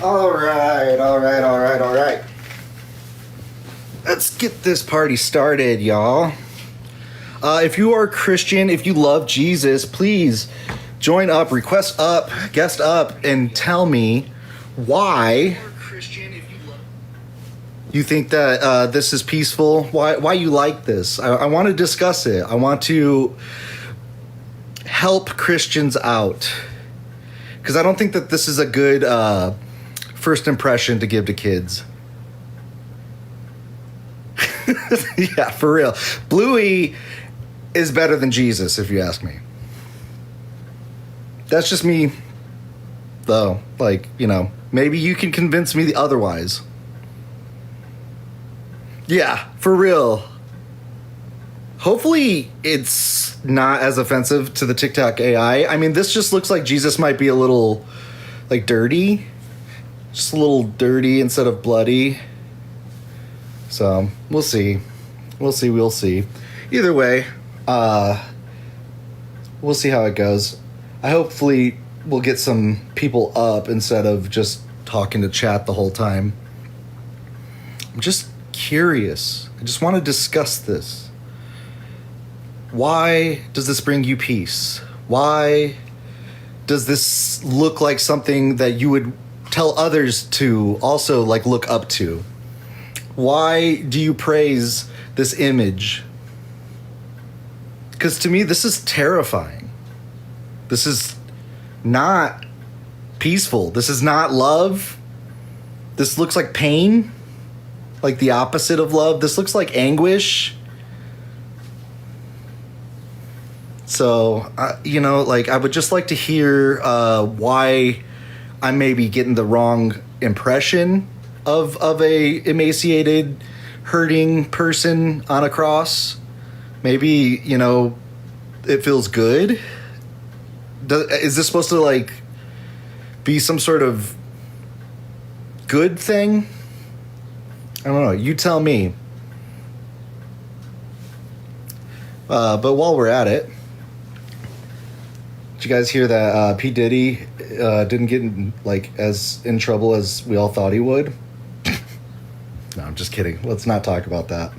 All right. Let's get this party started, y'all. If you are a Christian, if you love Jesus, please join up, request up, guest up, and tell me why you think that this is peaceful, why you like this. I want to discuss it. I want to help Christians out, because I don't think that this is a good first impression to give to kids. Yeah, for real. Bluey is better than Jesus, if you ask me. That's just me, though. Like, you know, maybe you can convince me otherwise. Yeah, for real. Hopefully it's not as offensive to the TikTok AI. I mean, this just looks like Jesus might be a little, like, dirty. Just a little dirty instead of bloody. So, we'll see. We'll see. Either way, we'll see how it goes. I hopefully will get some people up instead of just talking to chat the whole time. I'm just curious. I just want to discuss this. Why does this bring you peace? Why does this look like something that you would tell others to also, like, look up to? Why do you praise this image? Because to me, this is terrifying. This is not peaceful. This is not love. This looks like pain, like the opposite of love. This looks like anguish. So, you know, like, I would just like to hear why I may be getting the wrong impression of a emaciated, hurting person on a cross. Maybe, you know, it feels good. Is this supposed to, like, be some sort of good thing? I don't know. You tell me. But while we're at it, did you guys hear that P. Diddy didn't get as in trouble as we all thought he would? No, I'm just kidding. Let's not talk about that.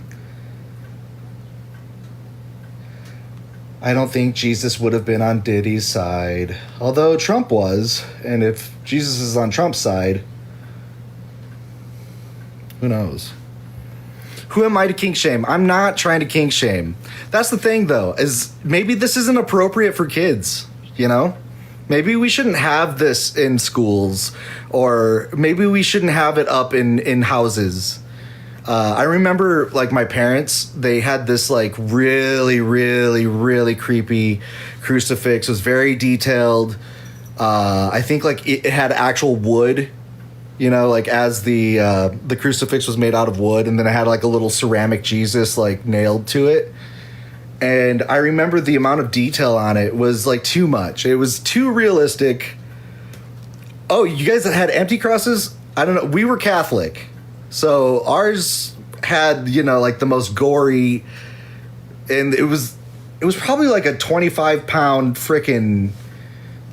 I don't think Jesus would have been on Diddy's side, although Trump was. And if Jesus is on Trump's side, who knows? Who am I to kink shame? I'm not trying to kink shame. That's the thing, though, is maybe this isn't appropriate for kids, you know? Maybe we shouldn't have this in schools, or maybe we shouldn't have it up in houses. I remember, like, my parents, they had this, like, really, really, really creepy crucifix. It was very detailed. I think, like, it had actual wood, you know, like, as the crucifix was made out of wood, and then it had, like, a little ceramic Jesus, like, nailed to it. And I remember the amount of detail on it was, like, too much. It was too realistic. Oh, you guys had empty crosses? I don't know. We were Catholic. So ours had, you know, like, the most gory, and it was probably like a 25-pound frickin',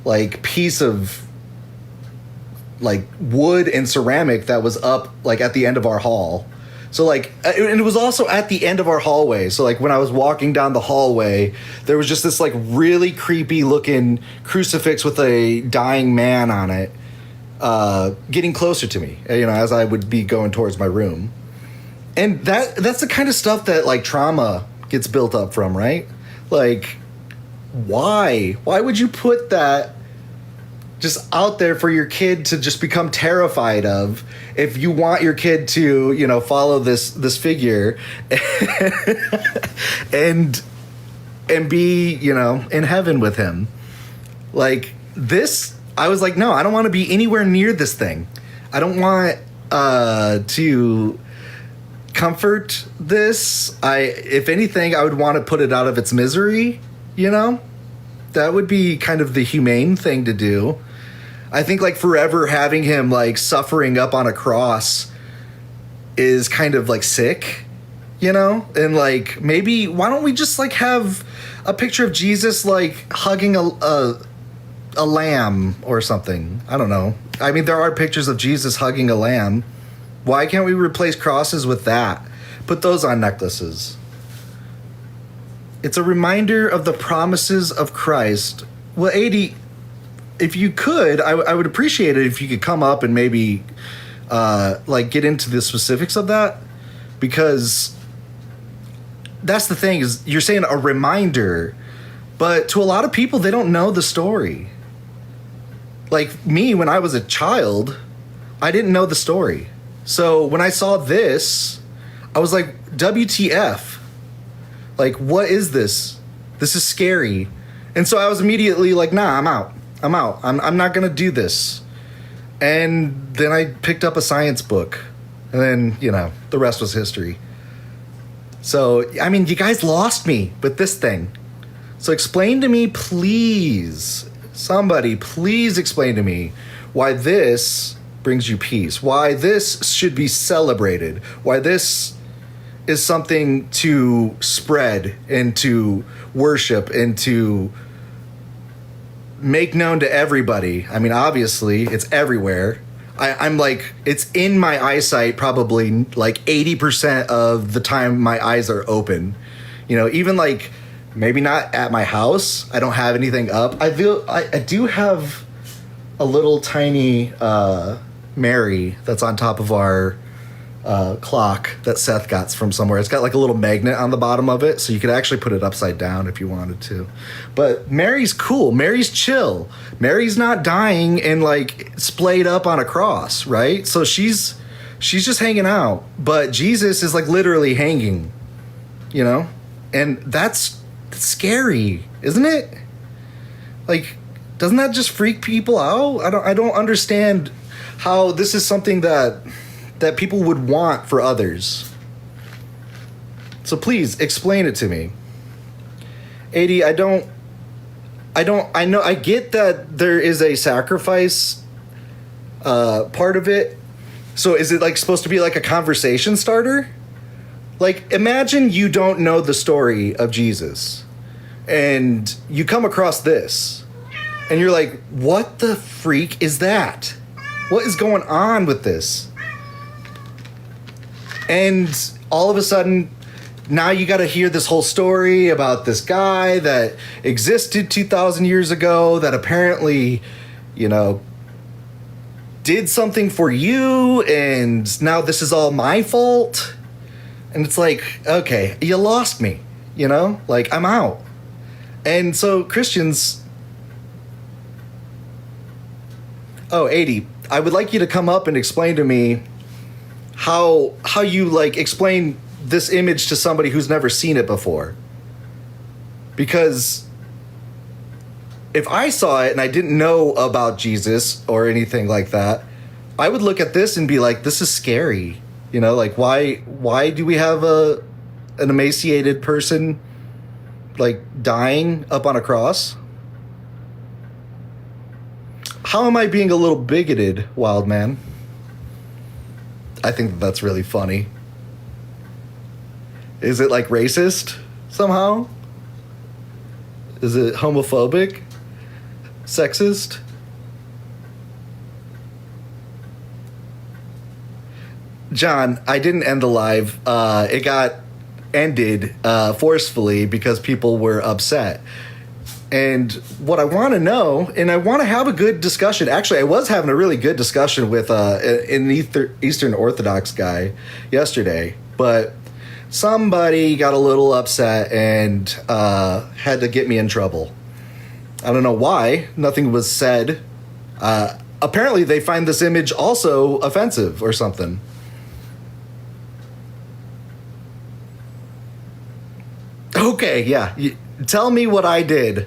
like, piece of, like, wood and ceramic that was up, like, at the end of our hall. So, like, and it was also at the end of our hallway. So, like, when I was walking down the hallway, there was just this, like, really creepy looking crucifix with a dying man on it. Getting closer to me, you know, as I would be going towards my room. And that's the kind of stuff that, like, trauma gets built up from, right? Like, why would you put that just out there for your kid to just become terrified of, if you want your kid to, you know, follow this figure and be, you know, in heaven with him? Like, this, I was like, no, I don't want to be anywhere near this thing. I don't want to comfort this. If anything, I would want to put it out of its misery, you know? That would be kind of the humane thing to do. I think, like, forever having him, like, suffering up on a cross is kind of, like, sick, you know? And, like, maybe, why don't we just, like, have a picture of Jesus, like, hugging a lamb or something. I don't know. I mean, there are pictures of Jesus hugging a lamb. Why can't we replace crosses with that? Put those on necklaces. It's a reminder of the promises of Christ. Well, 80, if you could, I would appreciate it if you could come up and maybe like get into the specifics of that, because that's the thing, is you're saying a reminder, but to a lot of people, they don't know the story. Like me, when I was a child, I didn't know the story. So when I saw this, I was like, WTF? Like, what is this? This is scary. And so I was immediately like, nah, I'm out. I'm not going to do this. And then I picked up a science book. And then, you know, the rest was history. So, I mean, you guys lost me with this thing. So explain to me, please. Somebody, please explain to me why this brings you peace. Why this should be celebrated. Why this is something to spread and to worship and to make known to everybody. I mean, obviously, it's everywhere. I'm like, it's in my eyesight probably like 80% of the time my eyes are open. You know, even like maybe not at my house. I don't have anything up. I do have a little tiny Mary that's on top of our clock that Seth got from somewhere. It's got like a little magnet on the bottom of it, so you could actually put it upside down if you wanted to. But Mary's cool. Mary's chill. Mary's not dying and like splayed up on a cross, right? So she's just hanging out. But Jesus is like literally hanging, you know? And that's scary, isn't it? Like, doesn't that just freak people out? I don't understand how this is something that people would want for others. So please explain it to me. 80, I know, I get that there is a sacrifice part of it. So is it like supposed to be like a conversation starter? Like, imagine you don't know the story of Jesus and you come across this and you're like, what the freak is that? What is going on with this? And all of a sudden, now you got to hear this whole story about this guy that existed 2,000 years ago that apparently, you know, did something for you, and now this is all my fault. And it's like, okay, you lost me, you know? Like, I'm out. And so Christians... Oh, 80, I would like you to come up and explain to me how you like explain this image to somebody who's never seen it before. Because if I saw it and I didn't know about Jesus or anything like that, I would look at this and be like, this is scary. You know, like why do we have an emaciated person like dying up on a cross? How am I being a little bigoted, wild man? I think that's really funny. Is it like racist somehow? Is it homophobic? Sexist? John, I didn't end the live. It got ended forcefully because people were upset. And what I want to know, and I want to have a good discussion. Actually, I was having a really good discussion with an Eastern Orthodox guy yesterday, but somebody got a little upset and had to get me in trouble. I don't know why. Nothing was said. Apparently, they find this image also offensive or something. Okay, yeah. Tell me what I did.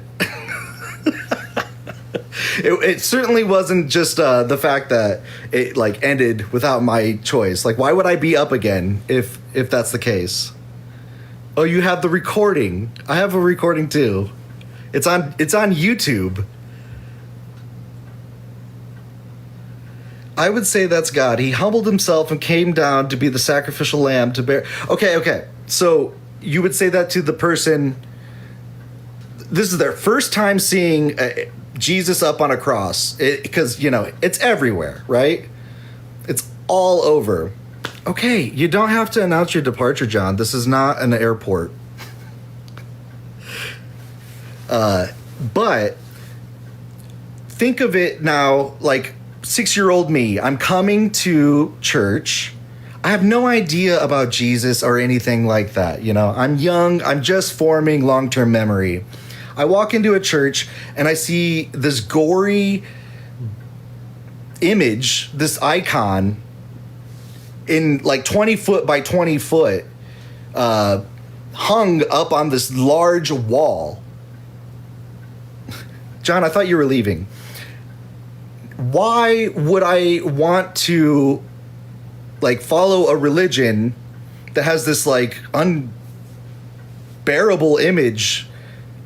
It certainly wasn't just the fact that it like ended without my choice. Like, why would I be up again if that's the case? Oh, you have the recording. I have a recording too. It's on YouTube. I would say that's God. He humbled himself and came down to be the sacrificial lamb to bear. Okay. So you would say that to the person. This is their first time seeing Jesus up on a cross, because, you know, it's everywhere, right? It's all over. Okay, you don't have to announce your departure, John. This is not an airport. But think of it now like 6-year-old me. I'm coming to church. I have no idea about Jesus or anything like that. You know, I'm young. I'm just forming long-term memory. I walk into a church and I see this gory image, this icon in like 20 foot by 20 foot, hung up on this large wall. John, I thought you were leaving. Why would I want to like follow a religion that has this like unbearable image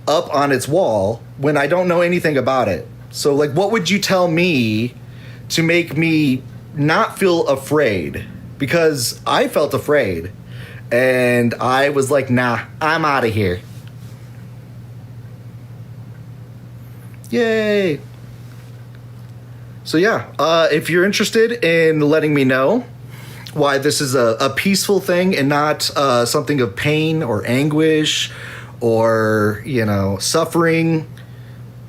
up on its wall when I don't know anything about it? So like, what would you tell me to make me not feel afraid? Because I felt afraid and I was like, nah, I'm out of here. Yay. So yeah, if you're interested in letting me know why this is a peaceful thing and not something of pain or anguish or, you know, suffering,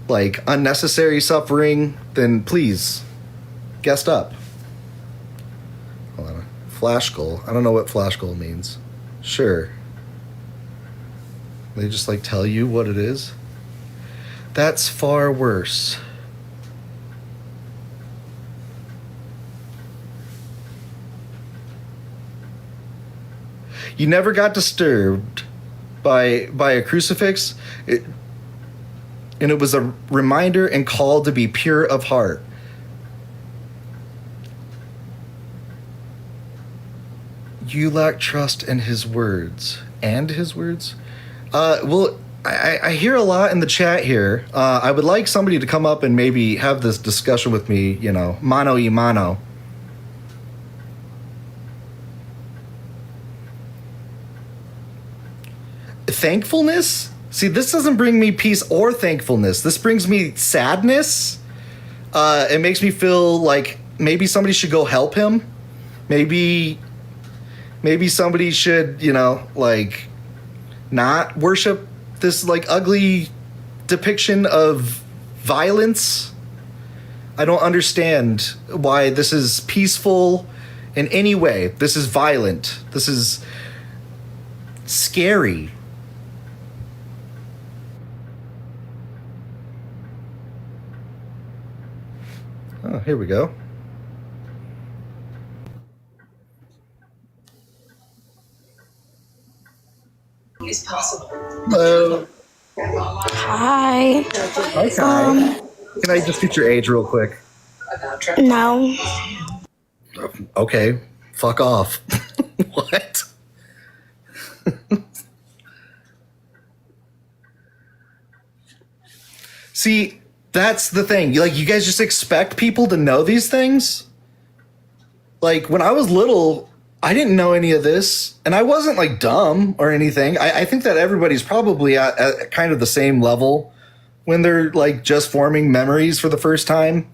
like unnecessary suffering, then please guest up. Hold on. Flash goal. I don't know what flash goal means. Sure. They just like tell you what it is. That's far worse. You never got disturbed by a crucifix, and it was a reminder and call to be pure of heart. You lack trust in his words. And his words? Well, I hear a lot in the chat here. I would like somebody to come up and maybe have this discussion with me, you know, mano y mano. Thankfulness? See, this doesn't bring me peace or thankfulness. This brings me sadness. It makes me feel like maybe somebody should go help him. Maybe somebody should, you know, like not worship this like ugly depiction of violence. I don't understand why this is peaceful in any way. This is violent. This is scary. Oh, here we go. Is possible. Hello. Hi. Hi, Kai. Can I just get your age real quick? No. Okay. Fuck off. What? See, that's the thing. Like, you guys just expect people to know these things? Like, when I was little, I didn't know any of this, and I wasn't like dumb or anything. I think that everybody's probably at kind of the same level when they're like just forming memories for the first time.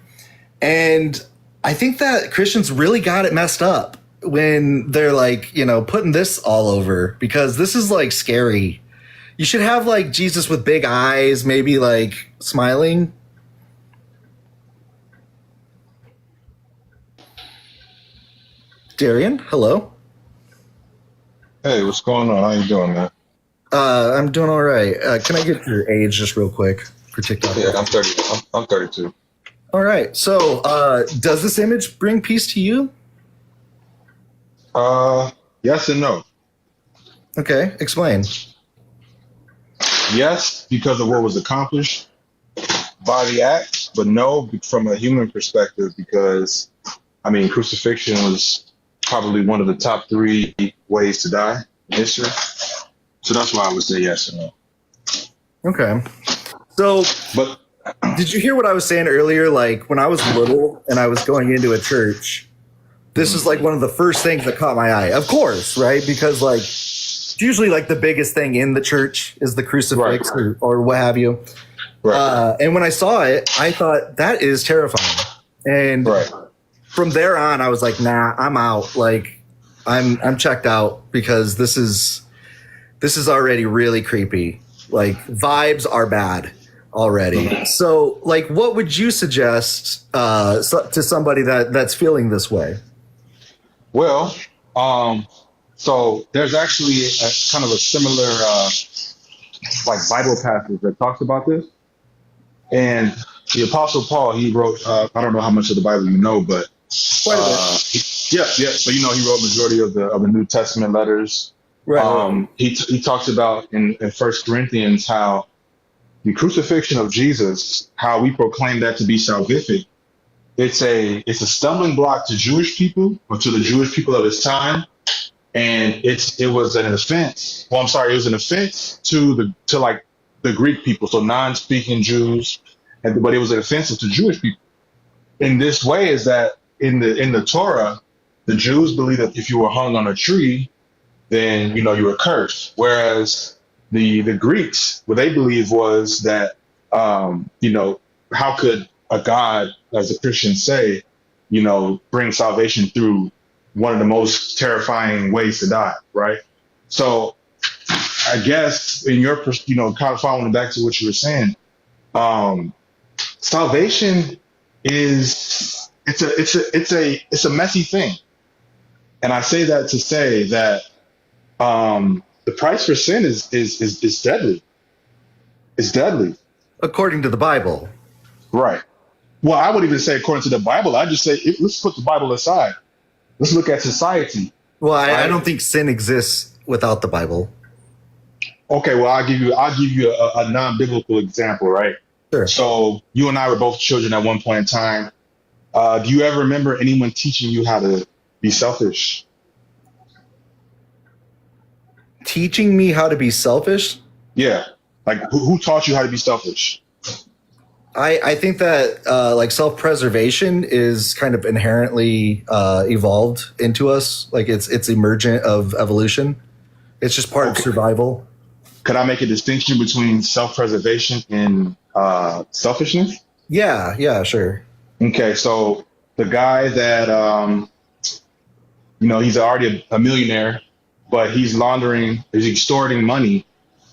And I think that Christians really got it messed up when they're like, you know, putting this all over, because this is like scary. You should have like Jesus with big eyes, maybe like smiling. Darian, hello. Hey, what's going on? How you doing, man? I'm doing all right. Can I get your age just real quick for TikTok? Yeah, I'm 30. I'm 32. All right. So, does this image bring peace to you? Yes and no. Okay, explain. Yes, because of what was accomplished by the act, but no, from a human perspective, because I mean, crucifixion was probably one of the top 3 ways to die in history. So that's why I would say yes and no. Okay. So, But did you hear what I was saying earlier? Like, when I was little and I was going into a church, this is like one of the first things that caught my eye. Of course, right? Because like, it's usually like the biggest thing in the church is the crucifix, Right. or what have you. Right. And when I saw it, I thought that is terrifying. And Right. from there on, I was like, nah, I'm out. Like, I'm checked out because this is already really creepy. Like, vibes are bad already. So, like, what would you suggest to somebody that's feeling this way? Well, so there's actually a kind of a similar like Bible passage that talks about this. And the Apostle Paul, he wrote, I don't know how much of the Bible you know, but Quite a bit. yeah. So he wrote majority of the New Testament letters. Right. He talks about in First Corinthians how the crucifixion of Jesus, how we proclaim that to be salvific. It's a stumbling block to Jewish people, or to the Jewish people of his time, and it was an offense. Well, I'm sorry, it was an offense to like the Greek people, so non-speaking Jews, but it was an offensive to Jewish people. In this way, is that in the Torah, the Jews believe that if you were hung on a tree, then you were cursed. Whereas the Greeks, what they believed was that how could a God, as a Christian, say, bring salvation through one of the most terrifying ways to die, right? So I guess in your, kind of following back to what you were saying, salvation is it's a messy thing, and I say that to say that the price for sin is deadly. It's deadly, According to the Bible. right? Well, I wouldn't even say according to the Bible. I just say let's put the Bible aside. Let's look at society. Well, I Right. don't think sin exists without the Bible. Okay, well, I'll give you a non-biblical example, right? Sure. So you and I were both children at one point in time. Do you ever remember anyone teaching you how to be selfish? Teaching me how to be selfish? Yeah. Like who taught you how to be selfish? I think that like self-preservation is kind of inherently evolved into us. Like it's emergent of evolution. It's just part of survival. Could I make a distinction between self-preservation and selfishness? Yeah, sure. Okay, so the guy that he's already a millionaire, but he's extorting money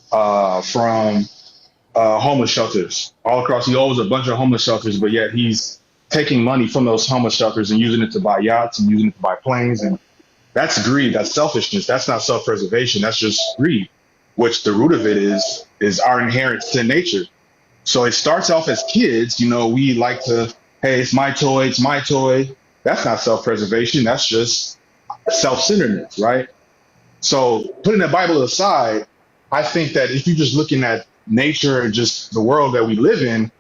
from homeless shelters all across. He owns a bunch of homeless shelters, but yet he's taking money from those homeless shelters and using it to buy yachts and using it to buy planes. And that's greed. That's selfishness. That's not self-preservation. That's just greed, which the root of it is our inherent sin nature. So it starts off as kids, we like to, hey, it's my toy, it's my toy. That's not self-preservation. That's just self-centeredness, right? So putting the Bible aside, I think that if you're just looking at nature and just the world that we live in,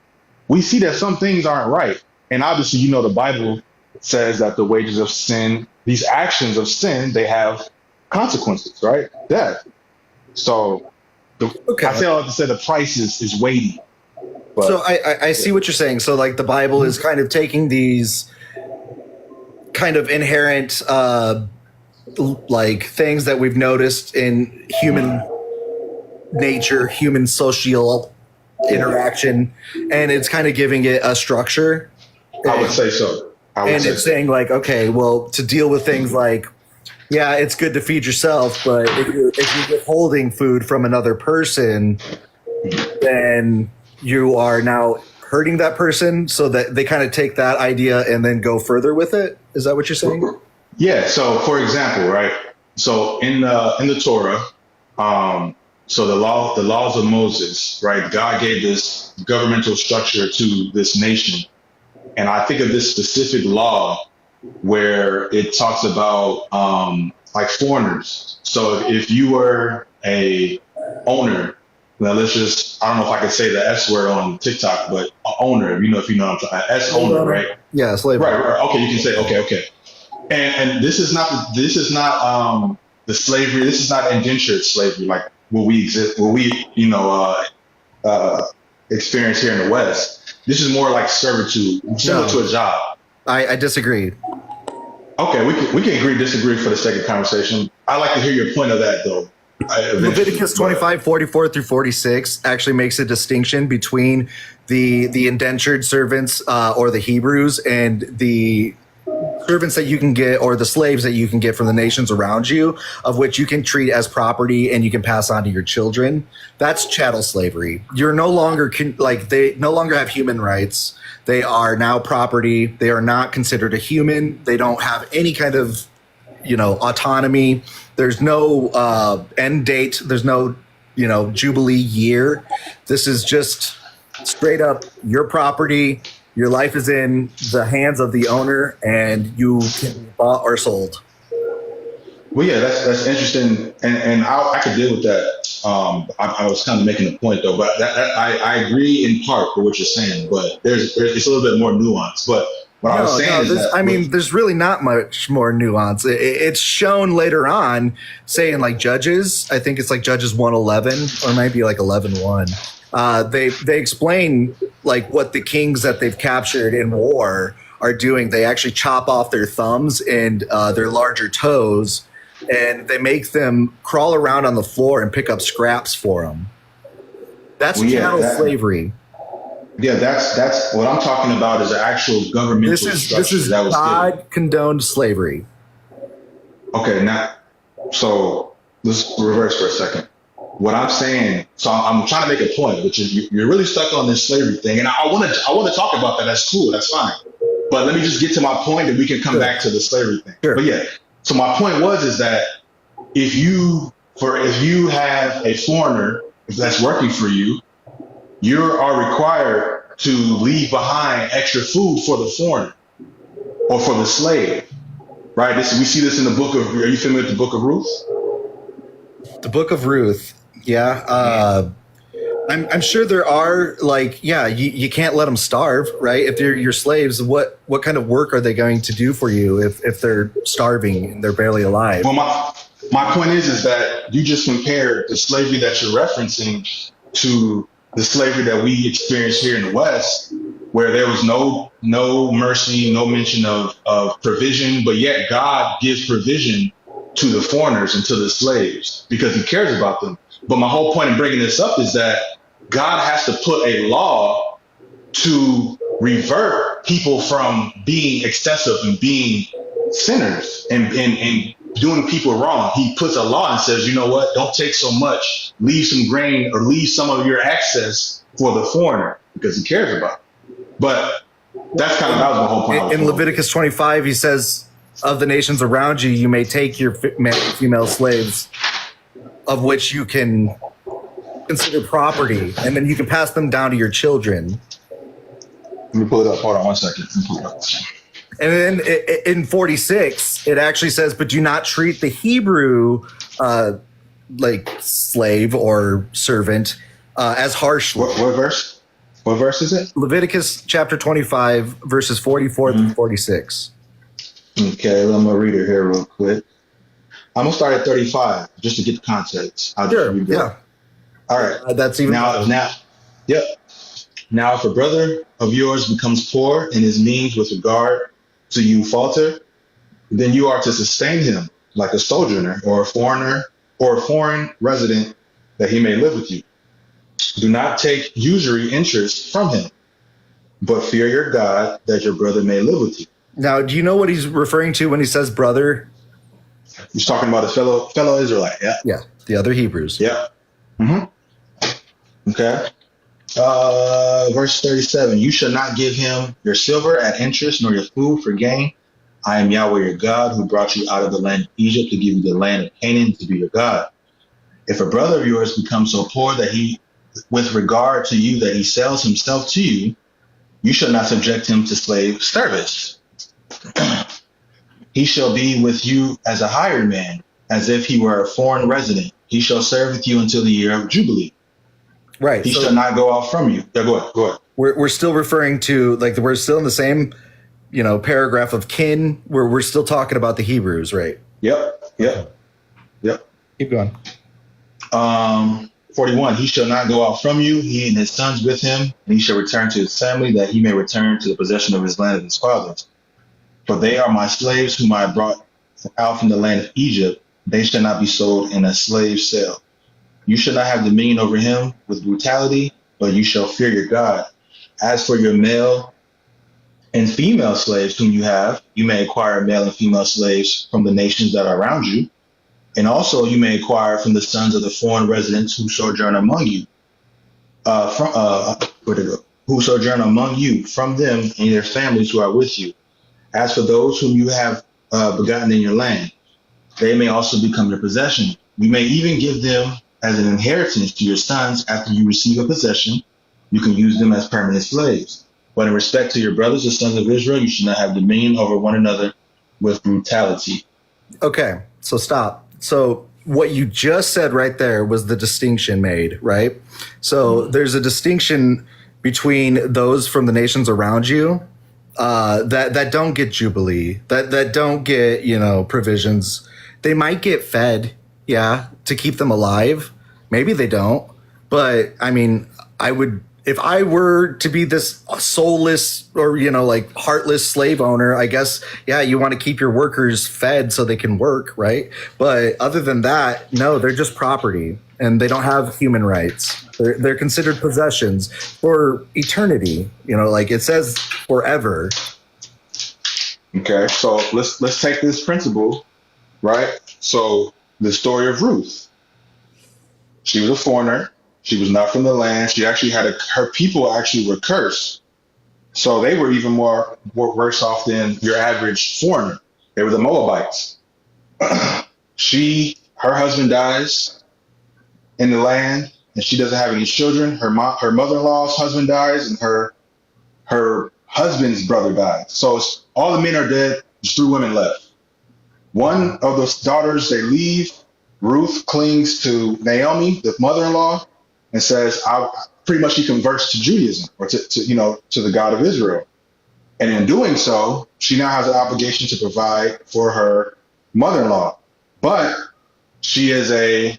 we see that some things aren't right. And obviously, the Bible says that the wages of sin, these actions of sin, they have consequences, right? Death. So I say all to say the price is weighty. But, So I see what you're saying. So like the Bible is kind of taking these kind of inherent like things that we've noticed in human nature, human social interaction, and it's kind of giving it a structure. I would say so. And it's saying like, okay, well, to deal with things like, yeah, it's good to feed yourself, but if you're withholding food from another person, then you are now hurting that person. So that they kind of take that idea and then go further with it. Is that what you're saying? Yeah. So, for example, right. So in the Torah, so the laws of Moses, right? God gave this governmental structure to this nation, and I think of this specific law where it talks about like foreigners. So if you were a owner, now let's just, I don't know if I could say the S word on TikTok, but a owner, if you know what I'm talking about, S owner, right? Yeah, slave. Right. Okay, you can say okay. And this is not the slavery. This is not indentured slavery like what we experience here in the West. This is more like servitude, similar to a job. I disagree. Okay, we can agree, disagree for the sake of conversation. I like to hear your point of that, though. Leviticus 25:44 through 46 actually makes a distinction between the indentured servants or the Hebrews and the servants that you can get or the slaves that you can get from the nations around you, of which you can treat as property and you can pass on to your children. That's chattel slavery. You're no longer they no longer have human rights. They are now property. They are not considered a human. They don't have any kind of autonomy. There's no end date. There's no, Jubilee year. This is just straight up your property. Your life is in the hands of the owner, and you can be bought or sold. Well, yeah, that's interesting, and I could deal with that. I was kind of making a point though, but I agree in part for what you're saying, but there's it's a little bit more nuanced. But what I was saying is that there's really not much more nuance. It's shown later on, saying like Judges. I think it's like Judges 1:11 or maybe like 11:1. They explain like what the kings that they've captured in war are doing. They actually chop off their thumbs and their larger toes, and they make them crawl around on the floor and pick up scraps for them. That's chattel slavery. Yeah, that's what I'm talking about is an actual governmental structure. This is God condoned slavery. Okay, now, so let's reverse for a second. What I'm saying, so I'm trying to make a point, which is you're really stuck on this slavery thing, and I want to talk about that. That's cool, that's fine. But let me just get to my point, and we can come back to the slavery thing. Sure. But yeah, so my point is that if you have a foreigner that's working for you, you are required to leave behind extra food for the foreigner or for the slave, right? We see this in the book of. Are you familiar with the book of Ruth? The book of Ruth. Yeah. I'm sure there are you can't let them starve, right? If they're your slaves, what kind of work are they going to do for you if they're starving and they're barely alive? Well, my point is that you just compared the slavery that you're referencing to the slavery that we experience here in the West, where there was no mercy, no mention of provision, but yet God gives provision to the foreigners and to the slaves because he cares about them. But my whole point in bringing this up is that God has to put a law to revert people from being excessive and being sinners and doing people wrong. He puts a law and says, you know what, don't take so much, leave some grain or leave some of your excess for the foreigner because he cares about it. But that was my whole point. In Leviticus 25, he says, of the nations around you, you may take your female slaves, of which you can consider property, and then you can pass them down to your children. Let me pull it up. Hold on 1 second. And then in 46, it actually says, but do not treat the Hebrew slave or servant as harshly. What verse? What verse is it? Leviticus chapter 25, verses 44 through 46. Okay, I'm going to read it here real quick. I'm going to start at 35 just to get the context. Sure, yeah. All right. That's even Yep. Now, if a brother of yours becomes poor and his means with regard to you falter, then you are to sustain him like a sojourner or a foreigner or a foreign resident that he may live with you. Do not take usury interest from him, but fear your God that your brother may live with you. Now, do you know what he's referring to when he says brother? He's talking about a fellow Israelite. Yeah. Yeah. The other Hebrews. Yeah. Okay. Verse 37, you shall not give him your silver at interest nor your food for gain. I am Yahweh your God who brought you out of the land of Egypt to give you the land of Canaan to be your God. If a brother of yours becomes so poor that with regard to you, that he sells himself to you, you shall not subject him to slave service. He shall be with you as a hired man, as if he were a foreign resident. He shall serve with you until the year of Jubilee. Right. He shall not go out from you. Yeah, go ahead. We're still referring to, we're still in the same, paragraph of kin where we're still talking about the Hebrews, right? Yep. Keep going. 41, he shall not go out from you, he and his sons with him, and he shall return to his family, that he may return to the possession of his land of his fathers. For they are my slaves whom I brought out from the land of Egypt. they shall not be sold in a slave sale. You shall not have dominion over him with brutality, but you shall fear your God. As for your male and female slaves whom you have, you may acquire male and female slaves from the nations that are around you. And also you may acquire from the sons of the foreign residents who sojourn among you, who sojourn among you from them and their families who are with you. As for those whom you have begotten in your land, they may also become your possession. You may even give them as an inheritance to your sons after you receive a possession. You can use them as permanent slaves. But in respect to your brothers, the sons of Israel, you should not have dominion over one another with brutality. Okay, so stop. So what you just said right there was the distinction made, right? So there's a distinction between those from the nations around you that don't get Jubilee, that don't get, provisions. They might get fed, yeah, to keep them alive. Maybe they don't. But I mean, if I were to be this soulless or, heartless slave owner, I guess, yeah, you want to keep your workers fed so they can work, right? But other than that, no, they're just property and they don't have human rights. They're considered possessions for eternity, it says forever. Okay, so let's take this principle, right? So the story of Ruth. She was a foreigner. She was not from the land. She actually had her people actually were cursed. So they were even more worse off than your average foreigner. They were the Moabites. Her husband dies in the land and she doesn't have any children. Her mother-in-law's husband dies and her husband's brother dies. So all the men are dead. There's 3 women left. One of those daughters, they leave. Ruth clings to Naomi, the mother-in-law, and says, pretty much she converts to Judaism or to the God of Israel. And in doing so, she now has an obligation to provide for her mother-in-law. But she is a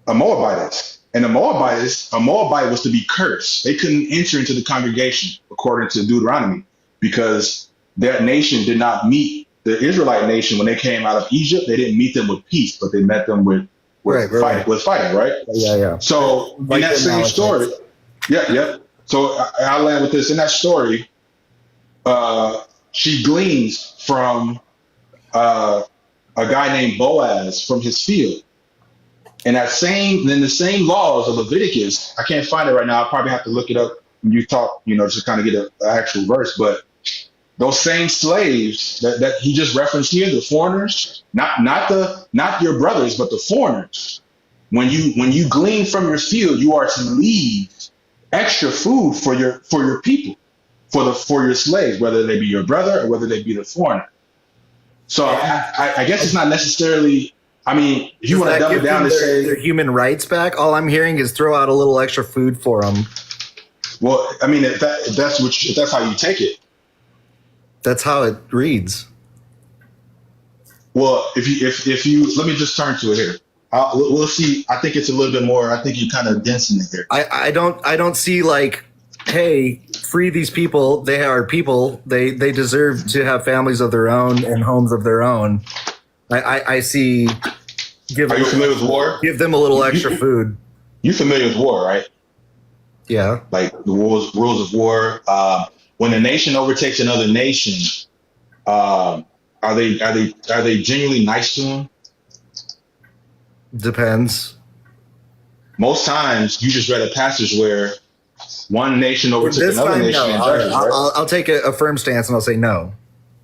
Moabitess. And a Moabite was to be cursed. They couldn't enter into the congregation, according to Deuteronomy, because that nation did not meet the Israelite nation when they came out of Egypt. They didn't meet them with peace, but they met them with fighting, right? Yeah. So in that same story, yeah. So I'll land with this. In that story, she gleans from a guy named Boaz from his field. And then the same laws of Leviticus, I can't find it right now. I'll probably have to look it up when you talk, to kind of get an actual verse. But those same slaves that he just referenced here, the foreigners, not your brothers, but the foreigners. When you glean from your field, you are to leave extra food for your people, for your slaves, whether they be your brother or whether they be the foreigner. So I guess it's not necessarily. I mean, if you want to double down and say their human rights back, all I'm hearing is throw out a little extra food for them. Well, I mean, if that's how you take it. That's how it reads. Well, if you let me just turn to it here. We'll see. I think it's a little bit more. I think you kind of dense in it here. I don't see hey, free these people. They are people. They deserve to have families of their own and homes of their own. I see. Are you familiar with war? Give them a little extra food. You familiar with war, right? Yeah. Like the rules of war. When a nation overtakes another nation, are they genuinely nice to them? Depends. Most times, you just read a passage where one nation overtook another nation. No. I'll take a firm stance and I'll say no.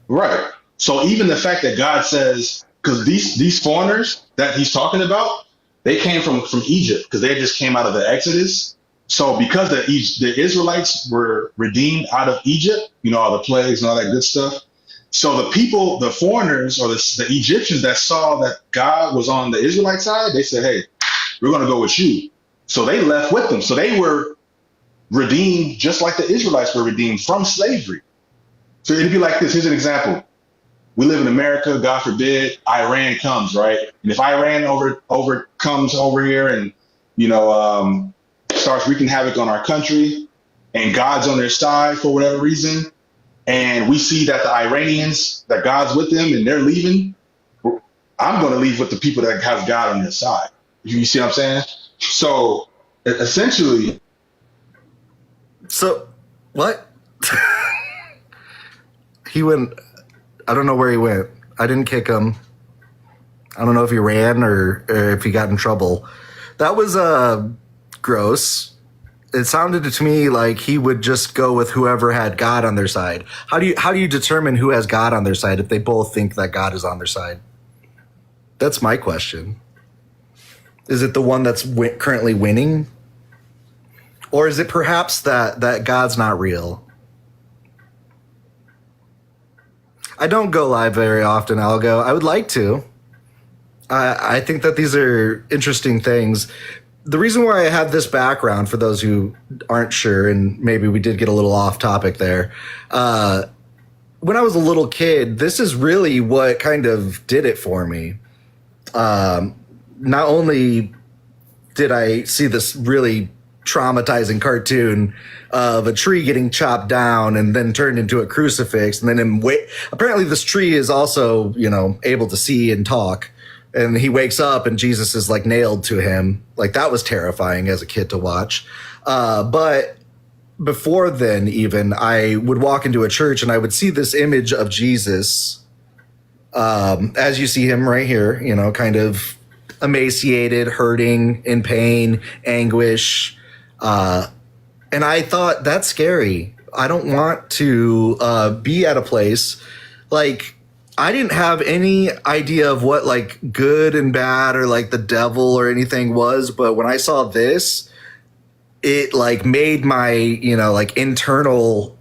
Right. So even the fact that God says, because these foreigners that he's talking about, they came from Egypt because they just came out of the Exodus. So because the Israelites were redeemed out of Egypt, all the plagues and all that good stuff. So the people, the foreigners or the Egyptians that saw that God was on the Israelite side, they said, hey, we're going to go with you. So they left with them. So they were redeemed just like the Israelites were redeemed from slavery. So it'd be like this. Here's an example. We live in America, God forbid, Iran comes, right? And if Iran comes over here and, starts wreaking havoc on our country and God's on their side for whatever reason, and we see that the Iranians, that God's with them and they're leaving, I'm going to leave with the people that has God on their side. You see what I'm saying? So essentially, So what? He went. I don't know where he went. I didn't kick him. I don't know if he ran or if he got in trouble. That was gross. It sounded to me like he would just go with whoever had God on their side. How do you determine who has God on their side if they both think that God is on their side? That's my question. Is it the one that's currently winning? Or is it perhaps that God's not real? I don't go live very often, Algo. I would like to. I think that these are interesting things. The reason why I have this background, for those who aren't sure, and maybe we did get a little off topic there, when I was a little kid, this is really what kind of did it for me. Not only did I see this really traumatizing cartoon of a tree getting chopped down and then turned into a crucifix, and then apparently this tree is also, able to see and talk. And he wakes up and Jesus is like nailed to him. Like, that was terrifying as a kid to watch. But before then, even, I would walk into a church and I would see this image of Jesus, as you see him right here, kind of emaciated, hurting, in pain, anguish. And I thought, that's scary. I don't want to be at a place like, I didn't have any idea of what like good and bad or like the devil or anything was. But when I saw this, it like made my, like internal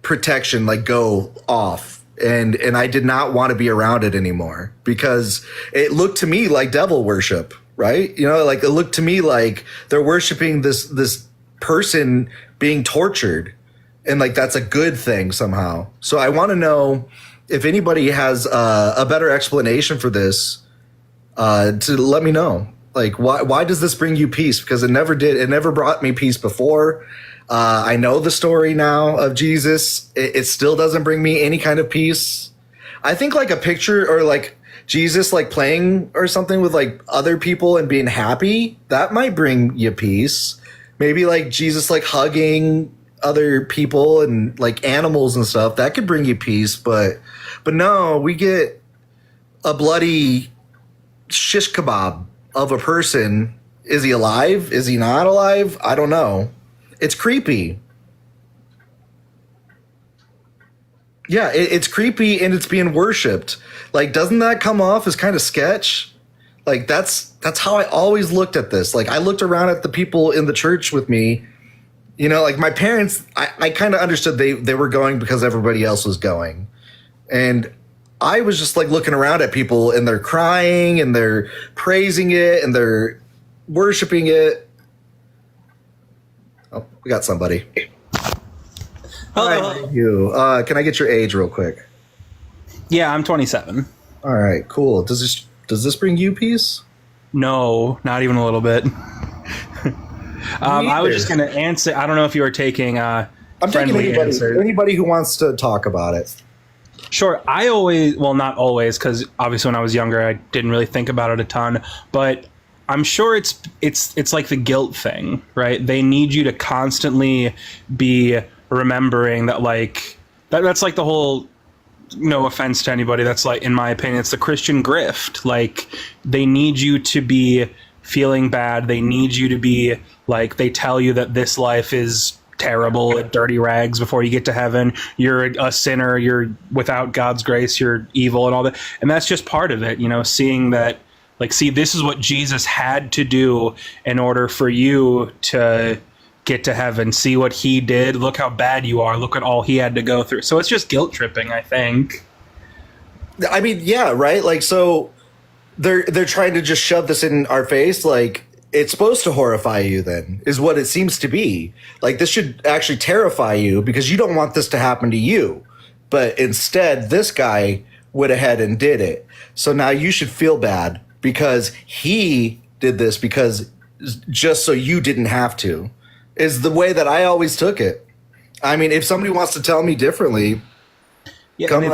protection like go off. And I did not want to be around it anymore because it looked to me like devil worship, right? Like it looked to me like they're worshiping this person being tortured, and like that's a good thing somehow. So I want to know if anybody has a better explanation for this, to let me know. Like, why does this bring you peace? Because it never did. It never brought me peace before. I know the story now of Jesus. It still doesn't bring me any kind of peace. I think like a picture or like Jesus like playing or something with like other people and being happy, that might bring you peace. Maybe like Jesus like hugging other people and like animals and stuff, that could bring you peace. But no, we get a bloody shish kebab of a person. Is he alive? Is he not alive? I don't know. It's creepy. Yeah, it's creepy and it's being worshipped. Like, doesn't that come off as kind of sketch? Like, that's how I always looked at this. Like, I looked around at the people in the church with me. Like my parents, I kind of understood they were going because everybody else was going. And I was just like looking around at people and they're crying and they're praising it and they're worshiping it. Oh, we got somebody. Hello. Hi, you. Can I get your age real quick? Yeah, I'm 27. All right, cool. Does this bring you peace? No, not even a little bit. I was just going to answer. I don't know if you were taking I'm taking anybody who wants to talk about it. Sure. I always, well, not always, because obviously when I was younger, I didn't really think about it a ton. But I'm sure it's like the guilt thing, right? They need you to constantly be remembering that, like that's like the whole. No offense to anybody, that's like, in my opinion, it's the Christian grift. Like, they need you to be feeling bad. They need you to be like, they tell you that this life is terrible, dirty rags before you get to heaven. You're a sinner. You're without God's grace. You're evil and all that. And that's just part of it, seeing that, like, see, this is what Jesus had to do in order for you to get to heaven. See what he did. Look how bad you are. Look at all he had to go through. So it's just guilt tripping, I think. I mean, yeah, right? Like, so they're trying to just shove this in our face. Like, it's supposed to horrify you then, is what it seems to be. Like, this should actually terrify you because you don't want this to happen to you. But instead, this guy went ahead and did it. So now you should feel bad because he did this because just so you didn't have to, is the way that I always took it. I mean, if somebody wants to tell me differently, Yeah, Come and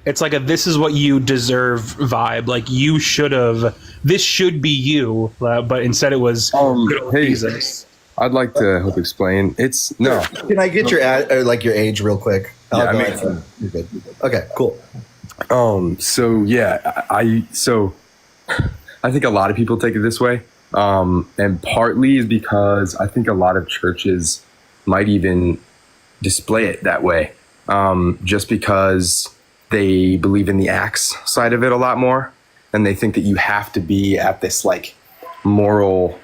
it's like a this is what you deserve vibe. Like you should have. This should be you, but instead it was good old hey, Jesus. I'd like to help explain. It's no. Can I get your your age real quick? Yeah, I Go mean- ahead. You're good. Okay, cool. So yeah, I think a lot of people take it this way, and partly is because I think a lot of churches might even display it that way, just because they believe in the acts side of it a lot more, and they think that you have to be at this like moral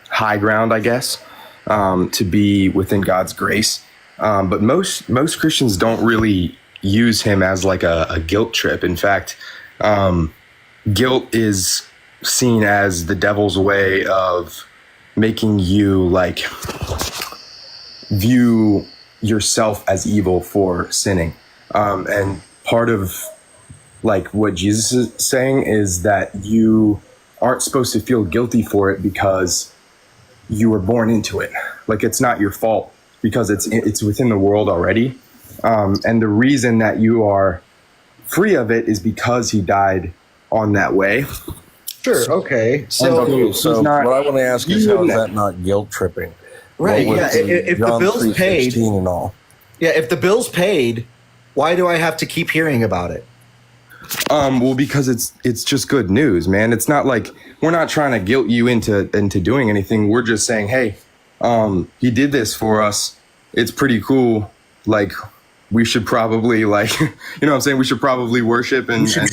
high ground, I guess, to be within God's grace. But most Christians don't really use him as like a guilt trip. In fact, guilt is seen as the devil's way of making you like view yourself as evil for sinning. And part of like what Jesus is saying is that you aren't supposed to feel guilty for it because you were born into it. Like it's not your fault because it's within the world already. And the reason that you are free of it is because he died on that way. Sure. Okay. So what I want to ask is how is that not guilt tripping? right. What Yeah. was If the John bill's 3:16 paid, and all. yeah. If the bill's paid, why do I have to keep hearing about it? Well, because it's just good news, man. It's not like we're not trying to guilt you into doing anything. We're just saying, hey, he did this for us. It's pretty cool. Like we should probably like, you know what I'm saying? We should probably worship and We should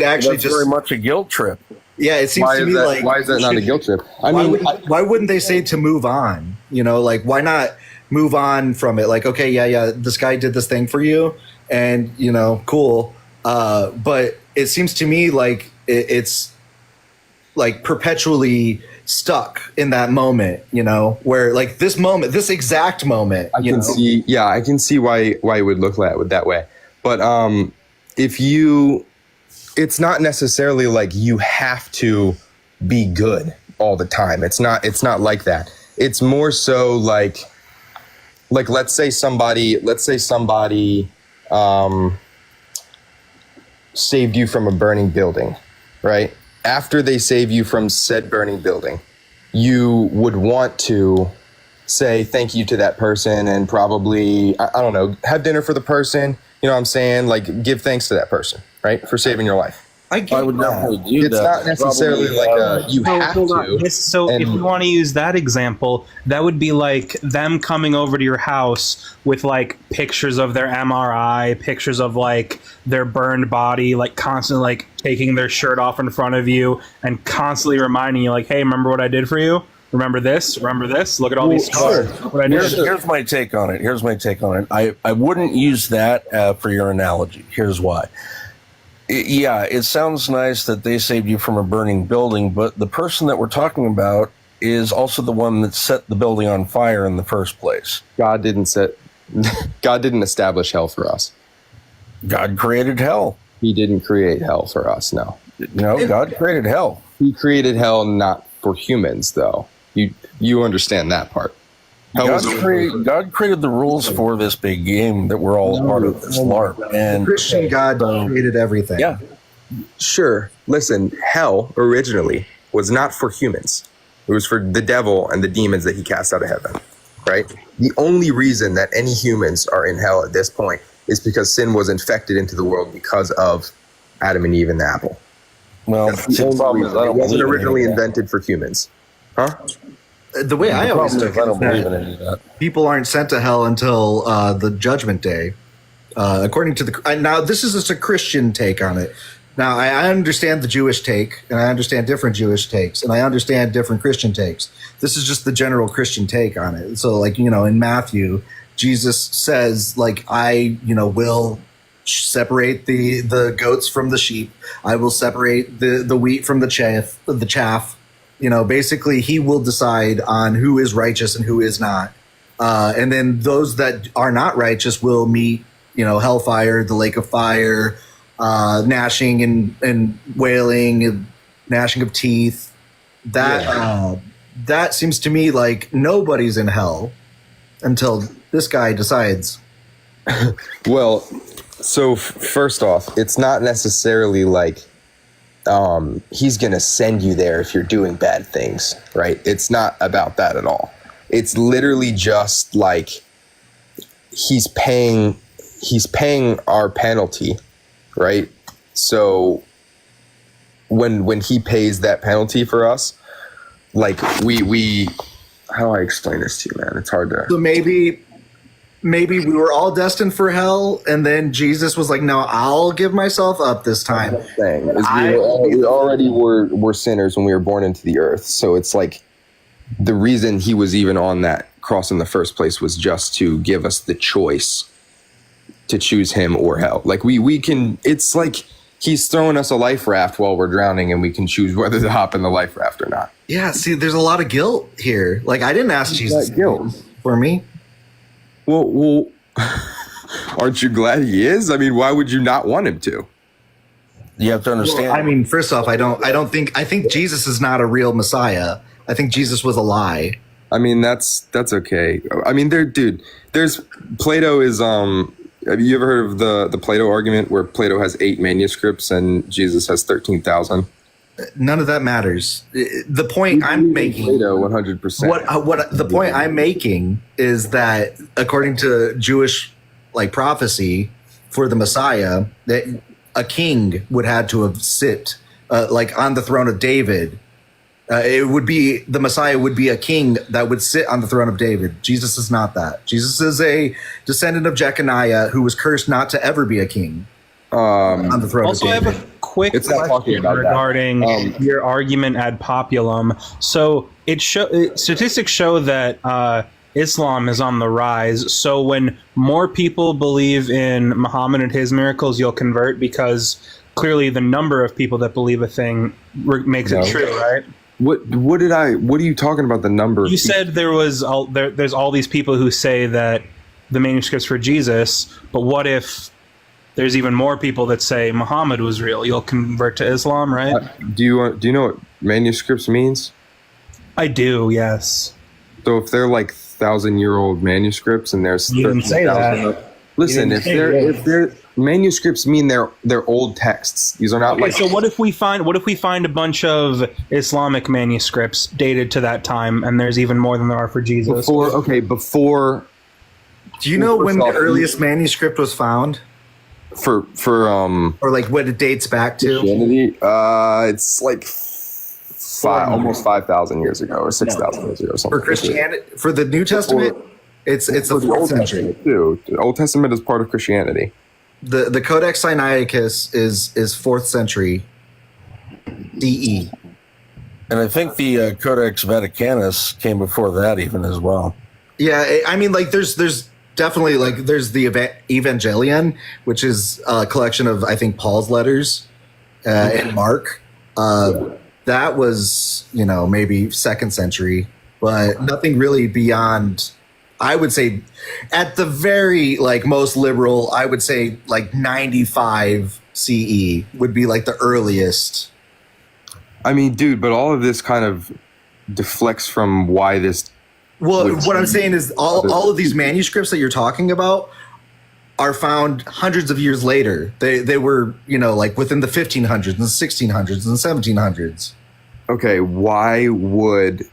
actually That's just. very much a guilt trip. Yeah. It seems why to is me that, like. why is that not a guilt trip? I Why, mean, why wouldn't they say to move on? You know, like why not move on from it? Like, okay, yeah, this guy did this thing for you, and you know, cool. But it seems to me like it's like perpetually stuck in that moment. You know, where like this moment, this exact moment. I can see, yeah, I can see why it would look that way. But if you, it's not necessarily like you have to be good all the time. It's not like that. It's more so like let's say somebody saved you from a burning building, right? After they save you from said burning building, you would want to say thank you to that person and probably, I don't know, have dinner for the person. You know what I'm saying? Like give thanks to that person, right? For saving your life. I would definitely do It's that. not necessarily like you have to. So if you want to use that example, that would be like them coming over to your house with like pictures of their MRI, pictures of like their burned body, like constantly like taking their shirt off in front of you and constantly reminding you like, hey, remember what I did for you? Remember this? Remember this? Look at all these scars. What I did. Here's my take on it. I wouldn't use that for your analogy. Here's why. Yeah, it sounds nice that they saved you from a burning building, but the person that we're talking about is also the one that set the building on fire in the first place. God didn't establish hell for us. God created hell. He didn't create hell for us. No, God created hell. he created hell not for humans, though. You understand that part. God created the rules for this big game that we're all a part of, this LARP. And Christian God created everything. yeah, Sure. Listen, hell originally was not for humans. It was for the devil and the demons that he cast out of heaven, right? The only reason that any humans are in hell at this point is because sin was infected into the world because of Adam and Eve and the apple. well, That's the only reason. It wasn't originally invented for humans. Huh? The way I always took it I is don't believe in that any of that. people aren't sent to hell until the judgment day. According to now this is just a Christian take on it. Now I understand the Jewish take, and I understand different Jewish takes, and I understand different Christian takes. This is just the general Christian take on it. So like, you know, in Matthew, Jesus says like, I, you know, will separate the goats from the sheep. I will separate the wheat from the chaff. You know, basically he will decide on who is righteous and who is not. And then those that are not righteous will meet, you know, hellfire, the lake of fire, gnashing and wailing, and gnashing of teeth. That seems to me like nobody's in hell until this guy decides. Well, So first off, it's not necessarily like he's going to send you there if you're doing bad things, right? It's not about that at all. It's literally just like he's paying our penalty, right? So when he pays that penalty for us, like we how do I explain this to you, man? It's hard to. So maybe we were all destined for hell, and then Jesus was like, "No, I'll give myself up this time." Thing is we already were sinners when we were born into the earth, so it's like the reason he was even on that cross in the first place was just to give us the choice to choose him or hell. Like we can. It's like he's throwing us a life raft while we're drowning, and we can choose whether to hop in the life raft or not. Yeah, see, there's a lot of guilt here. Like, I didn't ask Jesus guilt for me. Well, aren't you glad he is? I mean, why would you not want him to? You have to understand. Well, I mean, first off, I think Jesus is not a real Messiah. I think Jesus was a lie. I mean, that's okay. I mean, there's Plato is have you ever heard of the Plato argument where Plato has 8 manuscripts and Jesus has 13,000? None of that matters. The point I'm making, Plato 100%. What the point I'm making is that according to Jewish like prophecy for the Messiah, that a king would have to have sit like on the throne of David. The Messiah would be a king that would sit on the throne of David. Jesus is not that. Jesus is a descendant of Jeconiah who was cursed not to ever be a king on the throne of David. I have a quick question regarding your argument ad populum. So statistics show that Islam is on the rise. So when more people believe in Muhammad and his miracles, you'll convert, because clearly the number of people that believe a thing makes it true, right? What are you talking about, the number? You said there's all these people who say that the manuscripts for Jesus, but what if there's even more people that say Muhammad was real? You'll convert to Islam, right? Do you know what manuscripts means? I do, yes. So if they're like 1,000-year-old manuscripts and there's 13,000, listen, if they're manuscripts mean they're old texts. These are not So what if we find a bunch of Islamic manuscripts dated to that time, and there's even more than there are for Jesus? Before. Do you know when the earliest manuscript was found? For or like what it dates back to? Christianity, it's like almost 5,000 years ago or 6,000 years ago or something. For Christianity, for the New Testament, it's the 4th century too. The Old Testament is part of Christianity. The Codex Sinaiticus is 4th century CE. And I think the Codex Vaticanus came before that even as well. Yeah, I mean, like there's definitely there's the Evangelion, which is a collection of, I think, Paul's letters and Mark. That was, maybe 2nd century, but nothing really beyond. I would say at the very most liberal, I would say 95 CE would be the earliest. I mean, dude, but all of this kind of deflects from why this. Well, what I'm saying is all of these manuscripts that you're talking about are found hundreds of years later. They were, within the 1500s and 1600s and 1700s. Okay, why would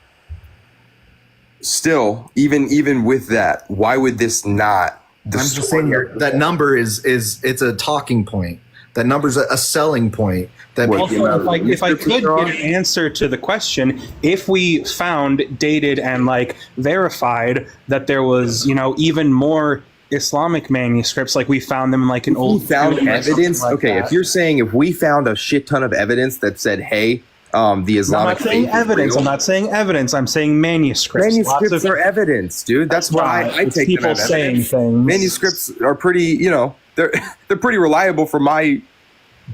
still even with that, why would this not? I'm just saying that number is it's a talking point. That number's a selling point. That also, if I could get an answer to the question, if we found, dated, and verified that there was, even more Islamic manuscripts, we found them in an old. We found evidence. Okay, if you're saying if we found a shit ton of evidence that said, hey, the Islamic. I'm not saying evidence. I'm not saying evidence. I'm saying manuscripts. Manuscripts are evidence, dude. That's why I take people them as saying evidence. Things. Manuscripts are pretty, they're pretty reliable from my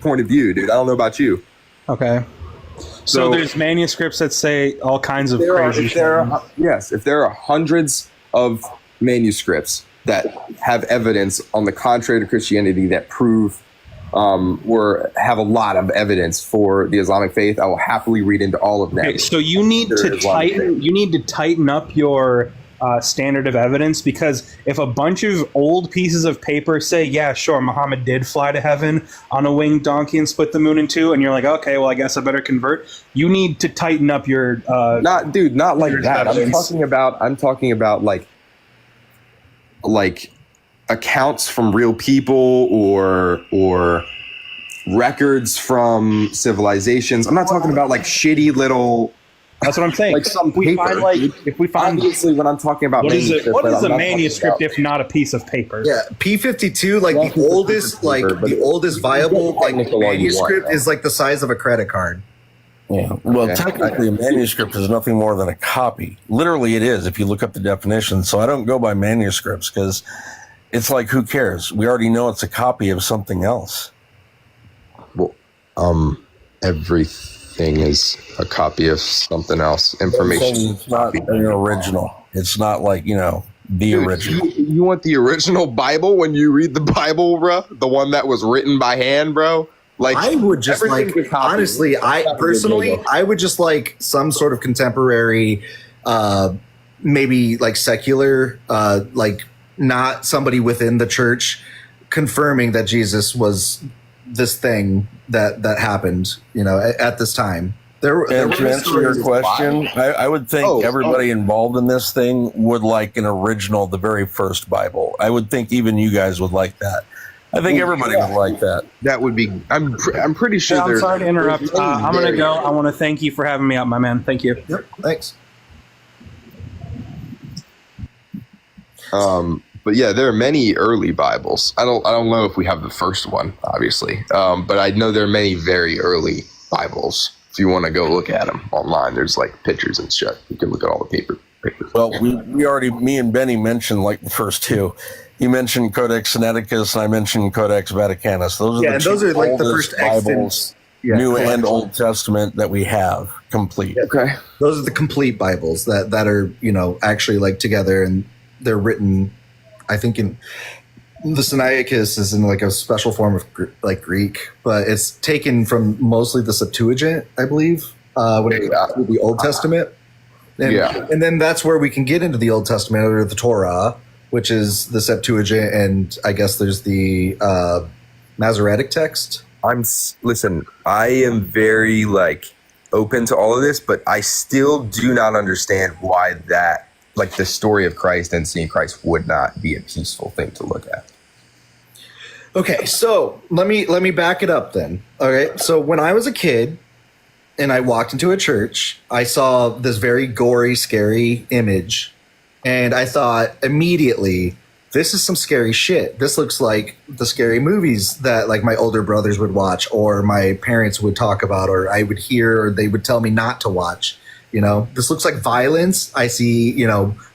point of view, dude. I don't know about you. Okay. So there's manuscripts that say all kinds of crazy things. If there are hundreds of manuscripts that have evidence on the contrary to Christianity that prove have a lot of evidence for the Islamic faith, I will happily read into all of them. Okay, so you need to tighten up your standard of evidence, because if a bunch of old pieces of paper say, yeah, sure, Muhammad did fly to heaven on a winged donkey and split the moon in two, and you're like, okay, well, I guess I better convert, you need to tighten up your not like that. evidence. I'm talking about like accounts from real people or records from civilizations. I'm not talking about like shitty little. That's what I'm saying. Like some if we paper. find, like, if we find, obviously, when I'm talking about what is a I'm manuscript if not a piece of paper? Yeah, P52, like Well, the oldest, like paper, but the oldest viable like technical all you manuscript want, is like the size of a credit card. Yeah. Well, Okay. technically, a manuscript is nothing more than a copy. Literally, it is if you look up the definition. So I don't go by manuscripts because it's like, who cares? We already know it's a copy of something else. Well, everything is a copy of something else. Information. It's not an original. It's not like, the Dude, original. You want the original Bible when you read the Bible, bro? The one that was written by hand, bro? Like, I would just like, everything's a copy. honestly, I personally, I would just like some sort of contemporary, maybe like secular, like not somebody within the church confirming that Jesus was this thing that happened, at this time. There And were to answer your stories- question, I would think everybody involved in this thing would like an original, the very first Bible. I would think even you guys would like that. I think everybody would like that. That would be. I'm pretty sure. Yeah, I'm there's- sorry to interrupt. I'm going to go. I want to thank you for having me out, my man. Thank you. Yep, thanks. But yeah, there are many early Bibles. I don't know if we have the first one, obviously. But I know there are many very early Bibles. If you want to go look at them online, there's like pictures and shit. You can look at all the papers. Well, we already, me and Benny mentioned like the first two. You mentioned Codex Sinaiticus, and I mentioned Codex Vaticanus. Those are those are like the first Bibles, New and Old Testament, that we have complete. Okay. Those are the complete Bibles that are, actually like together, and they're written, I think, in the Sinaiticus is in like a special form of like Greek, but it's taken from mostly the Septuagint, I believe, when it comes to the Old Testament. And then that's where we can get into the Old Testament or the Torah, which is the Septuagint, and I guess there's the Masoretic text. Listen, I am very open to all of this, but I still do not understand why that, like, the story of Christ and seeing Christ would not be a peaceful thing to look at. Okay, so let me back it up then. Okay, so when I was a kid and I walked into a church, I saw this very gory, scary image, and I thought immediately, this is some scary shit. This looks like the scary movies that like my older brothers would watch, or my parents would talk about, or I would hear, or they would tell me not to watch. This looks like violence. I see,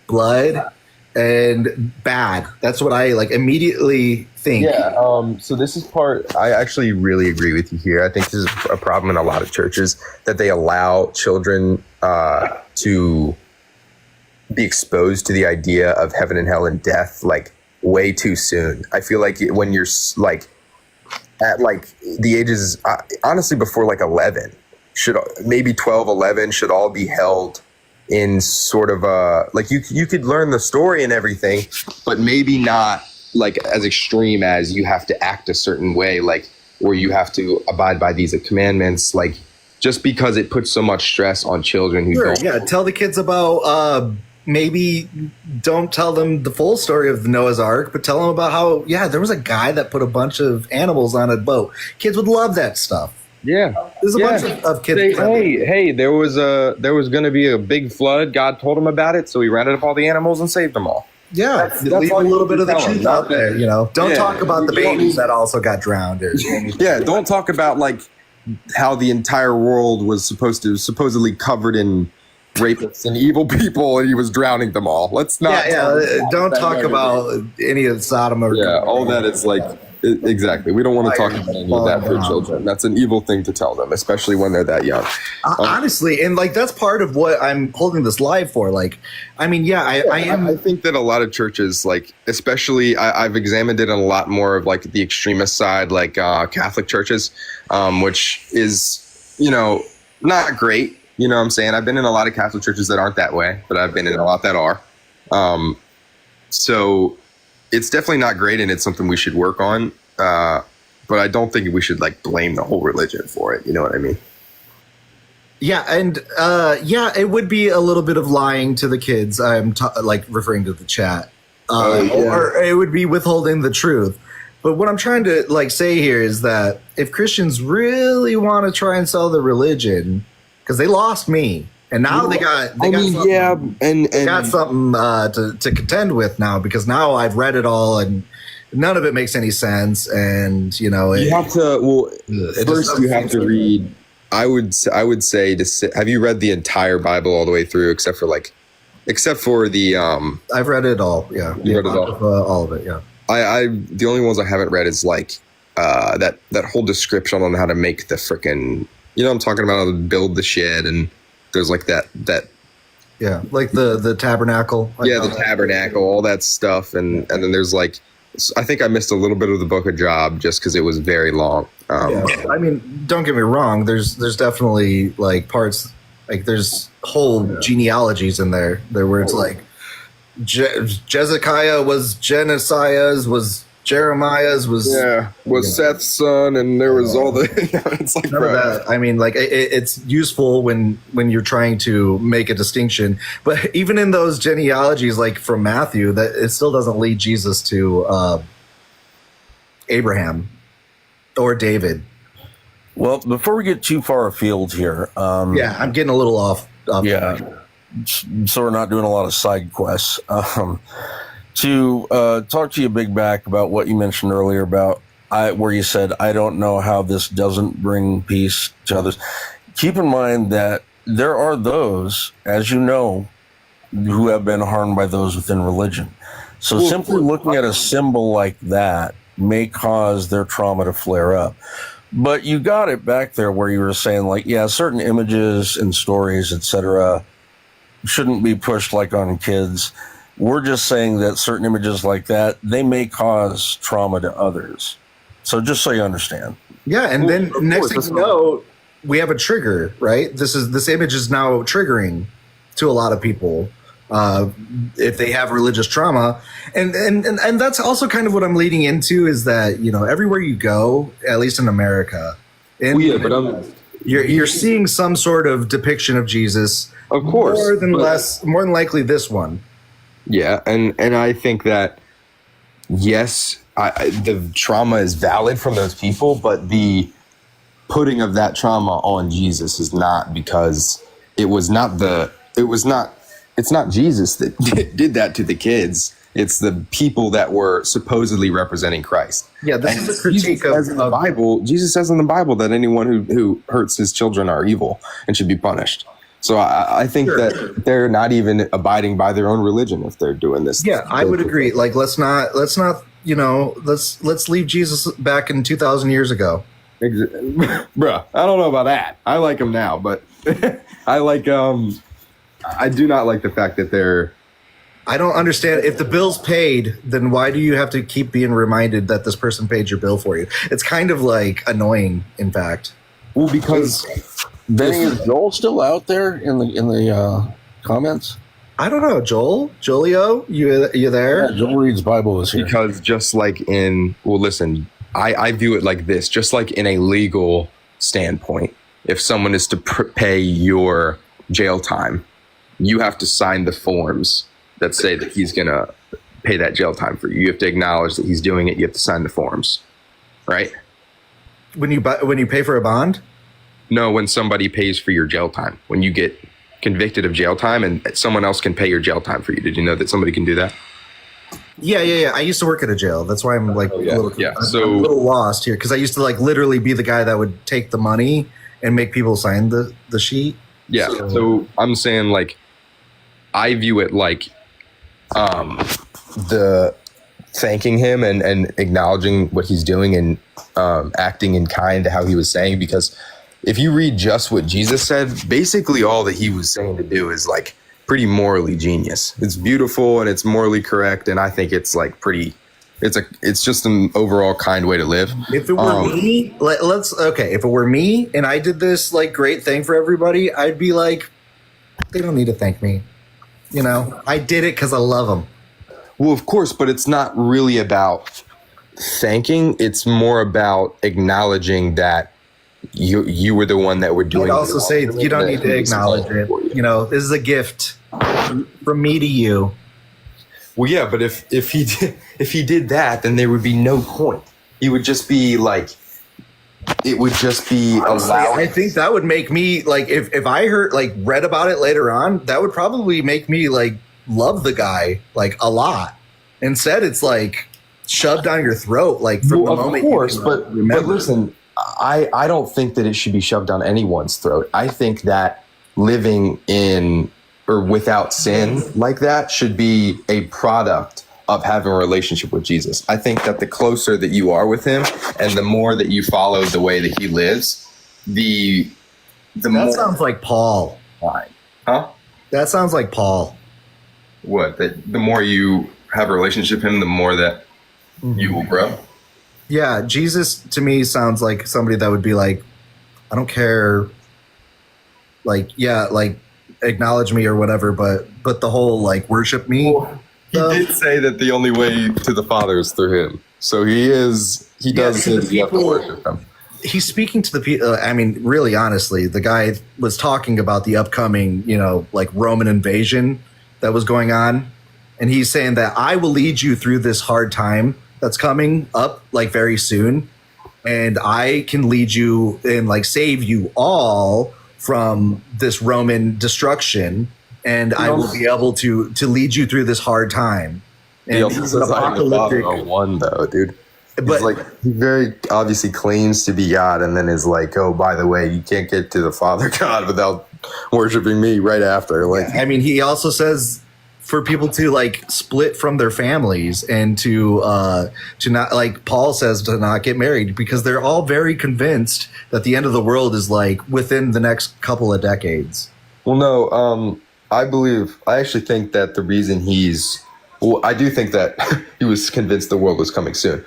blood and bad. That's what I immedially think. Yeah. So this is part. I actually really agree with you here. I think this is a problem in a lot of churches, that they allow children to be exposed to the idea of heaven and hell and death way too soon. I feel like when you're at the ages, honestly, before 11, should maybe 12, 11 should all be held in sort of a you could learn the story and everything, but maybe not as extreme as you have to act a certain way, or you have to abide by these commandments, just because it puts so much stress on children who don't. Yeah, tell the kids about maybe don't tell them the full story of the Noah's Ark, but tell them about how there was a guy that put a bunch of animals on a boat. Kids would love that stuff. Yeah, there's a bunch of kids. Hey, there was going to be a big flood. God told him about it, so he rounded up all the animals and saved them all. Yeah, leave a little bit of the truth out there. Don't talk about the babies that also got drowned. Yeah, don't talk about how the entire world was supposedly covered in rapists and evil people, and he was drowning them all. Let's not. Don't talk about any of Sodom or all that is exactly. We don't want to talk about any of that for children. That's an evil thing to tell them, especially when they're that young. Honestly, and that's part of what I'm holding this live for. I am. I think that a lot of churches, especially, I've examined it in a lot more of the extremist side, Catholic churches, which is, not great. You know what I'm saying? I've been in a lot of Catholic churches that aren't that way, but I've been in a lot that are. So it's definitely not great, and it's something we should work on. But I don't think we should like blame the whole religion for it. You know what I mean? Yeah, and it would be a little bit of lying to the kids. I'm like referring to the chat, or it would be withholding the truth. But what I'm trying to like say here is that if Christians really want to try and sell the religion, because they lost me, and now they got something to contend with now, because now I've read it all and none of it makes any sense. And you have to. Well, first you have to read. I would say have you read the entire Bible all the way through, except for the I've read it all. Yeah, you read it all. All of it. Yeah. I the only ones I haven't read is like that whole description on how to make the frickin', I'm talking about, how to build the shed, and there's like that like the tabernacle. The tabernacle, all that stuff, and then there's like, I think I missed a little bit of the Book of Job just because it was very long. I mean, don't get me wrong. There's definitely like parts, like there's whole genealogies in there where it's like Jezekiah was Genesiah's, was Jeremiah's, was Seth's son, and there was all the. It's like none of that. I mean, like it's useful when you're trying to make a distinction, but even in those genealogies, like from Matthew, that it still doesn't lead Jesus to Abraham or David. Well, before we get too far afield here, I'm getting a little off. So we're not doing a lot of side quests. To talk to you, Big Back, about what you mentioned earlier about where you said, I don't know how this doesn't bring peace to others. Keep in mind that there are those, as you know, who have been harmed by those within religion. So simply looking at a symbol like that may cause their trauma to flare up. But you got it back there where you were saying, like, certain images and stories, etc., shouldn't be pushed like on kids. We're just saying that certain images like that, they may cause trauma to others. So just so you understand. Yeah, and then next thing you know, we have a trigger, right? This image is now triggering to a lot of people if they have religious trauma. And that's also kind of what I'm leading into, is that, everywhere you go, at least in America, you're seeing some sort of depiction of Jesus. Of course. More than likely this one. Yeah, and I think that, yes, the trauma is valid from those people, but the putting of that trauma on Jesus is not, because it's not Jesus that did that to the kids. It's the people that were supposedly representing Christ. Yeah, this is a critique of the Bible. Jesus says in the Bible that anyone who hurts his children are evil and should be punished. So I think that they're not even abiding by their own religion if they're doing this. Yeah, I would agree. Like, let's not, let's leave Jesus back in 2,000 years ago. Bruh, I don't know about that. I like him now, but I do not like the fact that I don't understand. If the bill's paid, then why do you have to keep being reminded that this person paid your bill for you? It's kind of like annoying, in fact. Well, because Benny, is Joel still out there in the comments? I don't know, Jolio, you there? Yeah, Joel Reed's Bible is here. Because just like listen, I view it like this, just like in a legal standpoint, if someone is to pay your jail time, you have to sign the forms that say that he's going to pay that jail time for you. You have to acknowledge that he's doing it. You have to sign the forms, right? When you pay for a bond? No, when somebody pays for your jail time, when you get convicted of jail time and someone else can pay your jail time for you. Did you know that somebody can do that? Yeah. I used to work at a jail. That's why I'm I'm a little lost here, because I used to literally be the guy that would take the money and make people sign the sheet. Yeah. So I'm saying I view it like the thanking him and acknowledging what he's doing and acting in kind to how he was saying, because if you read just what Jesus said, basically all that he was saying to do is pretty morally genius. It's beautiful and it's morally correct, and I think it's it's just an overall kind way to live. If it were me, if it were me and I did this great thing for everybody, I'd be like, they don't need to thank me. You know, I did it because I love him. Well, of course, but it's not really about thanking. It's more about acknowledging that you were the one that were doing. I'd also say you don't need to acknowledge it. You know, this is a gift from me to you. Well, yeah, but if he did that, then there would be no point. He would just be like, it would just be allowed. I think that would make me like, if I read about it later on, that would probably make me like love the guy like a lot. Instead, it's like shoved down your throat, like from the moment. Of course, but listen, I don't think that it should be shoved down anyone's throat. I think that living in or without sin like that should be a product of having a relationship with Jesus. I think that the closer that you are with him and the more that you follow the way that he lives, the more. That sounds like Paul. Huh? That sounds like Paul. What? That the more you have a relationship with him, the more that you will grow? Yeah, Jesus to me sounds like somebody that would be like, I don't care. Like, yeah, like acknowledge me or whatever, but the whole like worship me. Well, he did say that the only way to the Father is through him. So he does say that you have to worship him. He's speaking to the people. I mean, really, honestly, the guy was talking about the upcoming, like Roman invasion that was going on. And he's saying that I will lead you through this hard time that's coming up like very soon. And I can lead you and like save you all from this Roman destruction. And I will be able to lead you through this hard time. And he also says I'm the Father of one, though, dude. But like he very obviously claims to be God, and then is like, "Oh, by the way, you can't get to the Father God without worshiping me." Right after, like, I mean, he also says for people to like split from their families and to not, like Paul says, to not get married because they're all very convinced that the end of the world is like within the next couple of decades. Well, no, I actually think that the reason I do think that he was convinced the world was coming soon,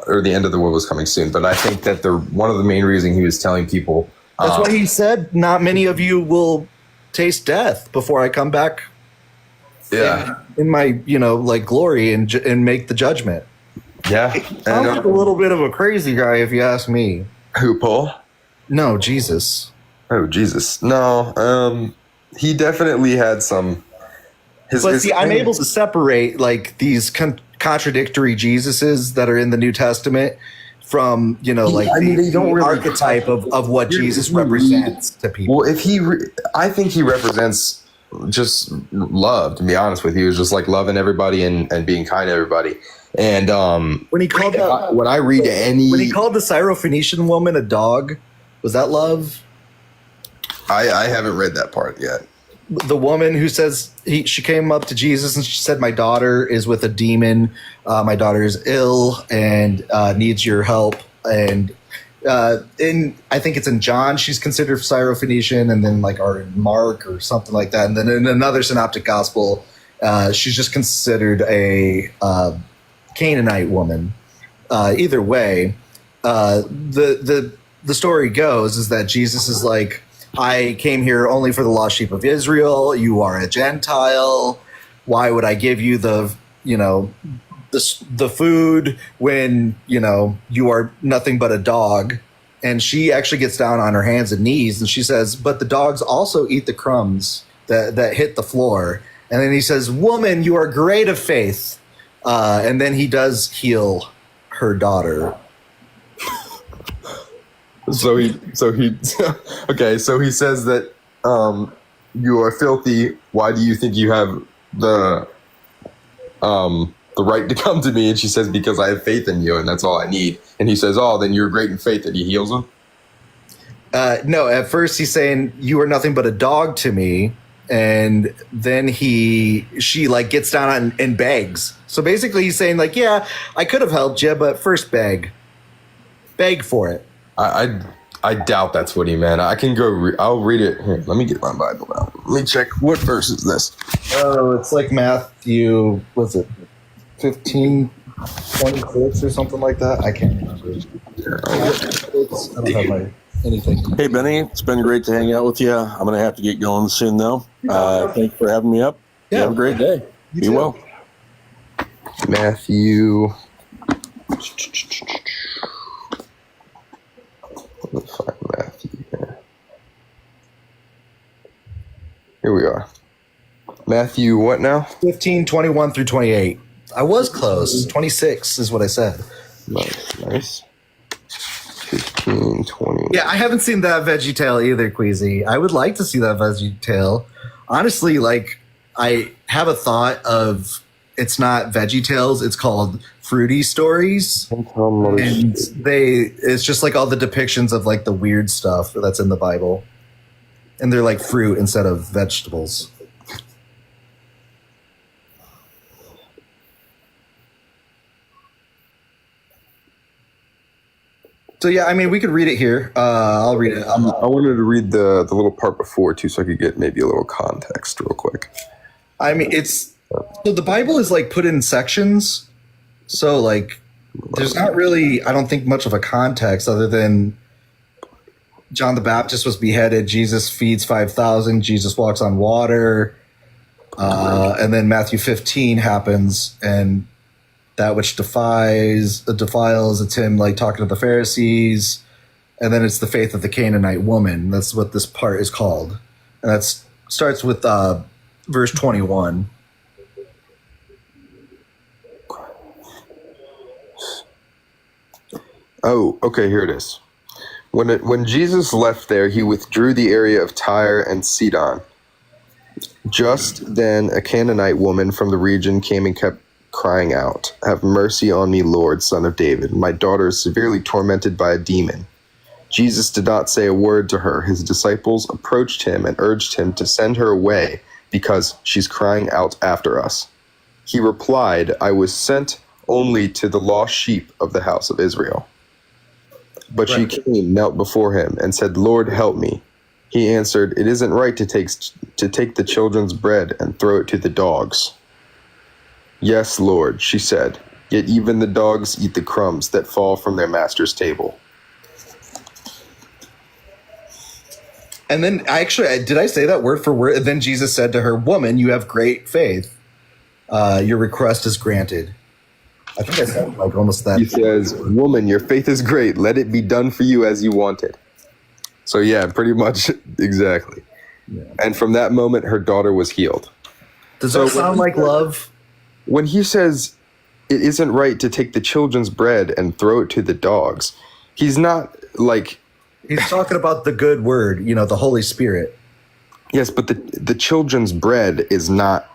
or the end of the world was coming soon. But I think that one of the main reasons he was telling people. That's why he said, not many of you will taste death before I come back. Yeah. In my, like glory and make the judgment. Yeah. Sounds like a little bit of a crazy guy, if you ask me. Who, Paul? No, Jesus. Oh, Jesus. No, he definitely had some. I'm able to separate like these contradictory Jesuses that are in the New Testament from, the archetype of what Jesus represents to people. Well, I think he represents just love, to be honest with you. He was just like loving everybody and being kind to everybody. And when I read when he called the Syrophoenician woman a dog, was that love? I haven't read that part yet. The woman who says she came up to Jesus and she said, "My daughter is with a demon. My daughter is ill and needs your help." And I think it's in John, she's considered Syrophoenician, and then or in Mark or something like that. And then in another synoptic gospel, she's just considered a Canaanite woman. Either way, the story goes is that Jesus is like, I came here only for the lost sheep of Israel. You are a Gentile. Why would I give you the food when, you are nothing but a dog? And she actually gets down on her hands and knees and she says, but the dogs also eat the crumbs that hit the floor. And then he says, woman, you are great of faith. And then he does heal her daughter. So he okay. So he says that you are filthy. Why do you think you have the right to come to me? And she says, because I have faith in you, and that's all I need. And he says, oh, then you're great in faith. And he heals him. No, at first he's saying you are nothing but a dog to me, and then she gets down and begs. So basically, he's saying yeah, I could have helped you, but first beg for it. I doubt that's what he meant. I can go. I'll read it. Here, let me get my Bible out. Let me check. What verse is this? Oh, it's like Matthew. What's it? 15:26 or something like that. I can't remember. I don't have anything. Hey, Benny, it's been great to hang out with you. I'm going to have to get going soon, though. Thanks for having me up. You have a great day. Be well. Matthew. Let me find Matthew here. Here we are. Matthew, what now? 15, 21 through 28. I was close. 26 is what I said. Nice. 15, 20. Yeah, I haven't seen that Veggie Tale either, Queasy. I would like to see that Veggie Tale. Honestly, like, I have a thought of it's not Veggie Tales, it's called Fruity Stories. And it's just like all the depictions of like the weird stuff that's in the Bible. And they're like fruit instead of vegetables. So yeah, I mean, we could read it here. I'll read it. I wanted to read the little part before too, so I could get maybe a little context real quick. I mean, so the Bible is like put in sections. So like, there's not really, I don't think, much of a context other than John the Baptist was beheaded. Jesus feeds 5,000. Jesus walks on water. And then Matthew 15 happens, and that which defiles, it's him like talking to the Pharisees. And then it's the faith of the Canaanite woman. That's what this part is called. And that starts with verse 21. Oh, okay, here it is. When Jesus left there, he withdrew the area of Tyre and Sidon. Just then, a Canaanite woman from the region came and kept crying out, "Have mercy on me, Lord, Son of David. My daughter is severely tormented by a demon." Jesus did not say a word to her. His disciples approached him and urged him to send her away because she's crying out after us. He replied, "I was sent only to the lost sheep of the house of Israel." But she came, knelt before him, and said, "Lord, help me." He answered, "It isn't right to take the children's bread and throw it to the dogs." "Yes, Lord," she said, "yet even the dogs eat the crumbs that fall from their master's table." And then did I say that word for word? And then Jesus said to her, "Woman, you have great faith. Your request is granted." I think I said like almost that. He says, "Woman, your faith is great. Let it be done for you as you wanted." So yeah, pretty much exactly. Yeah. And from that moment, her daughter was healed. Does that sound like love? When he says it isn't right to take the children's bread and throw it to the dogs, he's not like... He's talking about the good word, the Holy Spirit. Yes, but the children's bread is not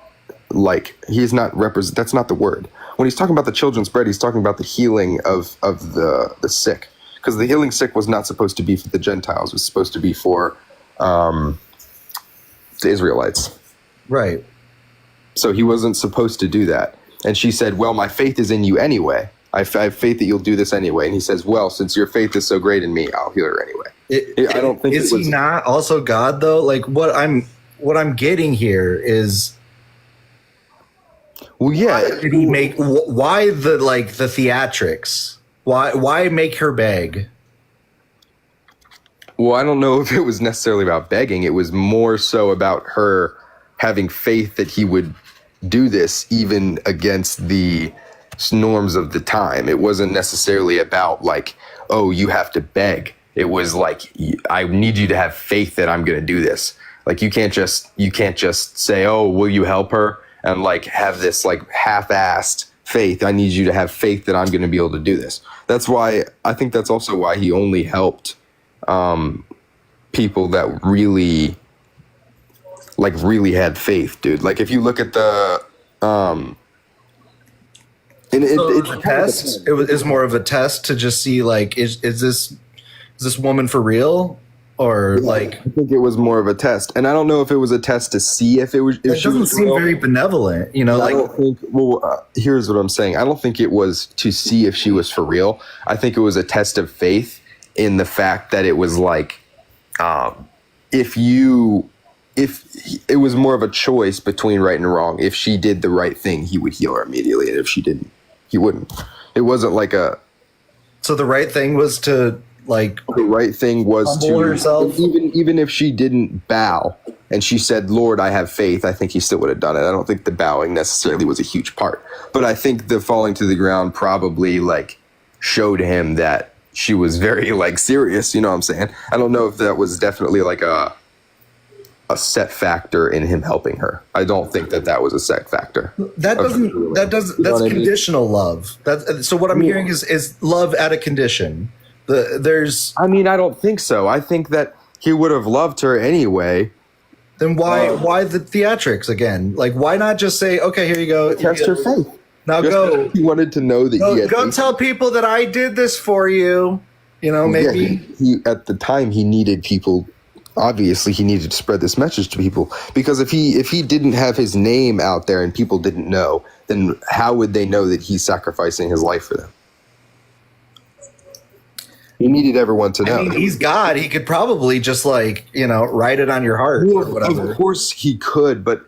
like, he's not that's not the word. When he's talking about the children's bread, he's talking about the healing of the sick. Because the healing sick was not supposed to be for the Gentiles. It was supposed to be for the Israelites. Right. So he wasn't supposed to do that. And she said, "Well, my faith is in you anyway. I have faith that you'll do this anyway." And he says, "Well, since your faith is so great in me, I'll heal her anyway." I don't think is he not also God though? Like what I'm getting here is, well, yeah. Why did he make? Why the theatrics? Why make her beg? Well, I don't know if it was necessarily about begging. It was more so about her having faith that he would do this even against the norms of the time. It wasn't necessarily about like, oh, you have to beg. It was like, I need you to have faith that I'm going to do this. Like you can't just say, "Oh, will you help her?" and like have this like half-assed faith. I need you to have faith that I'm going to be able to do this. That's why I think that's also why he only helped people that really had faith, dude. Like if you look at the it's a test. It was more of a test to just see like is this woman for real, or like I think it was more of a test, and I don't know if it was a test to see if it was. If it doesn't seem very benevolent, I don't think. Well, here's what I'm saying. I don't think it was to see if she was for real. I think it was a test of faith in the fact that it was like, if it was more of a choice between right and wrong. If she did the right thing, he would heal her immediately, and if she didn't, he wouldn't. It wasn't like a. So the right thing was to like. The right thing was to herself. even if she didn't bow, and she said, Lord, I have faith, I think he still would have done it. I don't think the bowing necessarily was a huge part. But I think the falling to the ground probably like showed him that she was very like serious, you know what I'm saying? I don't know if that was definitely like a set factor in him helping her. I don't think that was a set factor. That's conditional love. So what I'm hearing is love at a condition. I mean, I don't think so. I think that he would have loved her anyway. Then why the theatrics again? Like, why not just say, okay, here you go. Test her faith. Now go. He wanted to know that go tell people that I did this for you. You know, maybe. Yeah, he at the time he needed people. Obviously, he needed to spread this message to people, because if he didn't have his name out there and people didn't know, then how would they know that he's sacrificing his life for them? He needed everyone to know. I mean, he's God. He could probably just write it on your heart or whatever. Of course he could, but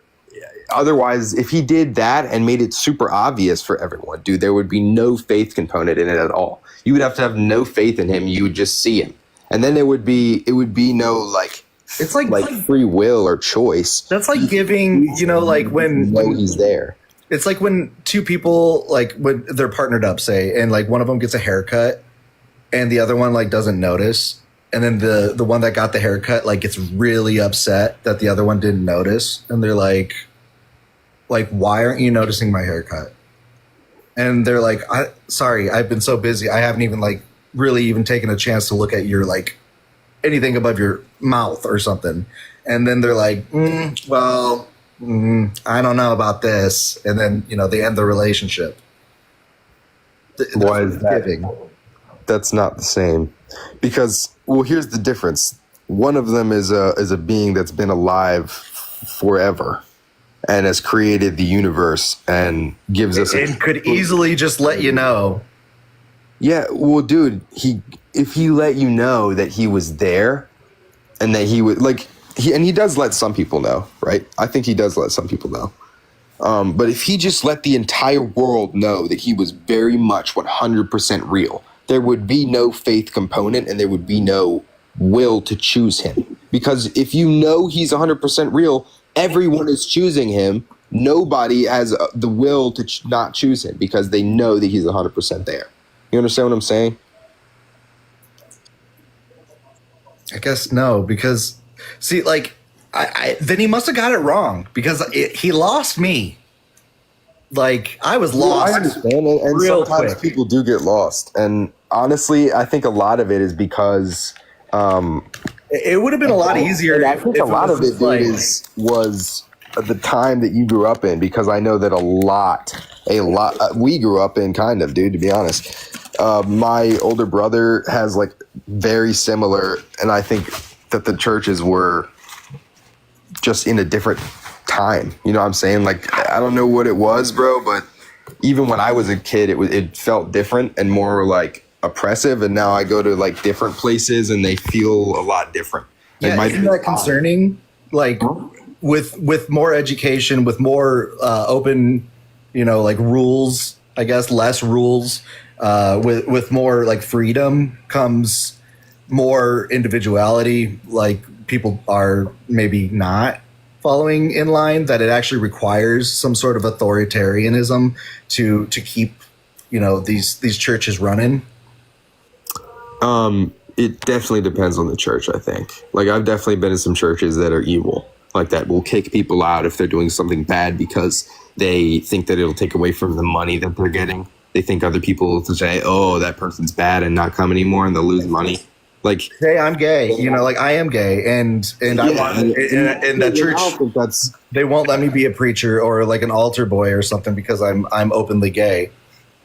otherwise, if he did that and made it super obvious for everyone, dude, there would be no faith component in it at all. You would have to have no faith in him. You would just see him. And then it would be no it's like free will or choice. That's like giving, when he's there. It's like when two people when they're partnered up, say, and one of them gets a haircut and the other one doesn't notice, and then the one that got the haircut gets really upset that the other one didn't notice, and they're like why aren't you noticing my haircut? And they're like, sorry, I've been so busy, I haven't even really even taken a chance to look at your anything above your mouth or something. And then they're like, I don't know about this. And then, they end the relationship. Why is that? That's not the same. Because, well, here's the difference. One of them is a being that's been alive forever and has created the universe and gives us... And could easily just let you know. Yeah, well, dude, if he let you know that he was there and that he would he does let some people know, right? I think he does let some people know. But if he just let the entire world know that he was very much 100% real, there would be no faith component and there would be no will to choose him. Because if you know he's 100% real, everyone is choosing him. Nobody has the will to not choose him because they know that he's 100% there. You understand what I'm saying? I guess no, because see, then he must have got it wrong, because he lost me. I was lost. I understand, and real sometimes quick. People do get lost, and honestly, I think a lot of it is because it would have been a lot easier. And I think a lot of it, dude, was the time that you grew up in, because I know that a lot we grew up in, kind of, dude, to be honest. My older brother has very similar, and I think that the churches were just in a different time. You know what I'm saying? I don't know what it was, bro, but even when I was a kid, it felt different and more oppressive. And now I go to different places and they feel a lot different. Yeah, isn't that concerning? With more education, with more open, rules, I guess, less rules, with more freedom comes more individuality. People are maybe not following in line, that it actually requires some sort of authoritarianism to keep, these churches running. It definitely depends on the church, I think. I've definitely been in some churches that are evil, that will kick people out if they're doing something bad because they think that it'll take away from the money that they're getting. They think other people will say, oh, that person's bad, and not come anymore, and they'll lose money. Hey, I'm gay, I am gay, and I want in that church. They won't let me be a preacher or an altar boy or something because I'm openly gay.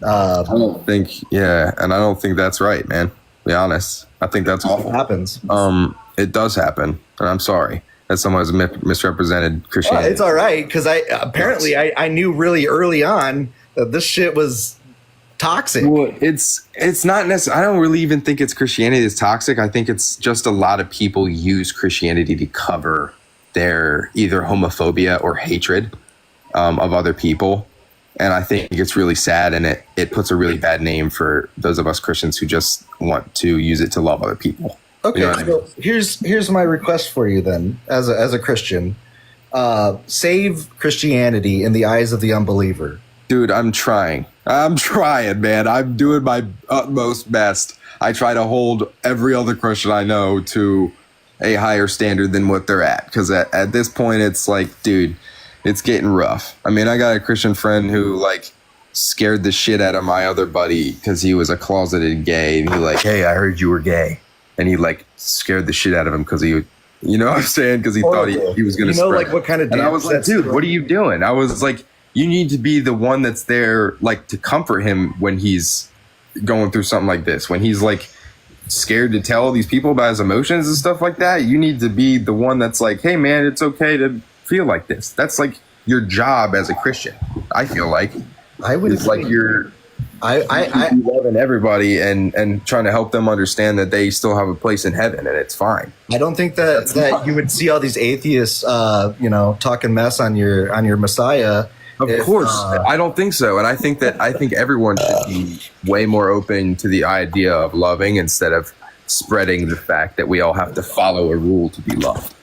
I don't think, and I don't think that's right, man. To be honest, I think that's awful. It happens. It does happen, and I'm sorry that someone has misrepresented Christianity. It's all right, because I knew really early on that this shit was toxic. Well, it's not necessarily. I don't really even think it's Christianity that's toxic. I think it's just a lot of people use Christianity to cover their either homophobia or hatred of other people. And I think it's really sad, and it puts a really bad name for those of us Christians who just want to use it to love other people. Okay, You know what I mean? so here's my request for you then, as a Christian. Save Christianity in the eyes of the unbeliever. Dude, I'm trying, man. I'm doing my utmost best. I try to hold every other Christian I know to a higher standard than what they're at. Because at this point, it's like, dude, it's getting rough. I mean, I got a Christian friend who like scared the shit out of my other buddy because he was a closeted gay. And he like, hey, I heard you were gay. And he like scared the shit out of him because he, you know what I'm saying? Because he thought he was going to spread like it. what kind of And I was like, dude, what are you doing? I was like, you need to be the one that's there, like, to comfort him when he's going through something like this. When he's like scared to tell these people about his emotions and stuff like that, you need to be the one that's like, hey man, it's okay to feel like this. That's like your job as a Christian. I feel like I would it's like you're loving everybody and trying to help them understand that they still have a place in heaven and it's fine. I don't think that you would see all these atheists, talking mess on your Messiah. Of course, I don't think so, and I think everyone should be way more open to the idea of loving instead of spreading the fact that we all have to follow a rule to be loved.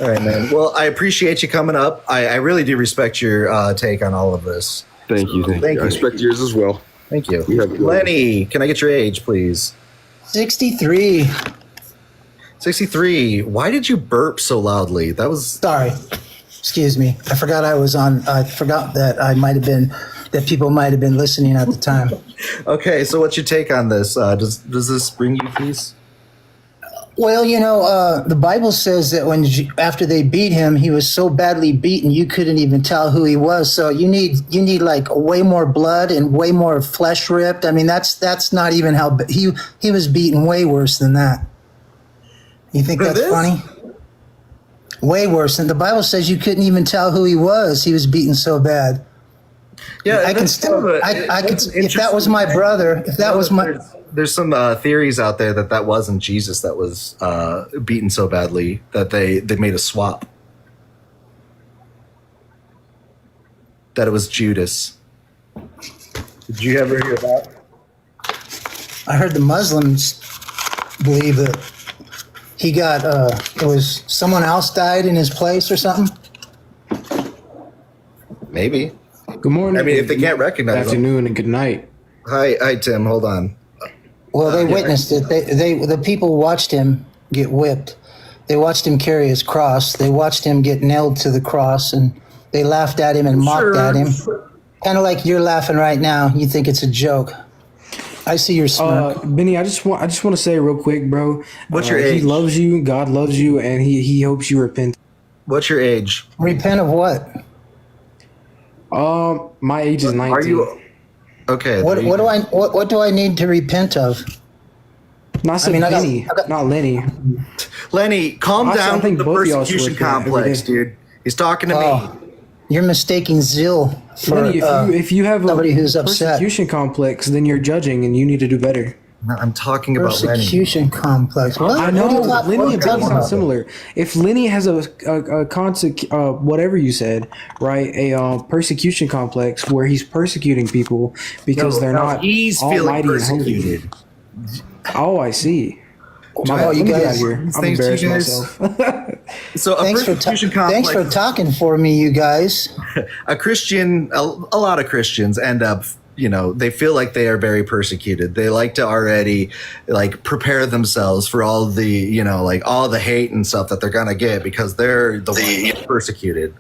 All right, man. Well, I appreciate you coming up. I really do respect your take on all of this. Thank you. I respect yours as well. Thank you. Lenny, can I get your age, please? 63. 63. Why did you burp so loudly? That was... Sorry. Excuse me. I forgot that people might have been listening at the time. Okay, so what's your take on this? Does this bring you peace? Well, the Bible says that after they beat him, he was so badly beaten you couldn't even tell who he was. So you need like way more blood and way more flesh ripped. I mean, that's not even how he was beaten way worse than that. You think that's funny? Way worse. And the Bible says you couldn't even tell who he was. He was beaten so bad. Yeah, I can still. I could. If that was my brother. If that was my. There's some theories out there that wasn't Jesus that was beaten so badly that they made a swap. That it was Judas. Did you ever hear that? I heard the Muslims believe that he got. It was someone else died in his place or something. Maybe. Good morning. I mean, if they can't recognize good afternoon and good night. Hi, Tim. Hold on. Well, they witnessed it. The people watched him get whipped. They watched him carry his cross. They watched him get nailed to the cross, and they laughed at him and mocked at him. Kind of like you're laughing right now. You think it's a joke. I see your smirk. Benny, I just want to say real quick, bro. What's your age? He loves you. God loves you, and he hopes you repent. What's your age? Repent of what? My age is 19. Are you okay? What do I need to repent of? Not Lenny. Not Lenny. Lenny, calm down think with the both of y'all should persecution repent every complex, day. dude. He's talking to me. You're mistaking zeal for Lenny, if you have a somebody who's upset. persecution complex, then you're judging, and you need to do better. No, I'm talking about Lenny. Persecution complex. What? I know Lenny and Benny sound about? similar. If Lenny has a whatever you said, right, a persecution complex where he's persecuting people because they're not He's feeling almighty and persecuted. holy. Oh, I see. You guys, I'm Thanks, embarrassed you guys. myself. So a persecution complex. thanks for talking for me, you guys. A Christian, a lot of Christians end up, they feel like they are very persecuted. They like to already like prepare themselves for all the, all the hate and stuff that they're going to get because they're the ones persecuted.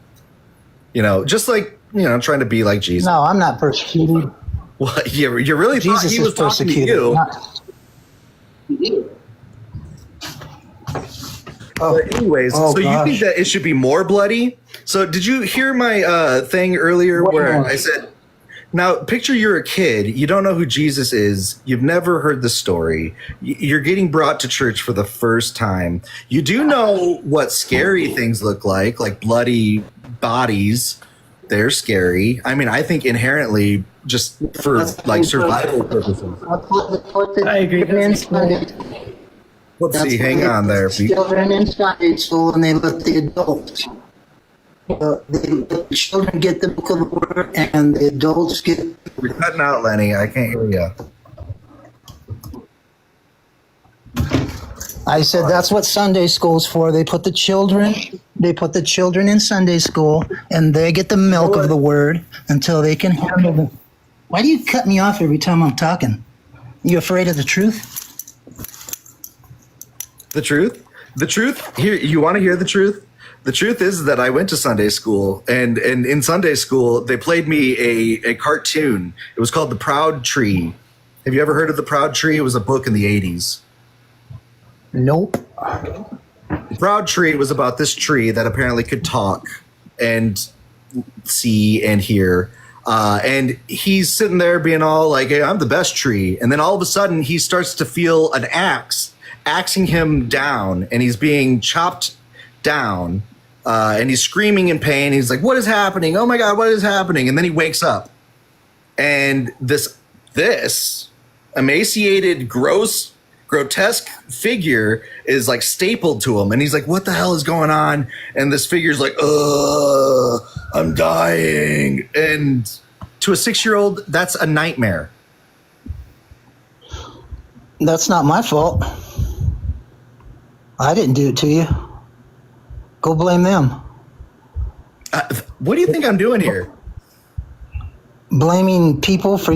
Just like, trying to be like Jesus. No, I'm not persecuted. Well, you really thought Jesus he is was talking to persecuted. you. But anyways, so gosh. you think that it should be more bloody? So did you hear my thing earlier where I said, now picture you're a kid, you don't know who Jesus is, you've never heard the story, you're getting brought to church for the first time. You do know what scary things look like bloody bodies. They're scary. I mean, I think inherently just for like survival purposes. I agree. Let's see, hang on there. Children in Sunday school, and they let the adults. They let the children get the book of the word, and the adults get. You're cutting out, Lenny. I can't hear you. I said that's what Sunday school's for. They put the children in Sunday school, and they get the milk of the word until they can handle the. Why do you cut me off every time I'm talking? You afraid of the truth? The truth? The truth? Here, you want to hear the truth? The truth is that I went to Sunday school, and in Sunday school, they played me a cartoon. It was called The Proud Tree. Have you ever heard of The Proud Tree? It was a book in the 80s. Nope. The Proud Tree was about this tree that apparently could talk and see and hear. And he's sitting there being all like, hey, I'm the best tree. And then all of a sudden, he starts to feel an axe axing him down, and he's being chopped down. And he's screaming in pain. He's like, what is happening? Oh my God, what is happening? And then he wakes up. And this emaciated, grotesque figure is like stapled to him. And he's like, what the hell is going on? And this figure's like, I'm dying. And to a 6-year-old, that's a nightmare. That's not my fault. I didn't do it to you. Go blame them. What do you think I'm doing here? Blaming people for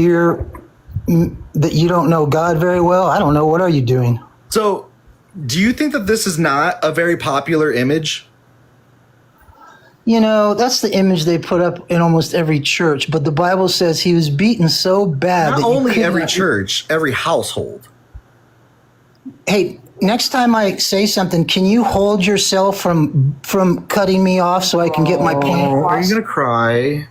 that you don't know God very well? I don't know. What are you doing? So, do you think that this is not a very popular image? You know, that's the image they put up in almost every church. But the Bible says he was beaten so bad. Not only every church, every household. Hey, next time I say something, can you hold yourself from cutting me off so I can get my point across? Are you going to cry?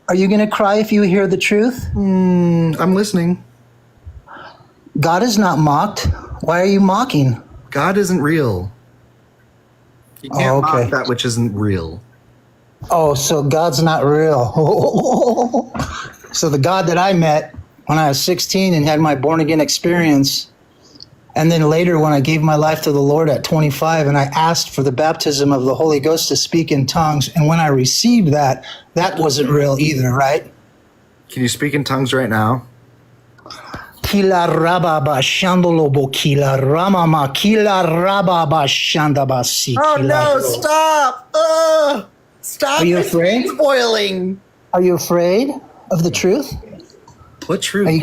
Are you going to cry if you hear the truth? I'm listening. God is not mocked. Why are you mocking? God isn't real. You can't mock that which isn't real. Oh, so God's not real. So the God that I met when I was 16 and had my born-again experience, and then later when I gave my life to the Lord at 25 and I asked for the baptism of the Holy Ghost to speak in tongues, and when I received that wasn't real either, right? Can you speak in tongues right now? Kila rababa shandolobo kila ramama kila rababa shandabasi. Oh no, stop! Stop. Are you afraid? Spoiling. Are you afraid of the truth? What truth? Are you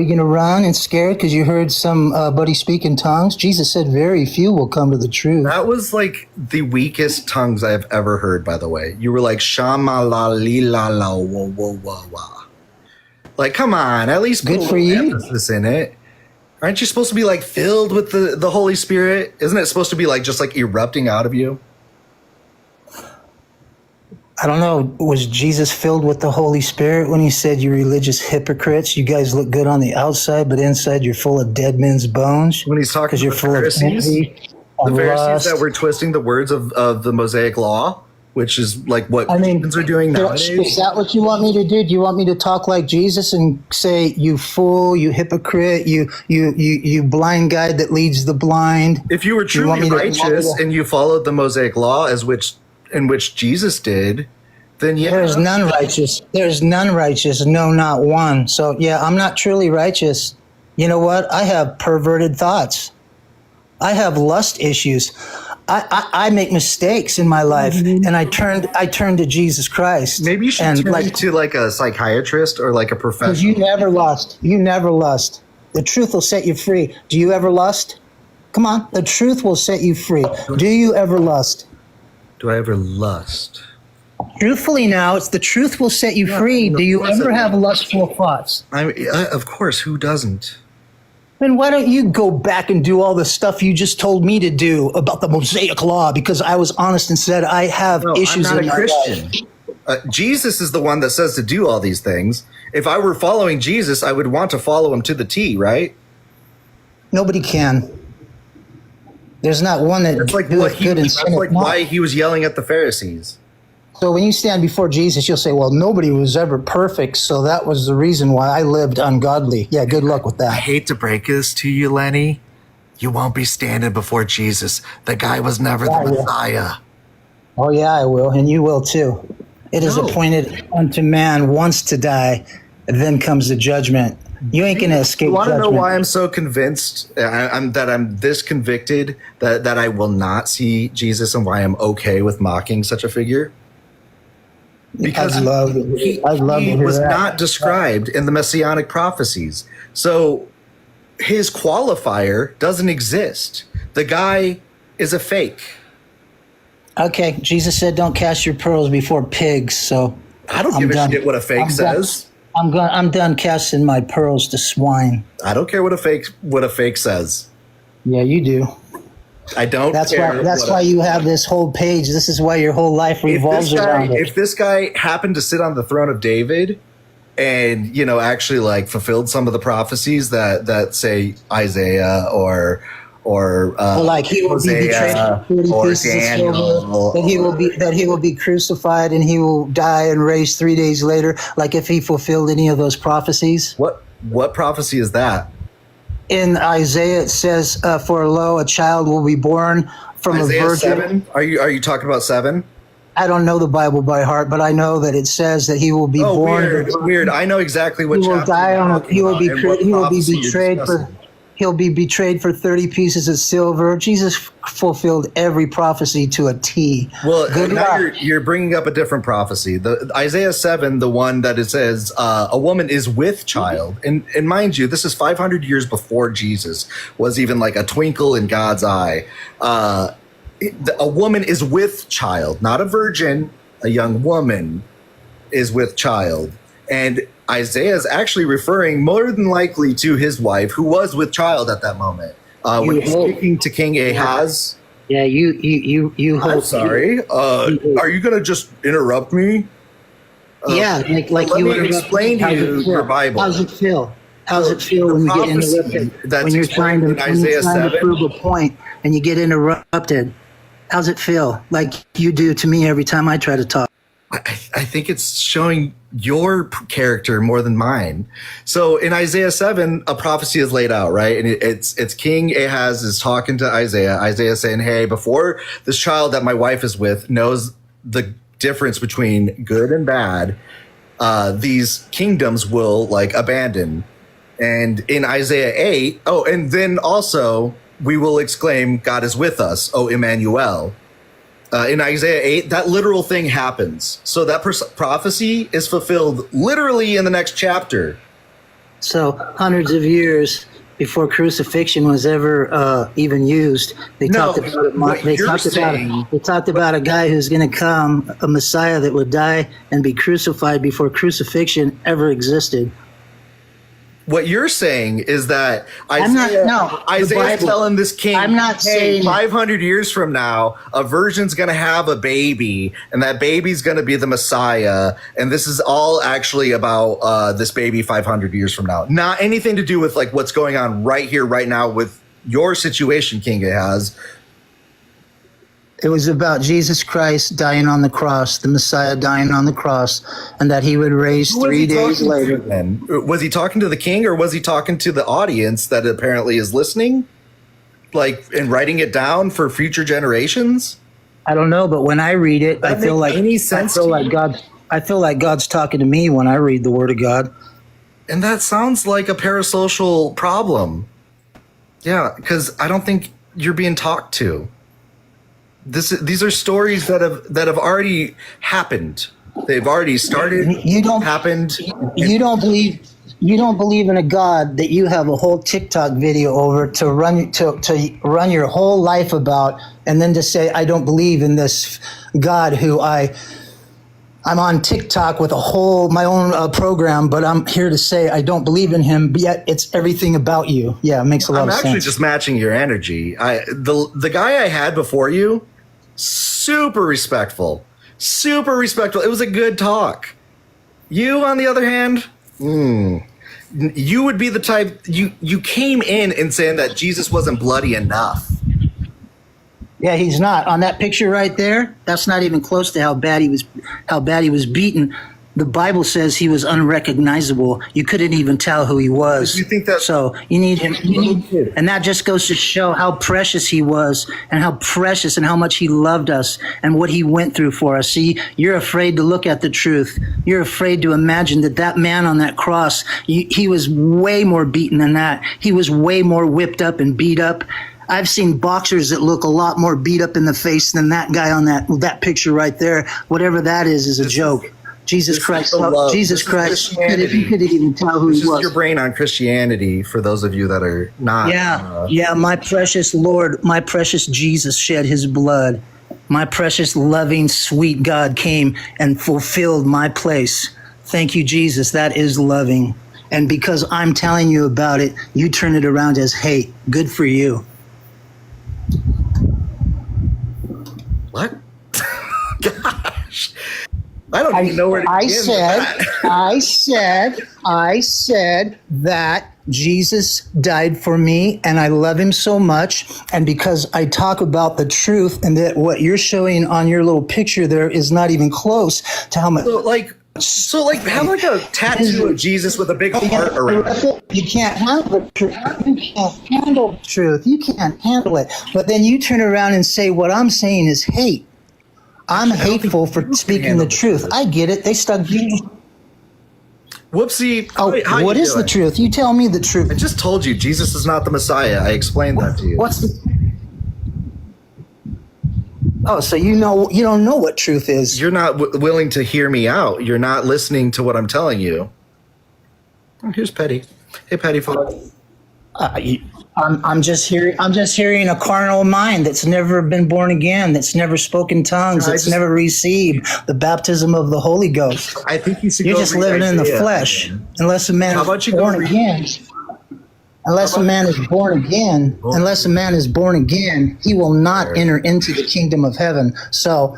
gonna run and scared because you heard somebody speak in tongues? Jesus said, "Very few will come to the truth." That was like the weakest tongues I've ever heard. By the way, you were like shama la li la la wa wa wa wa. Like, come on, at least good put for you. Emphasis in it. Aren't you supposed to be like filled with the Holy Spirit? Isn't it supposed to be like just like erupting out of you? I don't know. Was Jesus filled with the Holy Spirit when he said, "You religious hypocrites, you guys look good on the outside, but inside you're full of dead men's bones"? When he's talking to you're the full Pharisees, of the Pharisees lust. that were twisting the words of the Mosaic Law, which is like what Christians are doing nowadays. Is that what you want me to do? Do you want me to talk like Jesus and say, "You fool, you hypocrite, you blind guide that leads the blind"? If you were truly righteous and you followed the Mosaic Law in which Jesus did, then yeah. There's none righteous. There's none righteous. No, not one. So yeah, I'm not truly righteous. You know what? I have perverted thoughts. I have lust issues. I make mistakes in my life, and I turned to Jesus Christ. Maybe you should turn to like a psychiatrist or like a professional. Because you never lust. You never lust. The truth will set you free. Do you ever lust? Come on. The truth will set you free. Do you ever lust? Do I ever lust? Truthfully now, it's the truth will set you free. Do you ever have lustful thoughts? Of course, who doesn't? Then why don't you go back and do all the stuff you just told me to do about the Mosaic Law? Because I was honest and said I have issues in my life. Jesus is the one that says to do all these things. If I were following Jesus, I would want to follow him to the T, right? Nobody can. There's not one that doeth good and sinneth not. That's like why he was yelling at the Pharisees. So when you stand before Jesus, you'll say, well, nobody was ever perfect, so that was the reason why I lived ungodly. Yeah, good luck with that. I hate to break this to you, Lenny. You won't be standing before Jesus. The guy was never the Messiah. Oh, yeah, I will, and you will too. It is appointed unto man once to die, and then comes the judgment. You ain't gonna escape. You want to know judgment. why I'm so convinced? I'm this convicted that I will not see Jesus, and why I'm okay with mocking such a figure. Because I'd love to he hear was that. not described in the messianic prophecies, so his qualifier doesn't exist. The guy is a fake. Okay, Jesus said, "Don't cast your pearls before pigs." So I don't I'm give a done. shit what a fake says. I'm done casting my pearls to swine. I don't care what a fake says. Yeah, you do. I don't. That's care why. That's what why you have this whole page. This is why your whole life revolves around it. If this guy happened to sit on the throne of David, and actually like fulfilled some of the prophecies that say Isaiah or like he will be betrayed for 30 or pieces Daniel, of silver, that he will be crucified and he will die and raise 3 days later. Like if he fulfilled any of those prophecies. What prophecy is that? In Isaiah, it says, "For lo, a child will be born from Isaiah a virgin." 7? Are you talking about 7? I don't know the Bible by heart, but I know that it says that he will be born. Weird. I know exactly what He will chapter die you're on. talking He will about be. and what He will be prophecy you're betrayed for. discussing. He'll be betrayed for 30 pieces of silver. Jesus fulfilled every prophecy to a T. Well, Good now luck. you're bringing up a different prophecy. The Isaiah 7, the one that it says a woman is with child, and mind you, this is 500 years before Jesus was even like a twinkle in God's eye. A woman is with child, not a virgin. A young woman is with child, and Isaiah is actually referring more than likely to his wife, who was with child at that moment. When he's speaking to King Ahaz. Yeah, you. I'm hope. sorry. Are you going to just interrupt me? Yeah, like let you me interrupt explain to How's you it feel? your Bible. How's it feel? How's it feel The when you get prophecy interrupted? that's When you're trying to, explained in Isaiah 7. prove a point and you get interrupted. How's it feel? Like you do to me every time I try to talk. I think it's showing your character more than mine. So in Isaiah 7, a prophecy is laid out, right? And it's King Ahaz is talking to Isaiah. Isaiah saying, "Hey, before this child that my wife is with knows the difference between good and bad, these kingdoms will like abandon." And in Isaiah 8, and then also we will exclaim, "God is with us, O Emmanuel." In Isaiah 8, that literal thing happens. So that prophecy is fulfilled literally in the next chapter. So hundreds of years before crucifixion was ever even used, they talked about a guy who's going to come, a Messiah that would die and be crucified before crucifixion ever existed. What you're saying is that the Isaiah's Bible. telling this king, I'm not hey, saying- 500 years from now, a virgin's going to have a baby, and that baby's going to be the Messiah, and this is all actually about this baby 500 years from now. Not anything to do with like what's going on right here, right now with your situation, King Ahaz. It was about Jesus Christ dying on the cross, the Messiah dying on the cross, and that he would raise Who was 3 he days talking later. to then? Was he talking to the king, or was he talking to the audience that apparently is listening? Like, and writing it down for future generations? I don't know, but when I read it, I That feel make like any sense I feel to like you? I feel like God's talking to me when I read the Word of God. And that sounds like a parasocial problem. Yeah, because I don't think you're being talked to. These are stories that have already happened. They've already started. Happened. You don't believe in a God that you have a whole TikTok video over to run your whole life about, and then to say I don't believe in this God who I'm on TikTok with my own program, but I'm here to say I don't believe in him, but yet it's everything about you. Yeah, it makes a lot of sense. I'm actually just matching your energy. The guy I had before you, super respectful. It was a good talk. You, on the other hand, you would be the type, you came in and saying that Jesus wasn't bloody enough. Yeah, he's not. On that picture right there, that's not even close to how bad he was beaten. The Bible says he was unrecognizable. You couldn't even tell who he was. You think that? So you need him, and that just goes to show how precious he was, and how precious and how much he loved us, and what he went through for us. See, you're afraid to look at the truth. You're afraid to imagine that man on that cross, he was way more beaten than that. He was way more whipped up and beat up. I've seen boxers that look a lot more beat up in the face than that guy on that picture right there. Whatever that is a joke. Jesus Christ, Jesus Christ, you couldn't even tell who he was. Your brain on Christianity, for those of you that are not. Yeah, my precious Lord, my precious Jesus shed his blood. My precious, loving, sweet God came and fulfilled my place. Thank you, Jesus. That is loving. And because I'm telling you about it, you turn it around as hate. Good for you. What? Gosh. I don't even know where to begin. I said that Jesus died for me, and I love him so much. And because I talk about the truth, and that what you're showing on your little picture there is not even close to how much. So have like a tattoo of Jesus with a big heart around it. You can't handle the truth. You can't handle the truth. You can't handle it. But then you turn around and say, what I'm saying is hate. I'm hateful for speaking the truth. I get it. They stuck Jesus. Whoopsie. Oh, what is the truth? You tell me the truth. I just told you Jesus is not the Messiah. I explained that to you. What's the? Oh, so you don't know what truth is. You're not willing to hear me out. You're not listening to what I'm telling you. Oh, here's Petty. Hey, Petty. I'm just hearing a carnal mind that's never been born again, that's never spoken tongues, that's never received the baptism of the Holy Ghost. I think you're just living in the flesh, unless a man is born again. Unless a man is born again, he will not enter into the kingdom of heaven. So,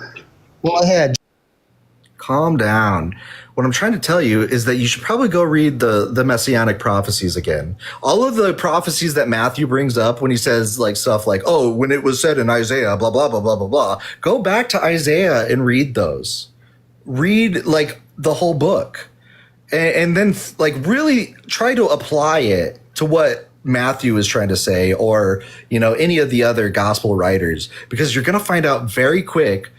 go ahead. Calm down. What I'm trying to tell you is that you should probably go read the messianic prophecies again. All of the prophecies that Matthew brings up when he says like stuff like, oh, when it was said in Isaiah, blah, blah, blah, blah, blah, blah. Go back to Isaiah and read those. Read like the whole book. And then like really try to apply it to what Matthew is trying to say, or, any of the other gospel writers, because you're going to find out very quick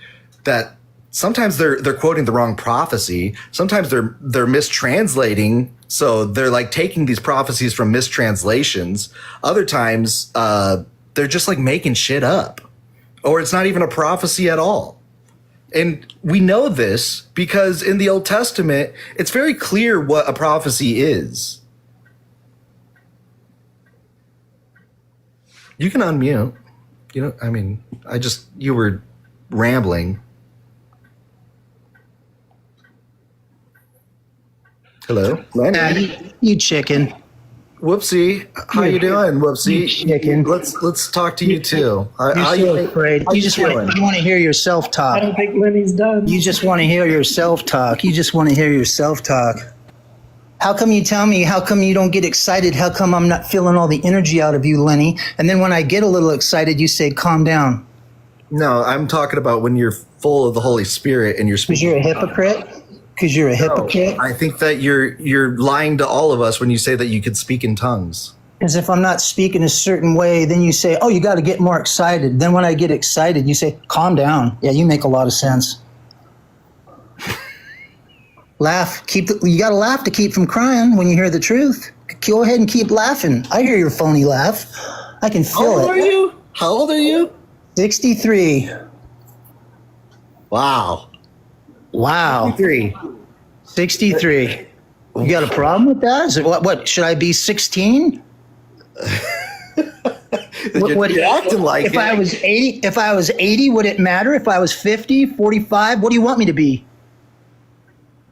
that sometimes they're quoting the wrong prophecy. Sometimes they're mistranslating. So they're like taking these prophecies from mistranslations. Other times they're just like making shit up, or it's not even a prophecy at all. And we know this because in the Old Testament, it's very clear what a prophecy is. You can unmute. You were rambling. Hello? You chicken. Whoopsie. How you doing, Whoopsie? You chicken. Let's talk to you too. You're so afraid. You just want to hear yourself talk. I don't think Lenny's done. You just want to hear yourself talk. How come you tell me? How come you don't get excited? How come I'm not feeling all the energy out of you, Lenny? And then when I get a little excited, you say, calm down. No, I'm talking about when you're full of the Holy Spirit and you're speaking. Because you're a hypocrite? Because you're a hypocrite? I think that you're lying to all of us when you say that you could speak in tongues. Because if I'm not speaking a certain way, then you say, oh, you got to get more excited. Then when I get excited, you say, calm down. Yeah, you make a lot of sense. Laugh. You got to laugh to keep from crying when you hear the truth. Go ahead and keep laughing. I hear your phony laugh. I can feel it. How old are you? 63. Wow. 63. You got a problem with that? Is it what should I be 16? You're acting like if I was 80, would it matter? If I was 50, 45, what do you want me to be?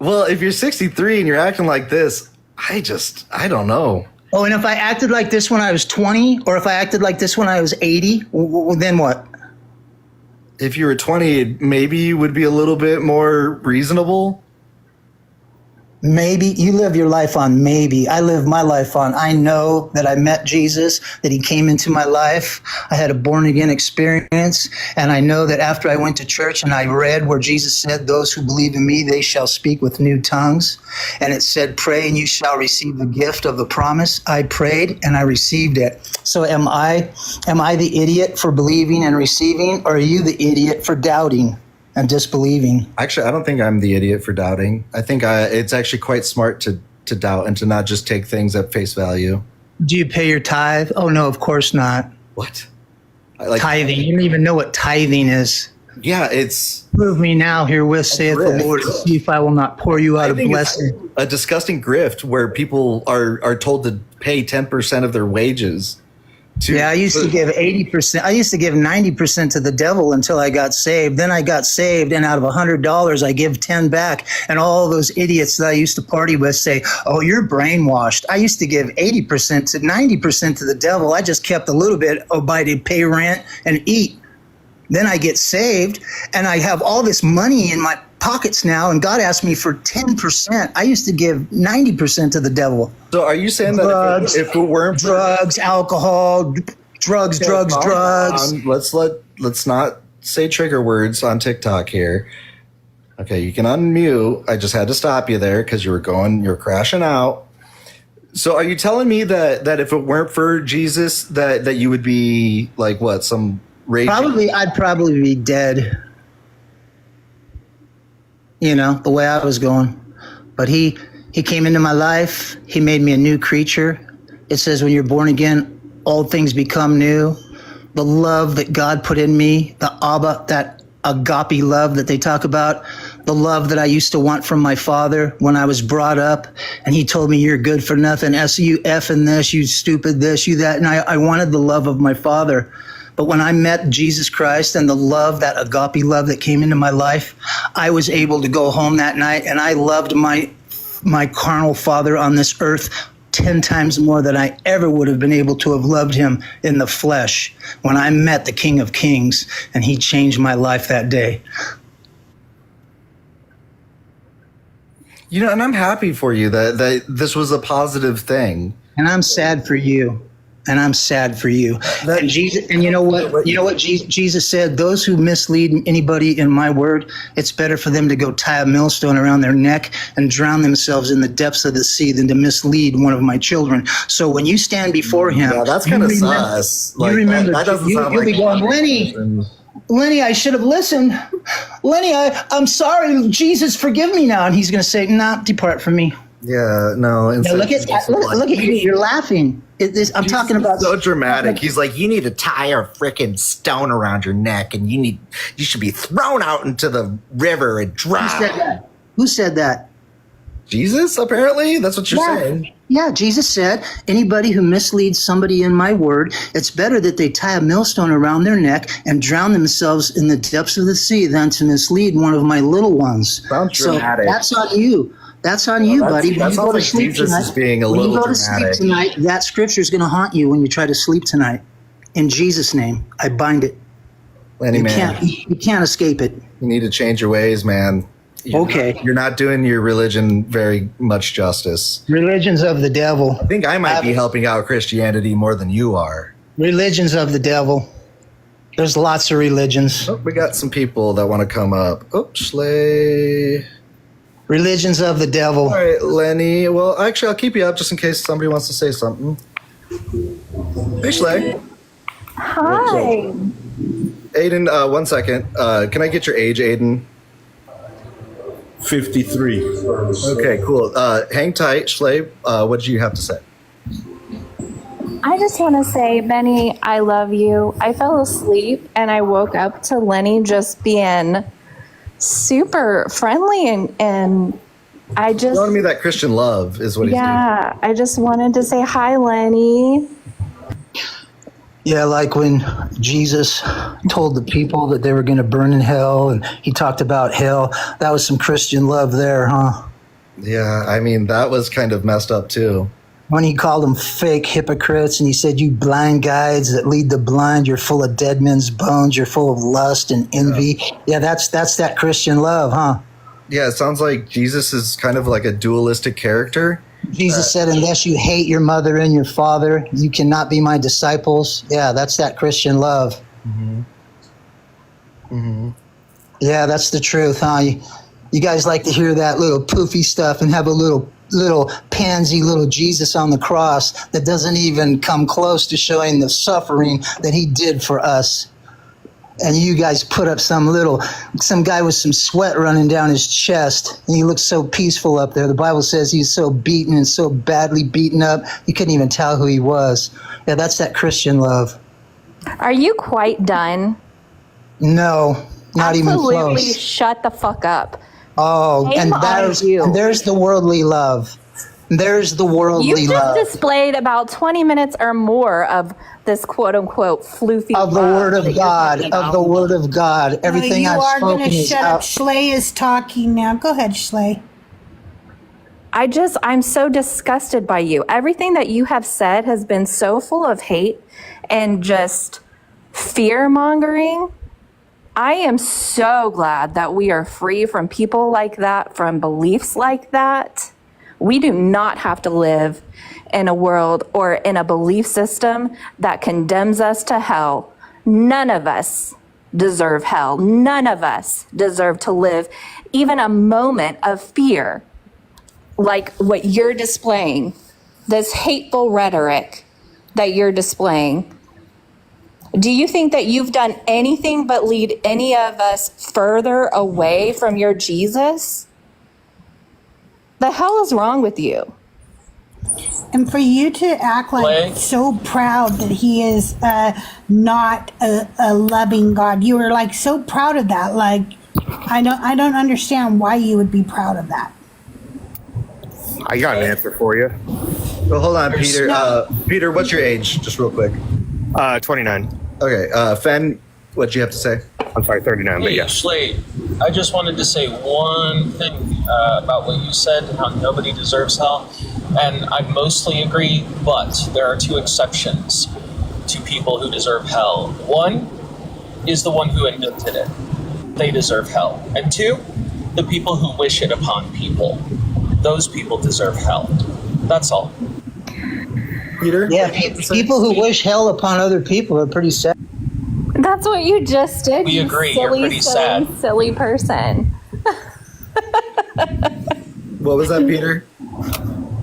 Well, if you're 63 and you're acting like this, I don't know. Oh, and if I acted like this when I was 20, or if I acted like this when I was 80, then what? If you were 20, maybe you would be a little bit more reasonable. Maybe. You live your life on maybe. I live my life on I know that I met Jesus, that he came into my life. I had a born again experience. And I know that after I went to church and I read where Jesus said, those who believe in me, they shall speak with new tongues. And it said, pray and you shall receive the gift of the promise. I prayed and I received it. So am I the idiot for believing and receiving, or are you the idiot for doubting and disbelieving? Actually, I don't think I'm the idiot for doubting. I think it's actually quite smart to doubt and to not just take things at face value. Do you pay your tithe? Oh, no, of course not. What? Tithing. You don't even know what tithing is. Yeah, it's... Prove me now herewith, saith the Lord, and see if I will not pour you out a blessing. A disgusting grift where people are told to pay 10% of their wages. I used to give 80%. I used to give 90% to the devil until I got saved. Then I got saved, and out of $100, I give 10 back. And all those idiots that I used to party with say, "Oh, you're brainwashed." I used to give 80% to 90% to the devil. I just kept a little bit to pay rent and eat. Then I get saved, and I have all this money in my pockets now, and God asked me for 10%. I used to give 90% to the devil. So are you saying that if it weren't drugs, alcohol, drugs. Let's not say trigger words on TikTok here. Okay, you can unmute. I just had to stop you there because you're crashing out. So are you telling me that if it weren't for Jesus, that you would be like what, some raging? I'd probably be dead. You know, the way I was going. But he came into my life. He made me a new creature. It says when you're born again, all things become new. The love that God put in me, the Abba, that agape love that they talk about, the love that I used to want from my father when I was brought up. And he told me, you're good for nothing. You effing this, you stupid this, you that. And I wanted the love of my father. But when I met Jesus Christ and the love, that agape love that came into my life, I was able to go home that night, and I loved my carnal father on this earth 10 times more than I ever would have been able to have loved him in the flesh when I met the King of Kings, and he changed my life that day. You know, and I'm happy for you that this was a positive thing. And I'm sad for you. And I'm sad for you. And Jesus, and you know what? You know what Jesus said? Those who mislead anybody in my word, it's better for them to go tie a millstone around their neck and drown themselves in the depths of the sea than to mislead one of my children. So when you stand before him, yeah, that's kind of sus. You remember, you'll be going, Lenny, I should have listened. Lenny, I'm sorry. Jesus, forgive me now. And he's going to say, nah, depart from me. Yeah, no. Now look at you. You're laughing. I'm talking about so dramatic. He's like, you need to tie a freaking stone around your neck, and you should be thrown out into the river and drown. Who said that? Jesus, apparently. That's what you're saying. Yeah, Jesus said, anybody who misleads somebody in my word, it's better that they tie a millstone around their neck and drown themselves in the depths of the sea than to mislead one of my little ones. Sounds dramatic. So that's on you. That's on you, buddy. That sounds like Jesus is being a little dramatic. When you go to sleep tonight, that scripture is going to haunt you when you try to sleep tonight. In Jesus' name, I bind it. Lenny, you can't escape it. You need to change your ways, man. You're not doing your religion very much justice. Religions of the devil. I think I might be helping out Christianity more than you are. Religions of the devil. There's lots of religions. Oh, we got some people that want to come up. Oops, Religions of the devil. All right, Lenny. Well, actually, I'll keep you up just in case somebody wants to say something. Hey, Schley. Hi. Aiden, 1 second. Can I get your age, Aiden? 53. Okay, cool. Hang tight, Schley. What do you have to say? I just want to say, Benny, I love you. I fell asleep and I woke up to Lenny just being super friendly and I just showing me that Christian love is what he's doing. Yeah, I just wanted to say hi, Lenny. Yeah, like when Jesus told the people that they were going to burn in hell and he talked about hell. That was some Christian love there, huh? Yeah, I mean, that was kind of messed up too. When he called them fake hypocrites and he said, you blind guides that lead the blind, you're full of dead men's bones, you're full of lust and envy. Yeah, that's that Christian love, huh? Yeah, it sounds like Jesus is kind of like a dualistic character. Jesus said, unless you hate your mother and your father, you cannot be my disciples. Yeah, that's that Christian love. Yeah, that's the truth, huh? You guys like to hear that little poofy stuff and have a little pansy little Jesus on the cross that doesn't even come close to showing the suffering that he did for us. And you guys put up some guy with some sweat running down his chest, and he looks so peaceful up there. The Bible says he's so beaten and so badly beaten up, you couldn't even tell who he was. Yeah, that's that Christian love. Are you quite done? No, not even Absolutely close. shut the fuck up. Oh, Shame and on there's the worldly love. There's the worldly You just love. displayed about 20 minutes or more of this quote unquote floofy Of the love Word of that you're God, talking of about. the Word of God. Everything no, you I've are spoken going to is shut up. out. Schley is talking now. Go ahead, Schley. I'm so disgusted by you. Everything that you have said has been so full of hate and just fear mongering. I am so glad that we are free from people like that, from beliefs like that. We do not have to live in a world or in a belief system that condemns us to hell. None of us deserve hell. None of us deserve to live even a moment of fear like what you're displaying, this hateful rhetoric that you're displaying. Do you think that you've done anything but lead any of us further away from your Jesus? The hell is wrong with you? And for you to act like so proud that he is not a loving God, you are like so proud of that. Like, I don't understand why you would be proud of that. I got an answer for you. Well, hold on, Peter. Peter, what's your age? Just real quick. 29. Okay, Fen, what you have to say? I'm sorry, 39, but Hey, yeah. Slade, I just wanted to say one thing about what you said and how nobody deserves hell. And I mostly agree, but there are two exceptions to people who deserve hell. One is the one who invented it. They deserve hell. And two, the people who wish it upon people. Those people deserve hell. That's all. Peter? Yeah, people who wish hell upon other people are pretty sad. That's what you just did. We agree, You silly, you're pretty silly, sad. silly person. What was that, Peter?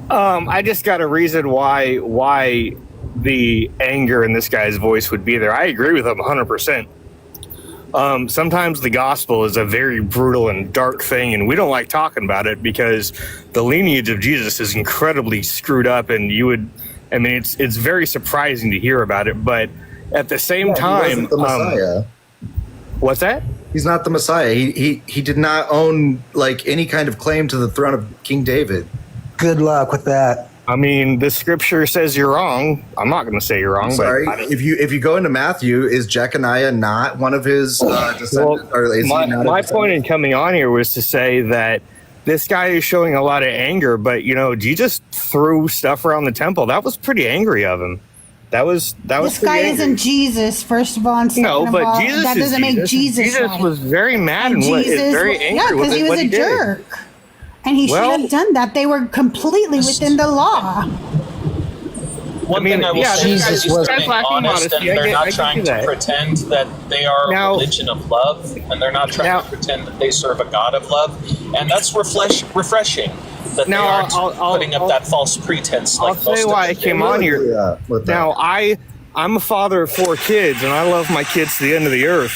I just got a reason why the anger in this guy's voice would be there. I agree with him 100%. Sometimes the gospel is a very brutal and dark thing, and we don't like talking about it because the lineage of Jesus is incredibly screwed up, and it's very surprising to hear about it, but at the same time, he wasn't the Messiah. What's that? He's not the Messiah. He did not own like any kind of claim to the throne of King David. Good luck with that. I mean, the scripture says you're wrong. I'm not going to say you're wrong. Sorry, but if you go into Matthew, is Jeconiah not one of his descendants? Well, or is he not a my descendant? point in coming on here was to say that this guy is showing a lot of anger, but Jesus threw stuff around the temple. That was pretty angry of him. That was This guy pretty isn't angry. Jesus, first of all. And second No, of but all, Jesus that is doesn't make Jesus Jesus right. was very mad and very angry yeah, with because he was what a he did. jerk. And he Well- should have done that. They were completely within the law. One thing I will say Jesus is was- they're being lacking honest, modesty. and I they're get- not I can trying see to that. pretend that they are Now- a religion of love, and they're not trying to pretend that they serve a God of love, and that's refreshing. That Now, they aren't I'll- putting up that false pretense I'll like tell most you of why I them came do. on here. Yeah, with that. Now, I'm a father of 4 kids, and I love my kids to the end of the earth.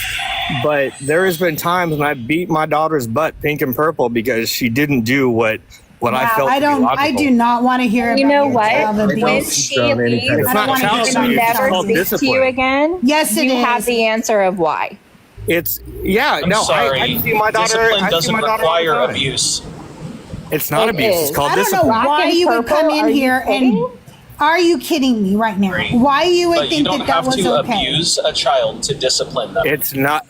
But there has been times when I beat my daughter's butt pink and purple because she didn't do what I felt I to be don't. logical. I do not want to hear about You know your what? child abuse. When she leaves It's not wanna hear child about and abuse. it. It's never called speaks to you discipline. again, Yes, it you have is. the answer of why. I'm I'm sorry. I see my daughter. Discipline I see doesn't my daughter all the require time. abuse. It's not It abuse. is. It's called I don't know discipline. why Black you and would come purple, in are you here and. kidding? Are you kidding me right now? Why you would But you think don't that that have was to okay? abuse a child to discipline them. It's not.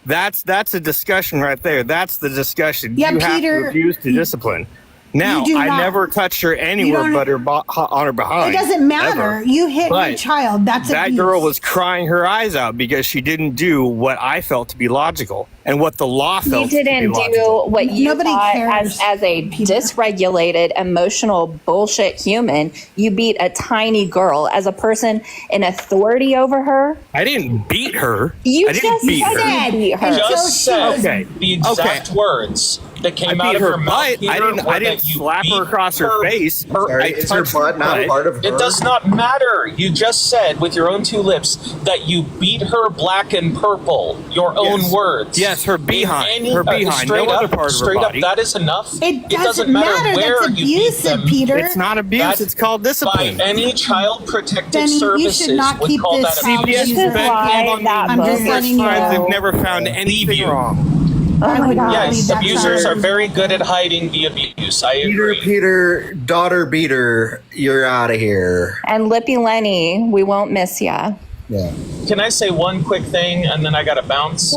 That's a discussion right there. That's the discussion. Yeah, you have Peter- to abuse to discipline. Now, You do I not. never touched her anywhere don't- but her on her behind. It doesn't matter. ever. You hit But your child. That's that abuse. girl was crying her eyes out because she didn't do what I felt to be logical and what the law You felt to be didn't logical. do what you Nobody thought cares, as a dysregulated, emotional bullshit human. You beat a tiny girl as a person in authority over her. I didn't beat her. You I didn't just beat her. said you beat her. Until Just she said was- Okay. the exact words that came I out beat of her your mouth. butt. Peter, I were didn't that you slap her beat across her face. Sorry, I is her touched her butt not butt. part of her? It does not matter. You just said with your own two lips that you beat her black and purple. Your own words. Yes, her behind. Her behind. Straight No up, other part of her straight body. up. That is enough. It doesn't matter. where That's you beat abusive, them. Peter. It's not abuse. That- It's called By discipline. any child protective Then you services should not would keep call this that child abuse. This is Abuse. why that I'm book just is letting you Times know. they've never found anything you. wrong. I would not Yes, leave that abusers child. are very good at hiding the abuse. I agree. Peter, daughter beater, you're out of here. And Lippy Lenny, we won't miss ya. Yeah. Can I say one quick thing and then I got to bounce?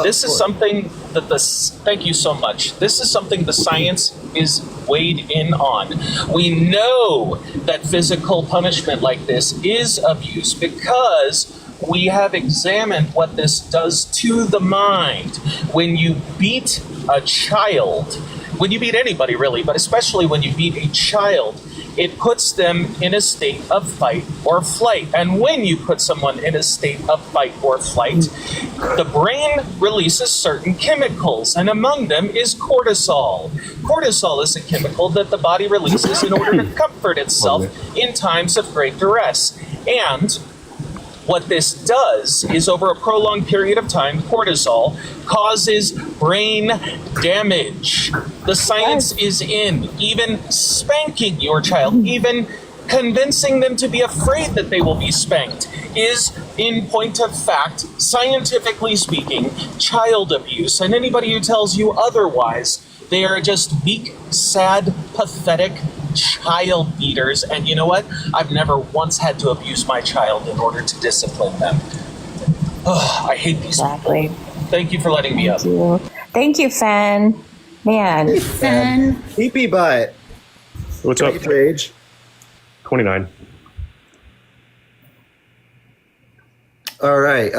This is something that thank you so much. This is something the science is weighed in on. We know that physical punishment like this is abuse because we have examined what this does to the mind. When you beat a child, when you beat anybody really, but especially when you beat a child, it puts them in a state of fight or flight. And when you put someone in a state of fight or flight, the brain releases certain chemicals, and among them is cortisol. Cortisol is a chemical that the body releases in order to comfort itself in times of great duress. And what this does is, over a prolonged period of time, cortisol causes brain damage. The science is in. Even spanking your child, even convincing them to be afraid that they will be spanked, is, in point of fact, scientifically speaking, child abuse. And anybody who tells you otherwise, they are just weak, sad, pathetic child beaters. And you know what? I've never once had to abuse my child in order to discipline them. Oh, I hate these Exactly. people. Thank you for letting me up. Thank you, Fen. Man. Fen. Pee butt. What's up? Your age? 29. All right.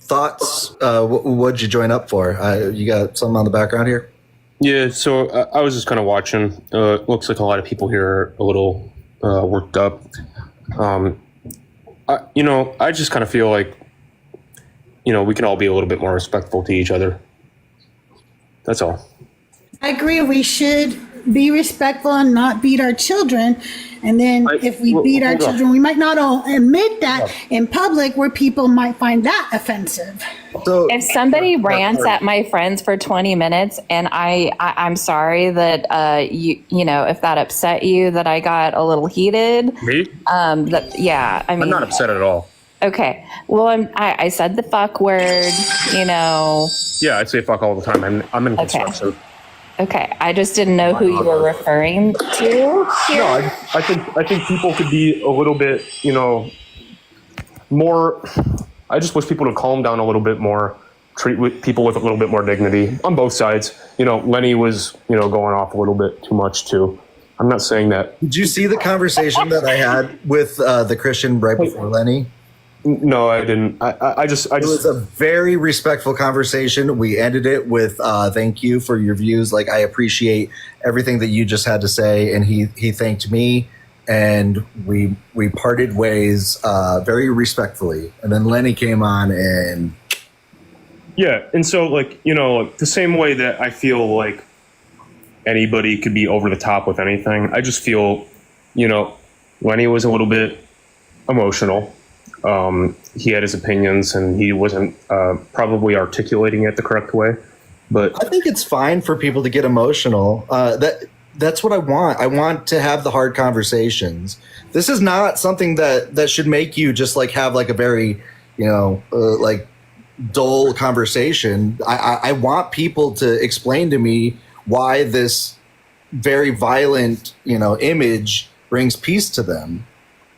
Thoughts? What'd you join up for? You got something on the background here? Yeah, so I was just kind of watching. Looks like a lot of people here are a little worked up. I just kind of feel like, we can all be a little bit more respectful to each other. That's all. I agree. We should be respectful and not beat our children. And then if we beat our children, we might not all admit that in public where people might find that offensive. So If somebody rants at my friends for 20 minutes and I'm sorry that if that upset you, that I got a little heated. Me? I'm not upset at all. Okay. Well, I said the fuck word, Yeah, I'd say fuck all the time. I'm in construction. Okay. I just didn't know who you were referring to. No, I think people could be a little bit, more. I just wish people would calm down a little bit more, treat people with a little bit more dignity on both sides. Lenny was, going off a little bit too much too. I'm not saying that. Did you see the conversation that I had with the Christian right before Lenny? No, I didn't. I just. It was a very respectful conversation. We ended it with thank you for your views. Like, I appreciate everything that you just had to say. And he thanked me, and we parted ways very respectfully. And then Lenny came on and. Yeah. And so the same way that I feel like anybody could be over the top with anything, I just feel, Lenny was a little bit emotional. He had his opinions and he wasn't probably articulating it the correct way. But I think it's fine for people to get emotional. That's what I want. I want to have the hard conversations. This is not something that should make you just have a very, dull conversation. I want people to explain to me why this very violent, image brings peace to them.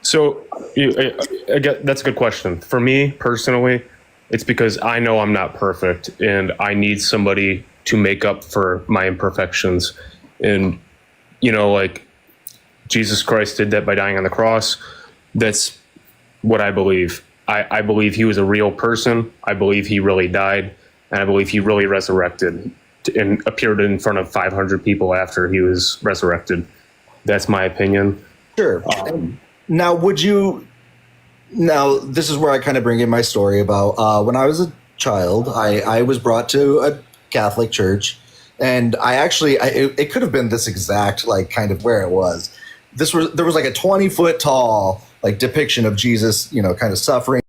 So that's a good question. For me personally, it's because I know I'm not perfect and I need somebody to make up for my imperfections. And, you know, like Jesus Christ did that by dying on the cross. That's what I believe. I believe he was a real person. I believe he really died. And I believe he really resurrected and appeared in front of 500 people after he was resurrected. That's my opinion. Sure. Now, this is where I kind of bring in my story about when I was a child, I was brought to a Catholic church, and it could have been this exact, like, kind of where it was. There was like a 20-foot tall, like, depiction of Jesus, you know, kind of suffering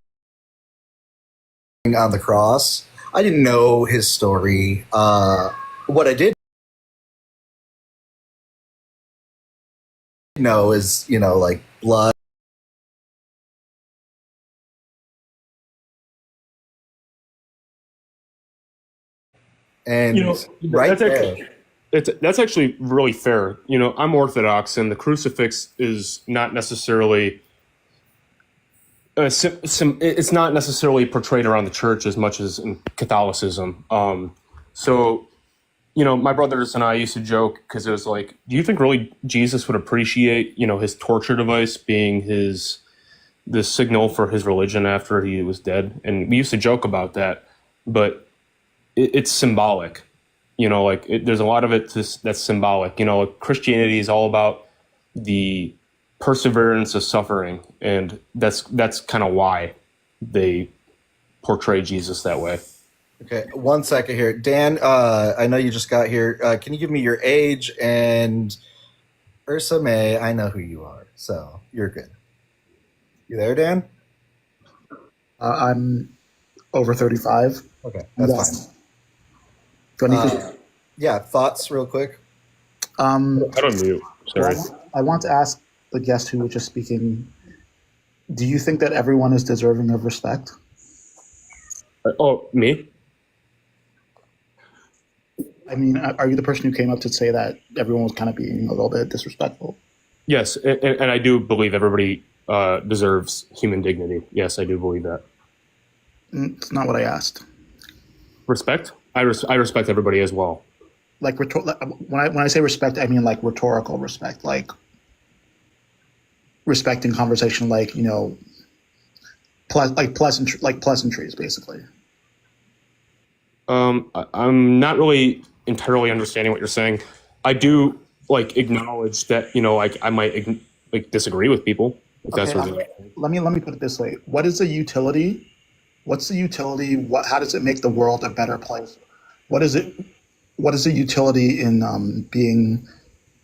on the cross. I didn't know his story. What I did know is, you know, like, blood. And you know, that's actually really fair. You know, I'm Orthodox, and the crucifix is not necessarily it's not necessarily portrayed around the church as much as in Catholicism. So, you know, my brothers and I used to joke because it was like, do you think really Jesus would appreciate, you know, his torture device being the signal for his religion after he was dead? And we used to joke about that, but it's symbolic. You know, like there's a lot of it that's symbolic. You know, like Christianity is all about the perseverance of suffering, and that's kind of why they portray Jesus that way. Okay, 1 second here. Dan, I know you just got here. Can you give me your age? And Ursa May, I know who you are, so you're good. You there, Dan? I'm over 35. Okay, that's fine. Yeah, thoughts real quick? I don't mute. Sorry. I want to ask the guest who was just speaking, do you think that everyone is deserving of respect? Me? I mean, are you the person who came up to say that everyone was kind of being a little bit disrespectful? Yes, and I do believe everybody deserves human dignity. Yes, I do believe that. It's not what I asked. Respect? I respect everybody as well. Like when I say respect, I mean like rhetorical respect, like respect in conversation, like, you know, pleasantries, basically. I'm not really entirely understanding what you're saying. I do like acknowledge that, you know, like I might like disagree with people. If Okay, that's what let me put it this way. What is the utility? What's the utility? How does it make the world a better place? What is the utility in being,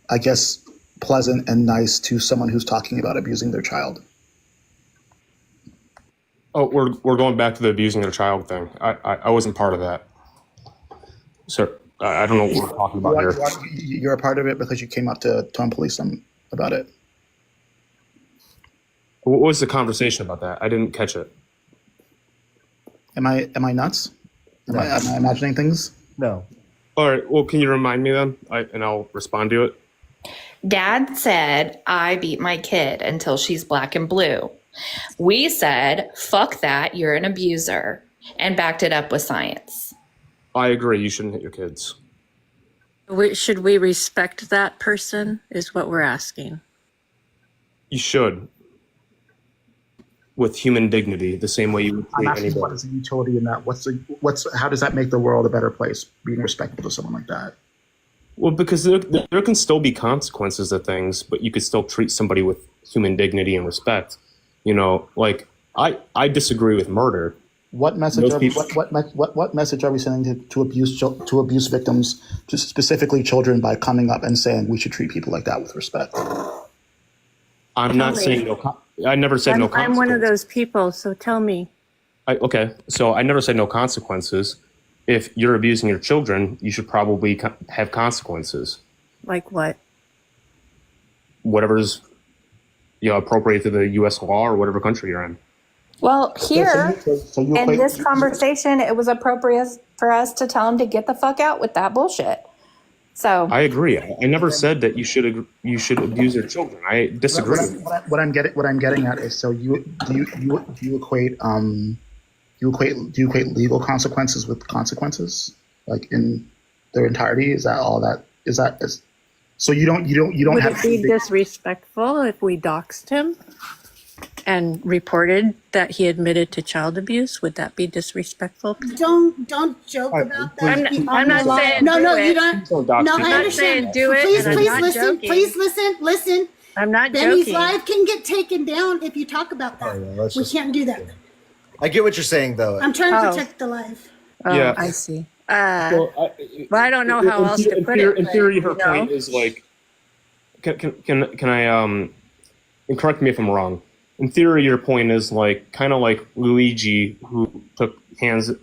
I guess, pleasant and nice to someone who's talking about abusing their child? Oh, we're going back to the abusing their child thing. I wasn't part of that. So I don't know what we're talking about here. You're a part of it because you came up to tone police them about it. What was the conversation about that? I didn't catch it. Am I nuts? Am I imagining things? No. All right. Well, can you remind me then? And I'll respond to it. Dad said, I beat my kid until she's black and blue. We said, fuck that, you're an abuser, and backed it up with science. I agree. You shouldn't hit your kids. Should we respect that person is what we're asking. You should. With human dignity, the same way you would I'm treat asking, anybody. what is the utility in that? How does that make the world a better place, being respectful to someone like that? Well, because there can still be consequences to things, but you could still treat somebody with human dignity and respect. You know, like I disagree with murder. What message? What message are we sending to abuse victims, to specifically children, by coming up and saying we should treat people like that with respect? I'm not saying no. I never said no consequences. I'm one of those people, so tell me. Okay, so I never said no consequences. If you're abusing your children, you should probably have consequences. Like what? Whatever's appropriate to the U.S. law or whatever country you're in. Well, here you in this conversation, it was appropriate for us to tell him to get the fuck out with that bullshit. So I agree. I never said that you should abuse your children. I disagree. What I'm getting at is, so do you equate legal consequences with consequences, like in their entirety? Is that all that is? So you don't Would have it be to disrespectful if we doxed him and reported that he admitted to child abuse? Would that be disrespectful? Don't joke about that. I'm not saying no, do you it. don't. Don't dox No, people. I I'm not understand. saying do it, Please, and I'm please not listen. joking. Please listen. I'm not Benny's joking. live can get taken down if you talk about that. We can't do that. I get what you're saying, though. I'm trying to protect the life. Oh, Yeah. I see. Well, Well, I don't know how else to put it. In but, theory, her you know. point is like, can I and correct me if I'm wrong. In theory, your point is like kind of like Luigi, who took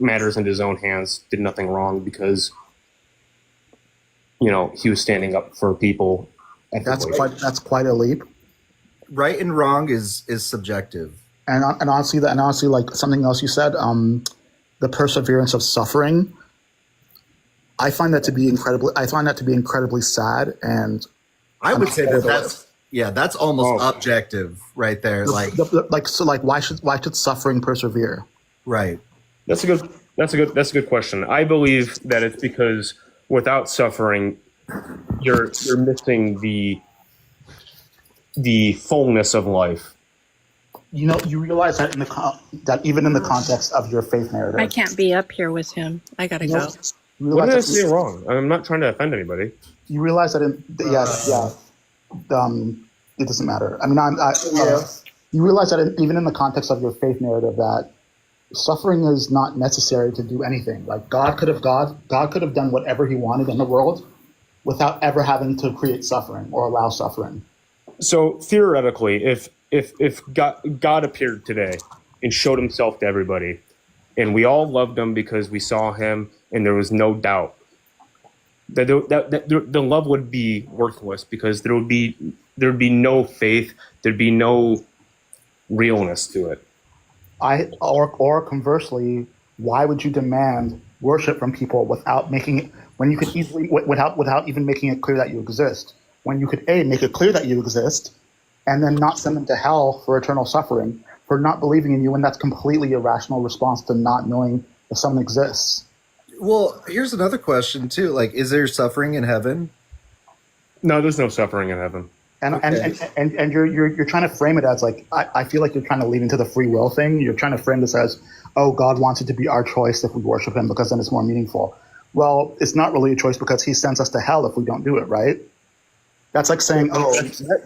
matters into his own hands, did nothing wrong because he was standing up for people. That's quite a leap. Right and wrong is subjective. And honestly, like something else you said, the perseverance of suffering. I find that to be incredibly sad, and I would say that's almost objective right there. Why should suffering persevere? Right. That's a good question. I believe that it's because without suffering, you're missing the fullness of life. You realize that that even in the context of your faith narrative, I can't be up here with him. I gotta go. What did I say wrong? I'm not trying to offend anybody. You realize that it doesn't matter. I mean, you realize that even in the context of your faith narrative, that suffering is not necessary to do anything. Like God could have done whatever He wanted in the world without ever having to create suffering or allow suffering. So theoretically, if God appeared today and showed Himself to everybody, and we all loved Him because we saw Him, and there was no doubt that the love would be worthless because there'd be no faith, there'd be no realness to it. Or conversely, why would you demand worship from people without making it when you could easily without even making it clear that you exist? When you could make it clear that you exist, and then not send them to hell for eternal suffering for not believing in you, and that's completely irrational response to not knowing if someone exists. Well, here's another question too. Like, is there suffering in heaven? No, there's no suffering in heaven. And you're trying to frame it as like I feel like you're trying to lean into the free will thing. You're trying to frame this as, oh, God wants it to be our choice if we worship Him because then it's more meaningful. Well, it's not really a choice because He sends us to hell if we don't do it, right? That's like saying,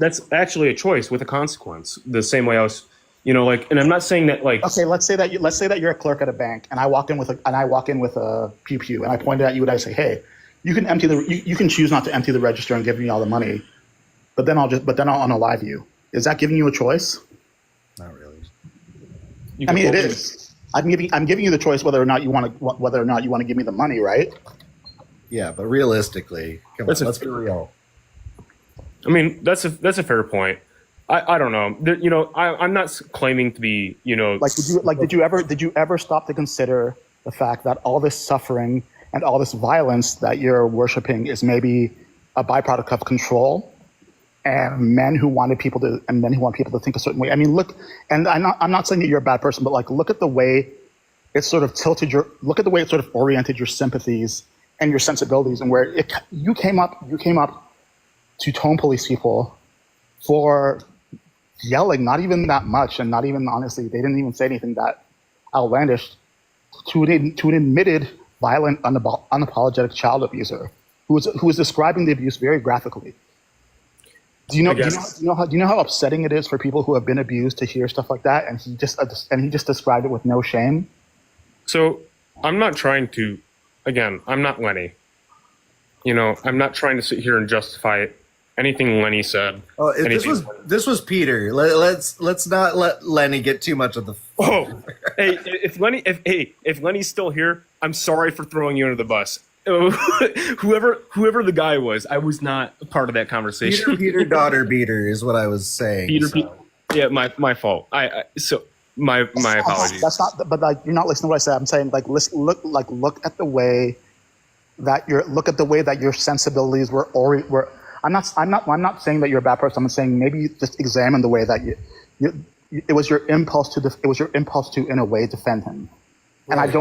that's actually a choice with a consequence. The same way I was, and I'm not saying that like. Okay, let's say that you're a clerk at a bank, and I walk in with a pew, and I pointed at you and I say, hey, you can choose not to empty the register and give me all the money, but then I'll unalive you. Is that giving you a choice? Not really. I mean, it is. I'm giving you the choice whether or not you want to give me the money, right? Yeah, but realistically, let's be real. I mean, that's a fair point. I don't know. I'm not claiming to be, did you ever stop to consider the fact that all this suffering and all this violence that you're worshiping is maybe a byproduct of control and men who want people to think a certain way? I mean, look, and I'm not saying that you're a bad person, but like, look at the way it sort of oriented your sympathies and your sensibilities, and where you came up to tone police people for yelling, not even that much, and not even, honestly, they didn't even say anything that outlandish, to an admitted violent, unapologetic child abuser who was describing the abuse very graphically. Do you know how upsetting it is for people who have been abused to hear stuff like that? And he just described it with no shame. So I'm not trying to, again, I'm not Lenny. I'm not trying to sit here and justify anything Lenny said. Oh, this was Peter. Let's not let Lenny get too much of the. Oh, hey, if Lenny's still here, I'm sorry for throwing you under the bus. Whoever the guy was, I was not a part of that conversation. Peter daughter beater is what I was saying. Yeah, my fault. My apologies. That's not. But like, you're not listening to what I said. I'm saying like, look at the way that your sensibilities were. I'm not saying that you're a bad person. I'm saying maybe just examine the way that it was your impulse to in a way defend him. Right. I'm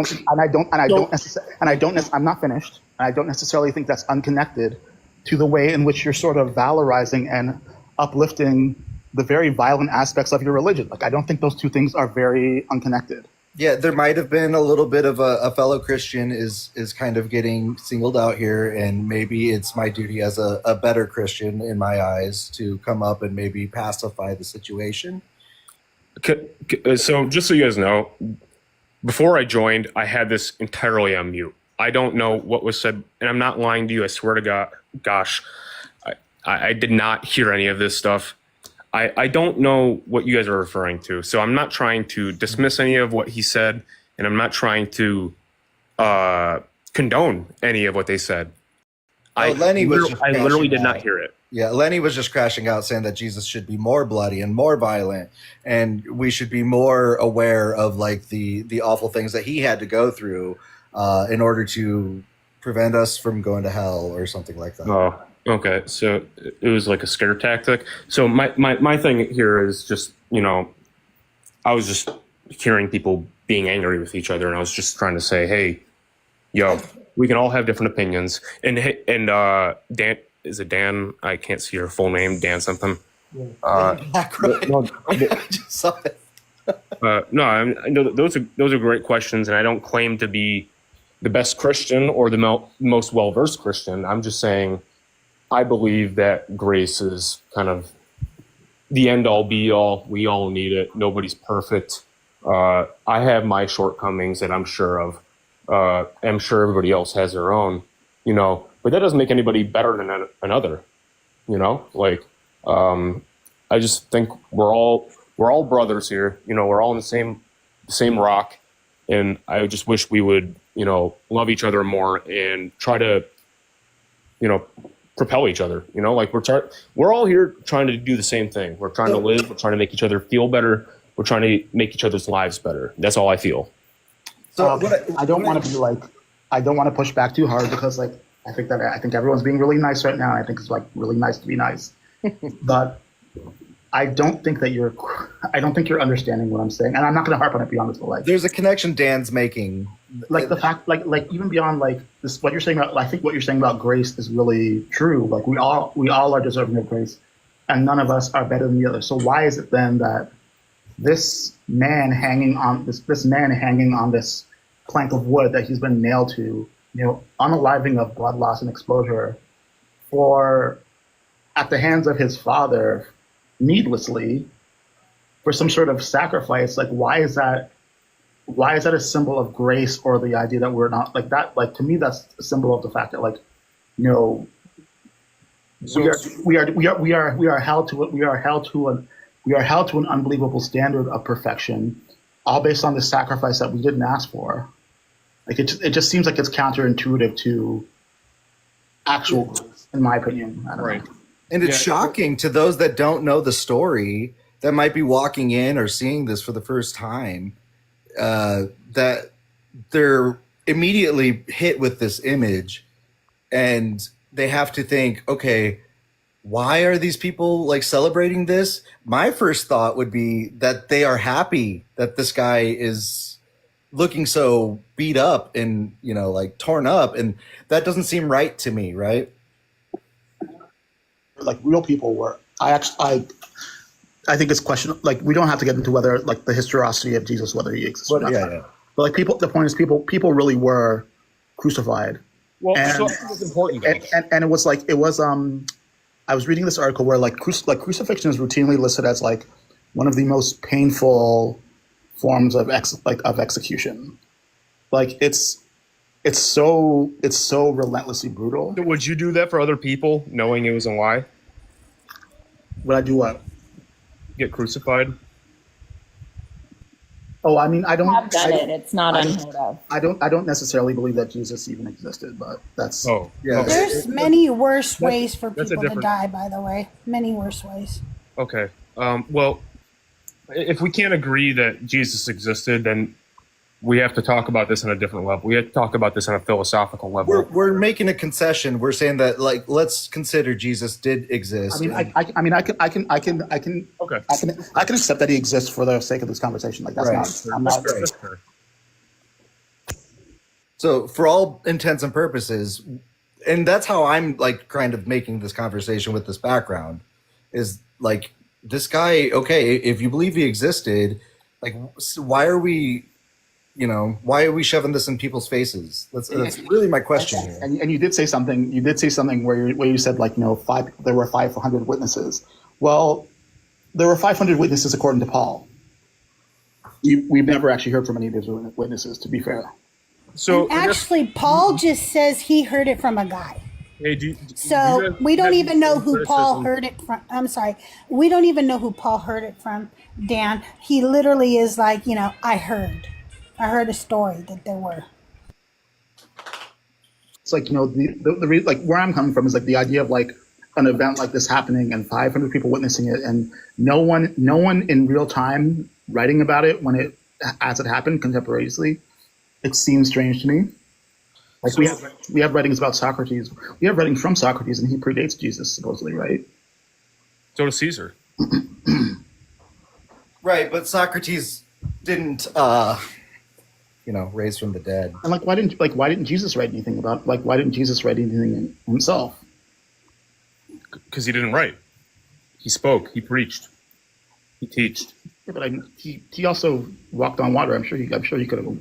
not finished. And I don't necessarily think that's unconnected to the way in which you're sort of valorizing and uplifting the very violent aspects of your religion. Like, I don't think those two things are very unconnected. Yeah, there might have been a little bit of a fellow Christian is kind of getting singled out here, and maybe it's my duty as a better Christian in my eyes to come up and maybe pacify the situation. So just so you guys know, before I joined, I had this entirely on mute. I don't know what was said, and I'm not lying to you. I swear to God, gosh, I did not hear any of this stuff. I don't know what you guys are referring to, so I'm not trying to dismiss any of what he said, and I'm not trying to condone any of what they said. I literally did not hear it. Yeah, Lenny was just crashing out saying that Jesus should be more bloody and more violent, and we should be more aware of like the awful things that he had to go through in order to prevent us from going to hell or something like that. Oh, okay. So it was like a scare tactic. So my thing here is just, I was just hearing people being angry with each other, and I was just trying to say, hey, yo, we can all have different opinions. And Dan, is it Dan? I can't see your full name. Dan something. I just saw it. No, I know those are great questions, and I don't claim to be the best Christian or the most well-versed Christian. I'm just saying I believe that grace is kind of the end-all, be-all. We all need it. Nobody's perfect. I have my shortcomings that I'm sure of. I'm sure everybody else has their own, but that doesn't make anybody better than another, I just think we're all brothers here. We're all in the same rock, and I just wish we would, love each other more and try to, propel each other. We're all here trying to do the same thing. We're trying to live. We're trying to make each other feel better. We're trying to make each other's lives better. That's all I feel. So I don't want to push back too hard because I think everyone's being really nice right now. I think it's really nice to be nice, but I don't think you're understanding what I'm saying, and I'm not going to harp on it beyond this. But there's a connection Dan's making, the fact, even beyond this, what you're saying about. I think what you're saying about grace is really true. We all are deserving of grace, and none of us are better than the other. So why is it then that this man hanging on this plank of wood that he's been nailed to, unaliving of blood loss and exposure, at the hands of his father, needlessly, for some sort of sacrifice? Why is that a symbol of grace, or the idea that we're not that? To me, that's a symbol of the fact that we are held to an unbelievable standard of perfection, all based on the sacrifice that we didn't ask for. It just seems like it's counterintuitive to actual grace, in my opinion. I don't know. And it's shocking to those that don't know the story, that might be walking in or seeing this for the first time, that they're immediately hit with this image, and they have to think, okay, why are these people celebrating this? My first thought would be that they are happy that this guy is looking so beat up and, torn up. And that doesn't seem right to me, right? Real people were. I think it's questionable. We don't have to get into whether the historicity of Jesus, whether he exists or not. Yeah. But the point is people really were crucified. Well, so it's important. And it was I was reading this article where crucifixion is routinely listed as one of the most painful forms of execution. It's so relentlessly brutal. So would you do that for other people, knowing it was a lie? Would I do what? Get crucified? Oh, I mean, I don't. I've done it. It's not unheard of. I don't necessarily believe that Jesus even existed, but that's. Oh, yeah. Okay. There's many worse ways for people to die, by the way. Many worse ways. Okay. Well, if we can't agree that Jesus existed, then we have to talk about this on a different level. We have to talk about this on a philosophical level. We're making a concession. We're saying that let's consider Jesus did exist. I can accept that he exists for the sake of this conversation. That's right. not. That's fair. So for all intents and purposes, and that's how I'm like kind of making this conversation with this background is like this guy. Okay, if you believe he existed, like why are we shoving this in people's faces? That's really my question here. And you did say something. You did say something where you said like there were 500 witnesses. Well, there were 500 witnesses according to Paul. We've never actually heard from any of those witnesses, to be fair. So and actually, Paul just says he heard it from a guy. Hey, so we don't even know who Paul heard it from. I'm sorry. We don't even know who Paul heard it from, Dan. He literally is like, I heard a story that there were. It's like, the like where I'm coming from is like the idea of like an event like this happening and 500 people witnessing it and no one in real time writing about it as it happened contemporaneously. It seems strange to me. Like we have writings about Socrates. We have writings from Socrates, and he predates Jesus supposedly, right? So does Caesar. Right, but Socrates didn't, raise from the dead. And why didn't Jesus write anything about? Like, why didn't Jesus write anything himself? Because he didn't write. He spoke. He preached. He taught. Yeah, but he also walked on water. I'm sure he could have.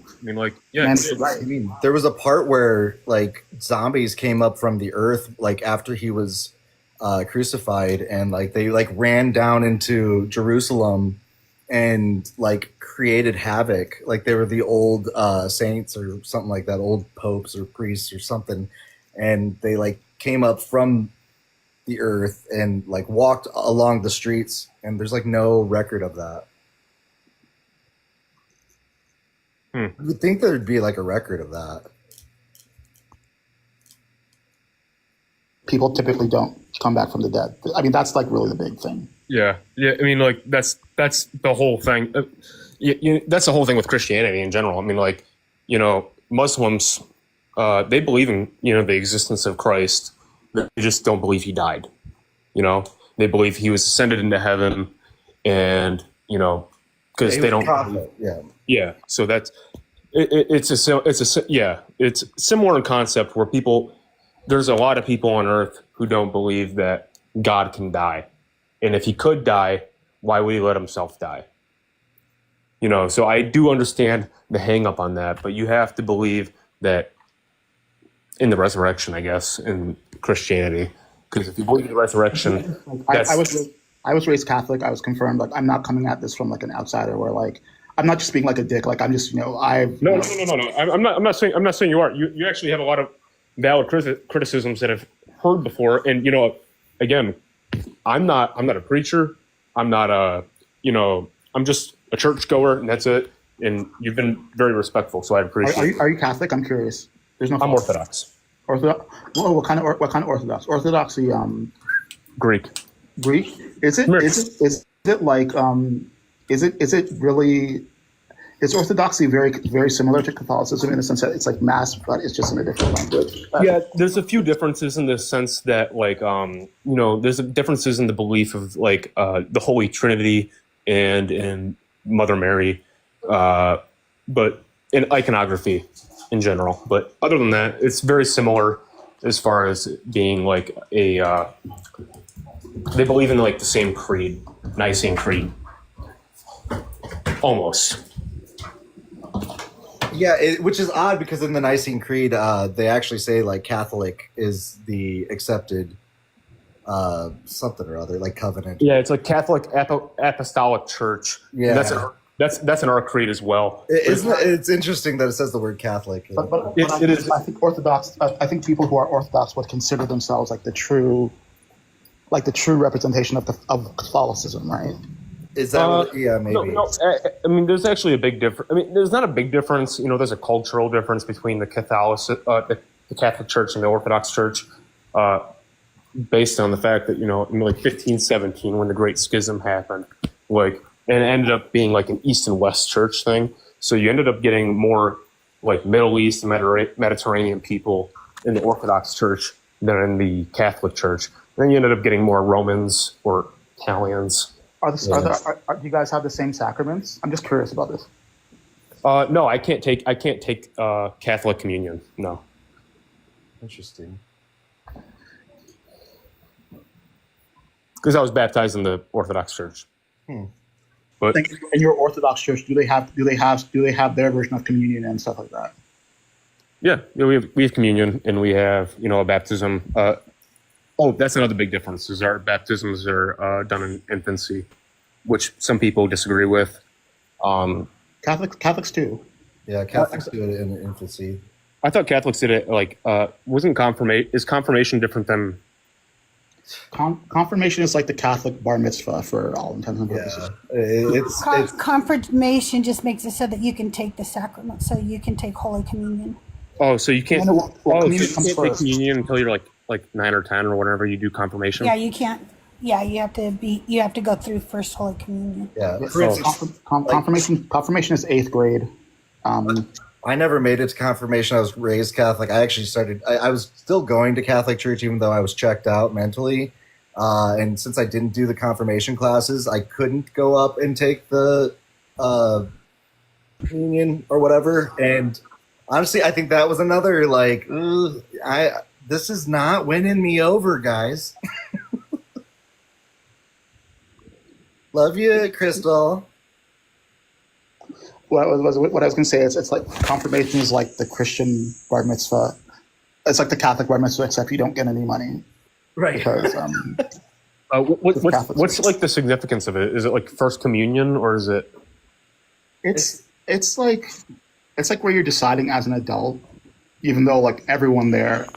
There was a part where like zombies came up from the earth like after he was crucified, and like they like ran down into Jerusalem and like created havoc. Like they were the old saints or something like that, old popes or priests or something, and they like came up from the earth and like walked along the streets, and there's like no record of that. You would think there'd be like a record of that. People typically don't come back from the dead. I mean, that's like really the big thing. Yeah. I mean, like that's the whole thing. That's the whole thing with Christianity in general. I mean, like, Muslims, they believe in the existence of Christ. They just don't believe he died. They believe he was ascended into heaven, and because they don't. Yeah. So that's it's similar in concept where there's a lot of people on earth who don't believe that God can die, and if he could die, why would he let himself die? So I do understand the hang up on that, but you have to believe that in the resurrection, I guess, in Christianity, because if you believe in the resurrection, I was raised Catholic. I was confirmed. Like, I'm not coming at this from like an outsider, where like I'm not just being like a dick. Like I'm just No. I'm not saying you are. You actually have a lot of valid criticisms that I've heard before, and again, I'm not a preacher. I'm not I'm just a churchgoer, and that's it. And you've been very respectful, so I appreciate. Are you Catholic? I'm curious. I'm Orthodox. Orthodox. What kind of Orthodox? Orthodoxy. Greek. Greek. Is it like is it really? Is Orthodoxy very very similar to Catholicism in the sense that it's like mass, but it's just in a different language? Yeah, there's a few differences in the sense that like there's differences in the belief of like the Holy Trinity and in Mother Mary, but in iconography in general. But other than that, it's very similar as far as being like a. They believe in like the same creed, Nicene Creed, almost. Yeah, which is odd because in the Nicene Creed, they actually say like Catholic is the accepted something or other, like covenant. Yeah, it's like Catholic Apostolic Church. Yeah, that's in our creed as well. It's interesting that it says the word Catholic. But it is. I think Orthodox. I think people who are Orthodox would consider themselves like the true representation of Catholicism, right? Is that maybe? No, I mean, there's actually a big difference. I mean, there's not a big difference. There's a cultural difference between the the Catholic Church and the Orthodox Church, based on the fact that in like 1517 when the Great Schism happened, like, and it ended up being like an East and West Church thing. So you ended up getting more like Middle East and Mediterranean people in the Orthodox Church than in the Catholic Church. Then you ended up getting more Romans or Italians. Do you guys have the same sacraments? I'm just curious about this. No, I can't take Catholic communion. No. Interesting. Because I was baptized in the Orthodox Church. But In your Orthodox church, do they have their version of communion and stuff like that? yeah, we have communion and we have a baptism. That's another big difference. Is our baptisms are done in infancy, which some people disagree with. Catholics too. Yeah, Catholics do it in infancy. I thought Catholics did it wasn't confirmation? Is confirmation different than? Confirmation is like the Catholic bar mitzvah for all intents and purposes. It's Confirmation just makes it so that you can take the sacrament, so you can take Holy Communion. Oh, so you can't. Communion You comes can't take first. communion until you're like 9 or 10 or whatever. You do confirmation. Yeah, you can't. Yeah, you have to go through first Holy Communion. Yeah, Confirmation is 8th grade. I never made it to confirmation. I was raised Catholic. I actually I was still going to Catholic church even though I was checked out mentally. And since I didn't do the confirmation classes, I couldn't go up and take the communion or whatever. And honestly, I think that was another this is not winning me over, guys. Love you, Crystal. What I was going to say is it's like confirmation is like the Christian bar mitzvah. It's like the Catholic bar mitzvah, except you don't get any money. Right. Because, what's like the significance of it? Is it like first communion or is it? It's like where you're deciding as an adult, even though like everyone there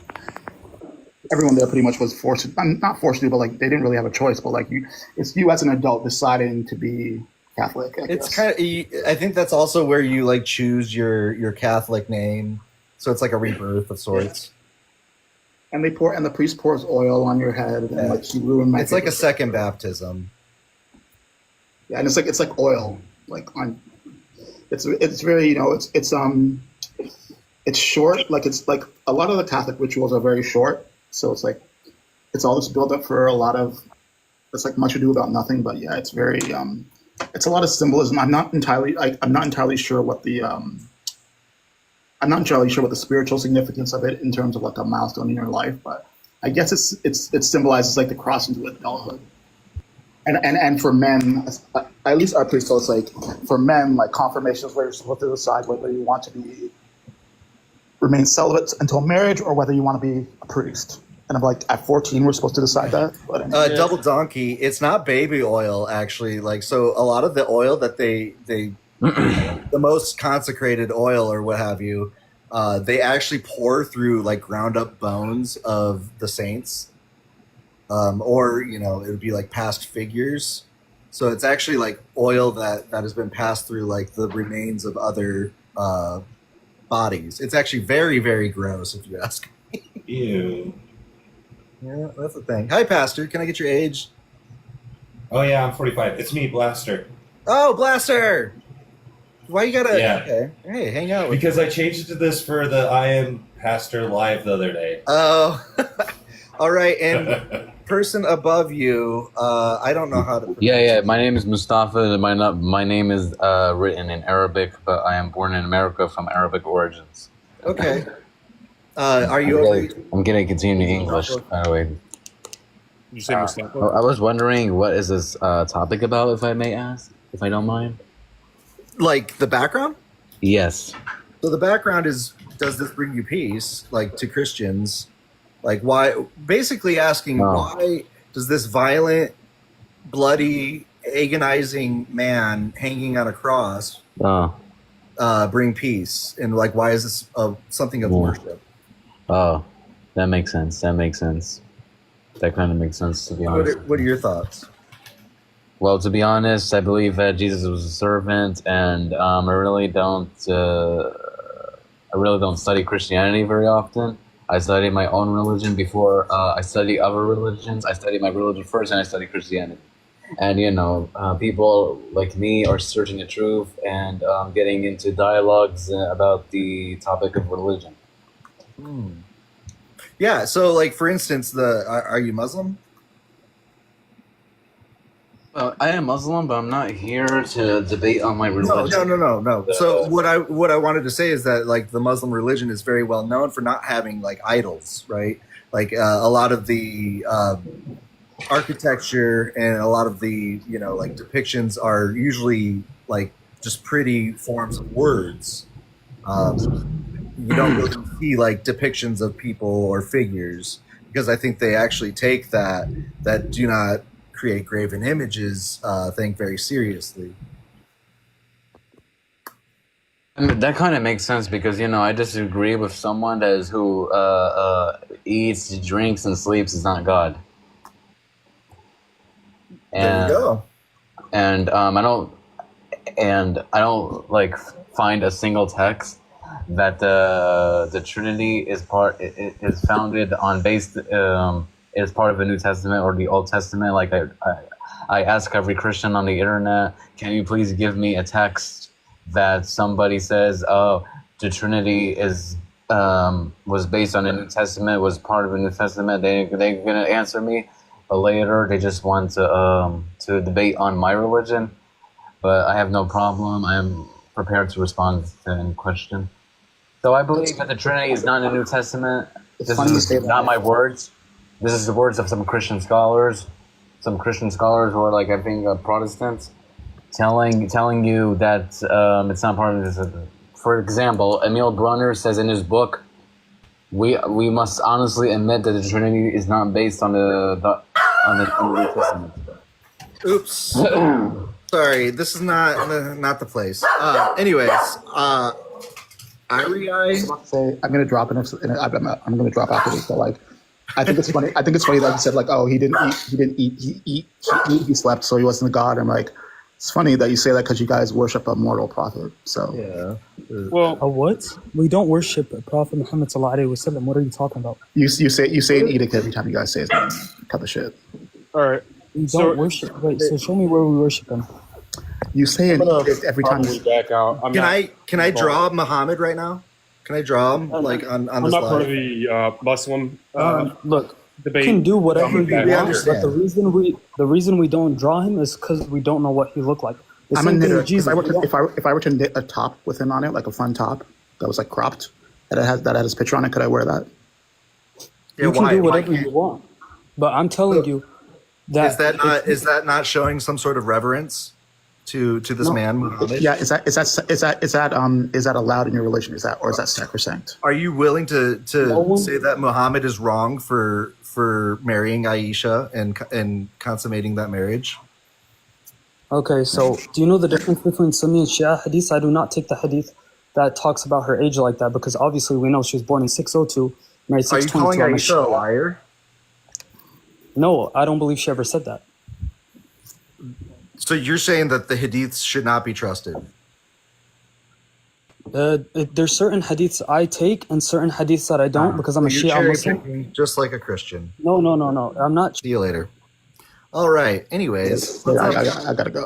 pretty much was forced. Not forced to, but like they didn't really have a choice. But like it's you as an adult deciding to be Catholic. It's kind of. I think that's also where you like choose your Catholic name, so it's like a rebirth of sorts. And the priest pours oil on your head, and like he ruined my. It's like a second baptism. Yeah, and it's like oil, like on. It's very it's short. Like it's like a lot of the Catholic rituals are very short, so it's like it's all this build up for a lot of. It's like much ado about nothing, but yeah, it's very it's a lot of symbolism. I'm not entirely sure what the spiritual significance of it in terms of like a milestone in your life, but I guess it symbolizes like the cross into adulthood. And for men, at least our priest told us, like for men, like confirmation is where you're supposed to decide whether you want to remain celibate until marriage or whether you want to be a priest. And I'm like, at 14, we're supposed to decide that. But anyway. Double donkey. It's not baby oil, actually. Like, so a lot of the oil that they the most consecrated oil or what have you, they actually pour through like ground up bones of the saints, or it would be like past figures. So it's actually like oil that has been passed through like the remains of other bodies. It's actually very, very gross if you ask me. Ew. Yeah, that's the thing. Hi, Pastor. Can I get your age? Oh yeah, I'm 45. It's me, Blaster. Oh, Blaster! Why you gotta? Yeah. Okay. Hey, hang out with Because I changed it to this for the I Am Pastor live the other day. Oh, all right. And person above you, I don't know how to. Yeah. My name is Mustafa. My name is written in Arabic, but I am born in America from Arabic origins. Okay. Are you? I'm gonna continue in English. By the way. You say Mustafa? I was wondering, what is this topic about, if I may ask, if I don't mind? Like the background? Yes. So the background is, does this bring you peace? Like to Christians, like why? Basically asking why does this violent, bloody, agonizing man hanging on a cross bring peace? And like, why is this something of worship? Oh, that makes sense. That kind of makes sense, to be honest. What are your thoughts? Well, to be honest, I believe that Jesus was a servant, and I really don't study Christianity very often. I study my own religion before I study other religions. I study my religion first, and I study Christianity. And people like me are searching the truth and getting into dialogues about the topic of religion. Yeah. So, like for instance, are you Muslim? I am Muslim, but I'm not here to debate on my religion. No. So what I wanted to say is that like the Muslim religion is very well known for not having like idols, right? Like a lot of the architecture and a lot of the like depictions are usually like just pretty forms of words. You don't really see like depictions of people or figures because I think they actually take that do not create graven images thing very seriously. I mean, that kind of makes sense because I disagree with someone who eats, drinks, and sleeps is not God. There you go. And I don't like find a single text that the Trinity is founded on is part of the New Testament or the Old Testament. Like I ask every Christian on the internet, can you please give me a text that somebody says, oh, the Trinity was based on the New Testament, was part of the New Testament? They're gonna answer me, but later they just want to debate on my religion. But I have no problem. I am prepared to respond to any question. So I believe that the Trinity is not in the New Testament. This is not my words. This is the words of some Christian scholars. Some Christian scholars who are like, I think, Protestants, telling you that it's not part of this. For example, Emil Brunner says in his book, we must honestly admit that the Trinity is not based on the New Testament. Oops. Sorry, this is not the place. Anyways, I'm gonna drop I'm gonna drop after this, but like, I think it's funny. I think it's funny that you said like, oh, he didn't eat, he slept, so he wasn't a god. I'm like, it's funny that you say that because you guys worship a mortal prophet. So yeah. Well, a what? We don't worship Prophet Muhammad sallallahu alaihi wasallam. What are you talking about? You say an edict every time you guys say his name. Cut the shit. All right. We don't worship. Wait, so show me where we worship him. You say an edict every time. Back out. Can I draw Muhammad right now? Can I draw him like on I'm this not slide? part of the Muslim Look, debate. you can do whatever you want, understand. but the reason we don't draw him is because we don't know what he looked like. The I'm a same thing knitter. with Jesus. If I were to knit a top with him on it, like a fun top that was like cropped, that had his picture on it, could I wear that? You can do whatever you want, but I'm telling you that is that not showing some sort of reverence to this man, Muhammad? Yeah, is that allowed in your religion? Is that sacrosanct? Are you willing to say that Muhammad is wrong for marrying Aisha and consummating that marriage? Okay, so do you know the difference between Sunni and Shia hadith? I do not take the hadith that talks about her age like that because obviously we know she was born in 602, married 622. Are you calling Aisha a liar? No, I don't believe she ever said that. So you're saying that the hadiths should not be trusted? There's certain hadiths I take and certain hadiths that I don't because I'm a Shia Muslim. Just like a Christian. No. I'm not. See you later. All right. Anyways, I gotta go.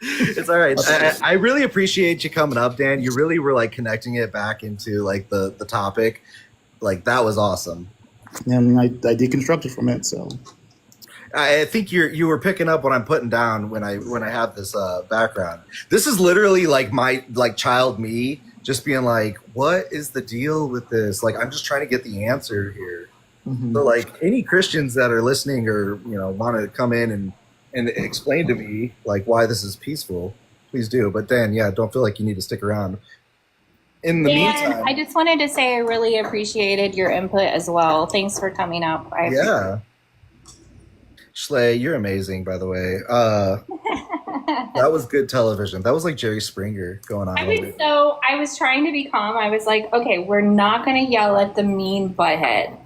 It's all right. I really appreciate you coming up, Dan. You really were like connecting it back into like the topic. Like that was awesome. And I deconstructed from it. So I think you were picking up what I'm putting down when I have this background. This is literally like my child me just being like, what is the deal with this? Like I'm just trying to get the answer here. Mm-hmm. So like any Christians that are listening or want to come in and explain to me like why this is peaceful, please do. But then don't feel like you need to stick around. In the meantime, I just wanted to say I really appreciated your input as well. Thanks for coming up. Schley, you're amazing, by the way. That was good television. That was like Jerry Springer going on. I was trying to be calm. I was like, okay, we're not going to yell at the mean butthead.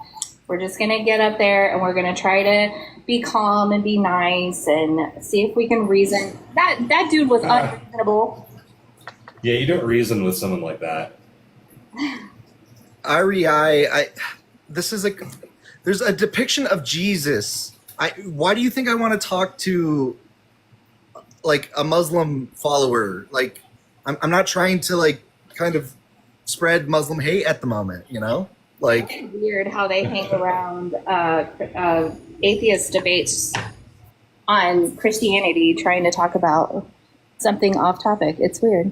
We're just going to get up there and we're going to try to be calm and be nice and see if we can reason. That dude was unreasonable. Yeah, you don't reason with someone like that. There's a depiction of Jesus. Why do you think I want to talk to like a Muslim follower? Like I'm not trying to like kind of spread Muslim hate at the moment, Like it's weird how they hang around atheist debates. on Christianity trying to talk about something off topic. It's weird.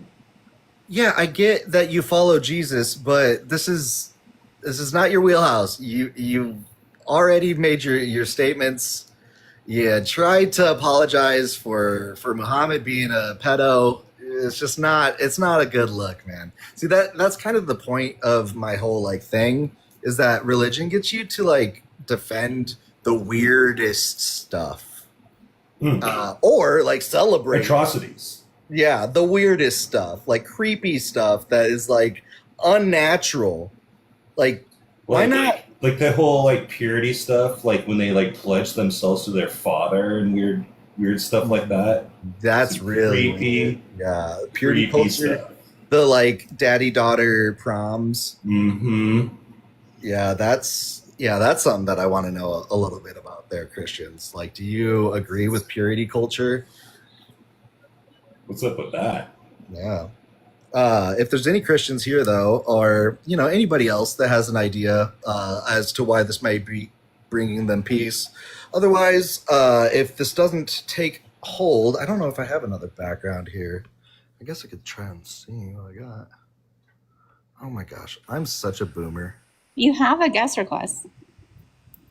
Yeah, I get that you follow Jesus, but this is not your wheelhouse. You already made your statements. Yeah, tried to apologize for Muhammad being a pedo. It's not a good look, man. See, that's kind of the point of my whole like thing, is that religion gets you to like defend the weirdest stuff. Or like celebrate atrocities. Yeah, the weirdest stuff, like creepy stuff that is like unnatural. Like, why not? Like the whole like purity stuff, like when they like pledge themselves to their father and weird stuff like that. That's really creepy. Weird. Yeah, purity Creepy culture. stuff. The like daddy-daughter proms. Mm-hmm. Yeah, that's something that I want to know a little bit about there, Christians. Like, do you agree with purity culture? What's up with that? Yeah. If there's any Christians here, though, or anybody else that has an idea as to why this may be bringing them peace. Otherwise, if this doesn't take hold, I don't know if I have another background here. I guess I could try and see what I got. Oh my gosh, I'm such a boomer. You have a guest request.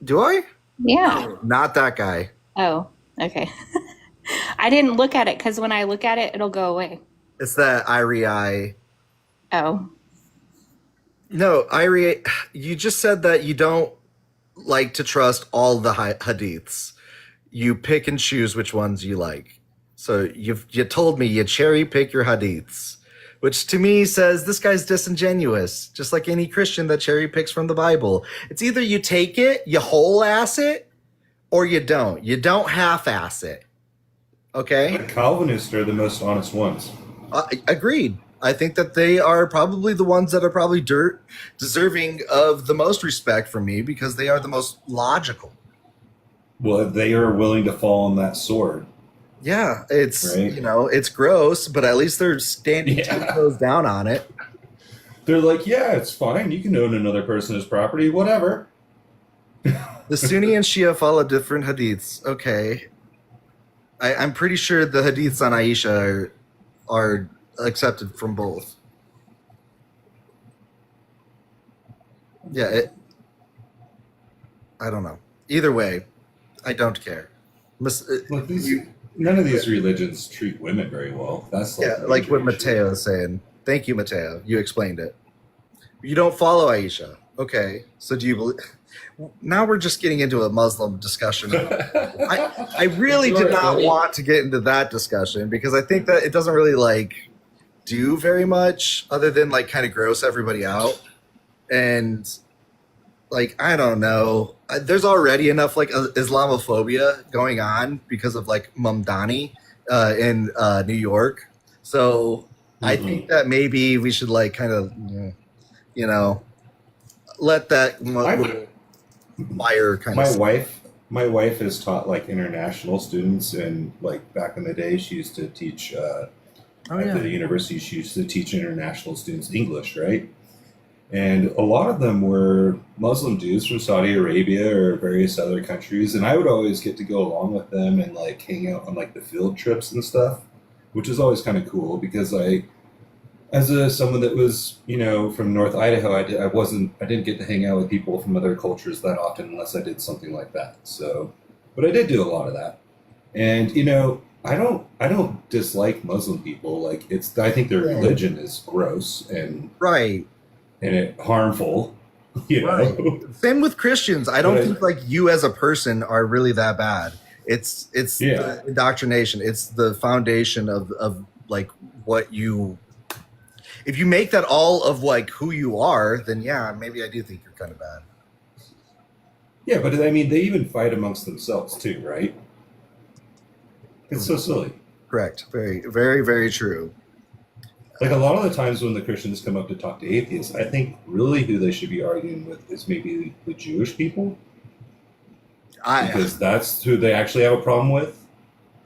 Do I? Yeah. No, not that guy. Oh, okay. I didn't look at it because when I look at it, it'll go away. It's that Irie. Oh. No, Irie, you just said that you don't like to trust all the hadiths. You pick and choose which ones you like. So you told me you cherry pick your hadiths, which to me says this guy's disingenuous, just like any Christian that cherry picks from the Bible. It's either you take it, you whole ass it, or you don't. You don't half ass it. Okay? The Calvinists are the most honest ones. Agreed. I think that they are probably the ones that are probably deserving of the most respect from me because they are the most logical. Well, they are willing to fall on that sword. Yeah, it's right? It's gross, but at least they're standing 10 toes down on it. They're like, yeah, it's fine. You can own another person's property, whatever. The Sunni and Shia follow different hadiths. Okay. I'm pretty sure the hadiths on Aisha are accepted from both. Yeah, I don't know. Either way, I don't care. Look, none of these religions treat women very well. That's like what Mateo is saying. Thank you, Mateo. You explained it. You don't follow Aisha. Okay, so do you believe? Now we're just getting into a Muslim discussion. I really did not want to get into that discussion because I think that it doesn't really like do very much other than like kind of gross everybody out. And like, I don't know. There's already enough like Islamophobia going on because of like Mamdani in New York. So I think that maybe we should like kind of, let that fire kind of. My wife has taught like international students, and like back in the day, she used to teach at the university. She used to teach international students English, right? And a lot of them were Muslim dudes from Saudi Arabia or various other countries, and I would always get to go along with them and like hang out on like the field trips and stuff, which is always kind of cool because someone that was, from North Idaho, I didn't get to hang out with people from other cultures that often unless I did something like that. So, but I did do a lot of that. And, I don't dislike Muslim people. Like I think their religion is gross and harmful, Right. Same with Christians. I don't think like you as a person are really that bad. It's the indoctrination. It's the foundation of like what you. If you make that all of like who you are, then yeah, maybe I do think you're kind of bad. Yeah, but I mean, they even fight amongst themselves too, right? It's so silly. Correct. Very, very, very true. Like a lot of the times when the Christians come up to talk to atheists, I think really who they should be arguing with is maybe the Jewish people. Because that's who they actually have a problem with.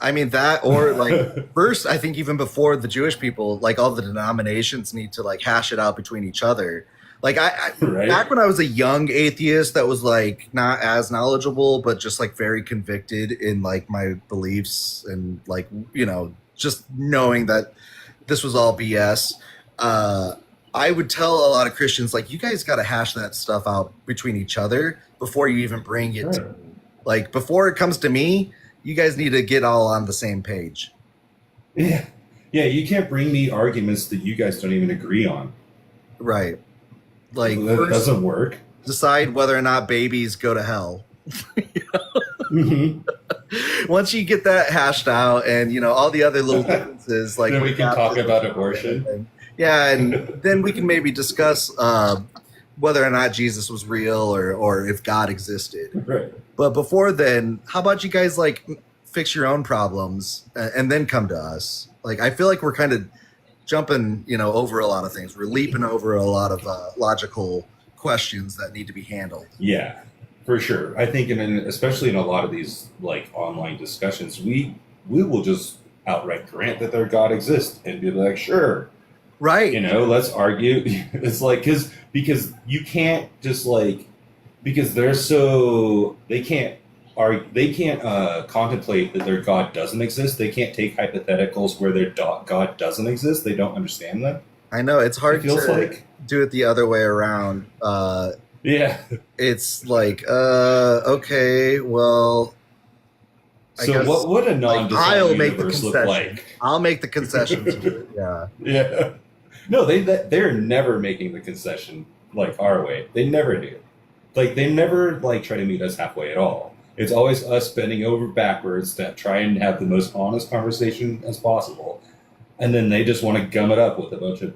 I mean that, or like first, I think even before the Jewish people, like all the denominations need to like hash it out between each other. Like Right. back when I was a young atheist that was like not as knowledgeable, but just like very convicted in like my beliefs and like, you know, just knowing that this was all BS. I would tell a lot of Christians, like, you guys got to hash that stuff out between each other before you even bring it to me. Like, before it comes to me, you guys need to get all on the same page. Yeah. Yeah, you can't bring me arguments that you guys don't even agree on. Right. Like, That first doesn't work. decide whether or not babies go to hell. Mhm. Once you get that hashed out and, you know, all the other little differences, like Then we can talk baptism about and abortion. everything. Yeah, and then we can maybe discuss whether or not Jesus was real or if God existed. Right. But before then, how about you guys like fix your own problems and then come to us? Like, I feel like we're kind of jumping, you know, over a lot of things. We're leaping over a lot of logical questions that need to be handled. Yeah, for sure. I think, especially in a lot of these like online discussions, we will just outright grant that their God exists and be like, sure, right? You know, let's argue. It's like because you can't just like because they can't contemplate that their God doesn't exist. They can't take hypotheticals where their God doesn't exist. They don't understand them. I know it's hard It feels to like do it the other way around. Yeah. It's like, okay, well. So what would a non-design universe look like? I'll make the concession to it. Yeah. Yeah. No, they're never making the concession like our way. They never do. Like they never like try to meet us halfway at all. It's always us bending over backwards to try and have the most honest conversation as possible. And then they just want to gum it up with a bunch of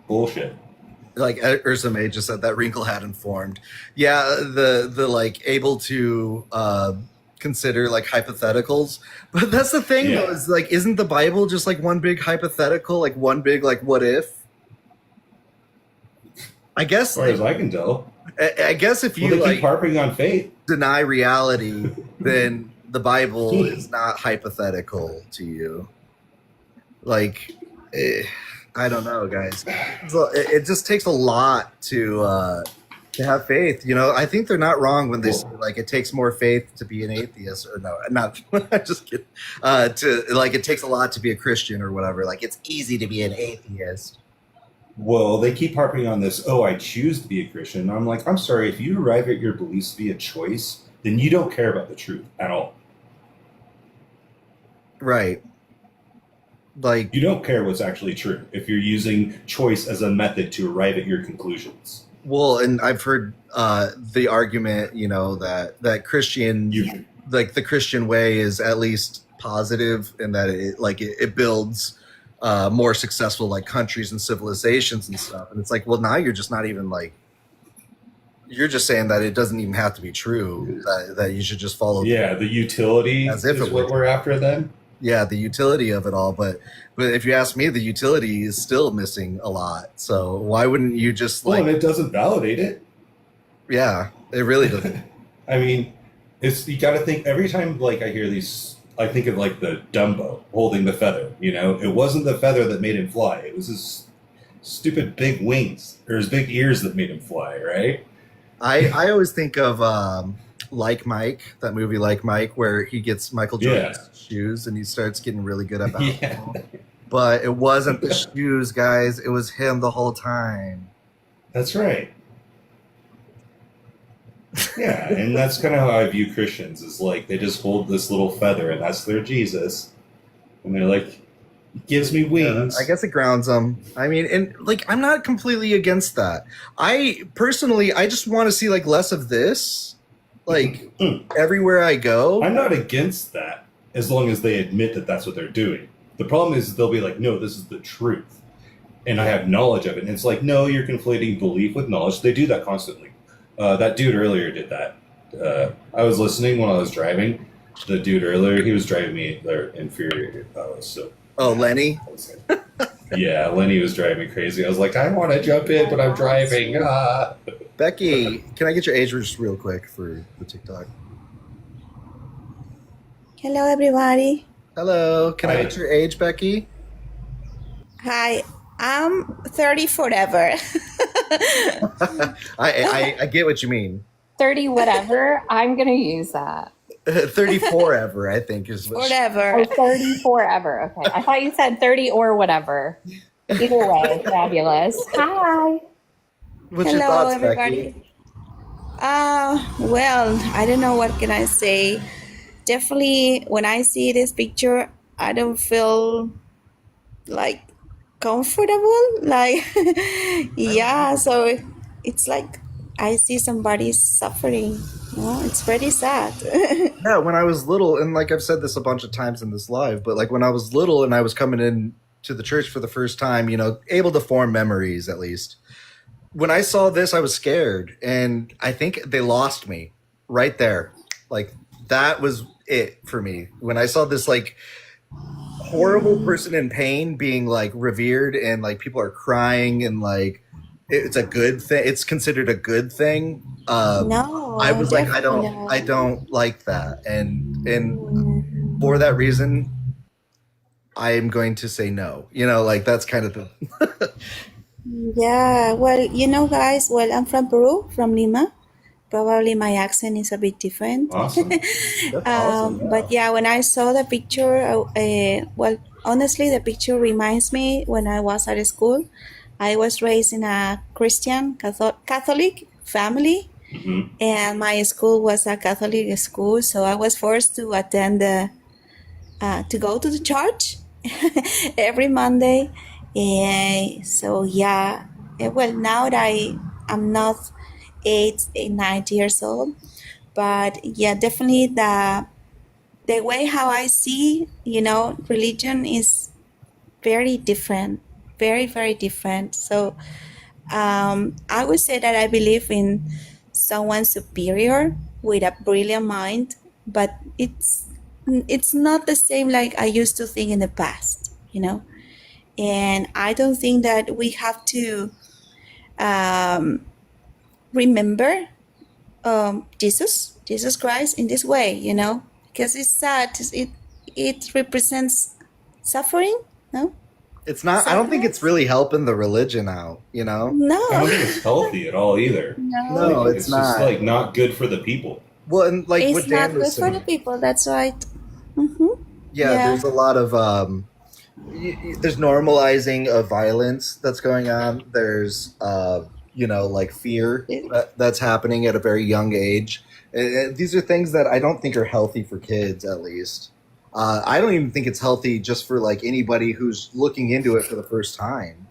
bullshit. Like Ursa May just said, that wrinkle hadn't formed. Yeah, the like able to consider like hypotheticals. But that's the thing though, is like, isn't the Bible just like one big hypothetical, like one big like what if? I guess, as far as I can tell. I guess if you they like keep harping on faith, deny reality, then the Bible is not hypothetical to you. Like, I don't know, guys. So it just takes a lot to have faith. You know, I think they're not wrong when they say like it takes more faith to be an atheist, or no, not just kidding. To like it takes a lot to be a Christian or whatever. Like it's easy to be an atheist. well, they keep harping on this, oh, I choose to be a Christian. And I'm like, I'm sorry, if you arrive at your beliefs via choice, then you don't care about the truth at all. Right. Like you don't care what's actually true if you're using choice as a method to arrive at your conclusions. Well, and I've heard the argument, you know, that Christian, like the Christian way is at least positive, and that it builds more successful like countries and civilizations and stuff. And it's like, well, now you're just not even like, you're just saying that it doesn't even have to be true, that you should just follow. Yeah, the utility as if is what we're after then. Yeah, the utility of it all. But if you ask me, the utility is still missing a lot. So why wouldn't you just like... Well, and it doesn't validate it. Yeah, it really doesn't. I mean, you got to think, every time like I hear these, I think of like the Dumbo holding the feather, you know? It wasn't the feather that made him fly. It was his stupid big wings, or his big ears that made him fly, right? I always think of Like Mike, that movie Like Mike, where he gets Michael Jordan's shoes and he starts getting really good at basketball. But it wasn't the shoes, guys. It was him the whole time. That's right. Yeah, and that's kind of how I view Christians, is like they just hold this little feather and that's their Jesus. And they're like, it gives me wings. I guess it grounds them. I mean, and like, I'm not completely against that. I just want to see like less of this. Like everywhere I go. I'm not against that as long as they admit that that's what they're doing. The problem is they'll be like, no, this is the truth. And I have knowledge of it. And it's like, no, you're conflating belief with knowledge. They do that constantly. That dude earlier did that. I was listening when I was driving. The dude earlier, he was driving me there infuriated. Lenny? Yeah, Lenny was driving me crazy. I was like, I want to jump in, but I'm driving. Becky, can I get your age just real quick for the TikTok? Hello, everybody. Hello. Can I Hi. get your age, Becky? Hi, I'm 30 forever. I get what you mean. 30 whatever. I'm going to use that. 34 ever, I think is what Whatever. Oh, 30 forever. Okay. I thought you said 30 or whatever. Either way, fabulous. Hi. What's your Hello, thoughts, everybody. Becky? Well, I don't know what can I say. Definitely, when I see this picture, I don't feel like comfortable. Like, yeah. So it's like I see somebody suffering. It's pretty sad. Yeah, when I was little, and like I've said this a bunch of times in this live, but like when I was little and I was coming in to the church for the first time, able to form memories at least. When I saw this, I was scared, and I think they lost me right there. Like that was it for me. When I saw this like horrible person in pain being like revered, and like people are crying, and like it's a good thing. It's considered a good thing. No, I was like, I definitely not. don't like that, and for that reason, I am going to say no. Like that's kind of the. Yeah, well, guys, I'm from Peru, from Lima. Probably my accent is a bit different. Awesome. That's awesome. But yeah, when I saw the picture, honestly, the picture reminds me when I was at school. I was raised in a Christian Catholic family, and my school was a Catholic school, so I was forced to attend to go to the church every Monday. So yeah, well, now that I'm not 9 years old, but yeah, definitely the way how I see, religion is very different, very, very different. So I would say that I believe in someone superior with a brilliant mind, but it's not the same like I used to think in the past, And I don't think that we have to remember Jesus Christ in this way, because it's sad. It represents suffering, no? It's not. I don't think it's really helping the religion out. No. I don't think it's healthy at all either. No, it's It's just not. like not good for the people. Well, and like It's what not Dan good was for saying. the people. That's right. Yeah, there's a lot of there's normalizing of violence that's going on. There's like fear that's happening at a very young age. These are things that I don't think are healthy for kids, at least. I don't even think it's healthy just for like anybody who's looking into it for the first time.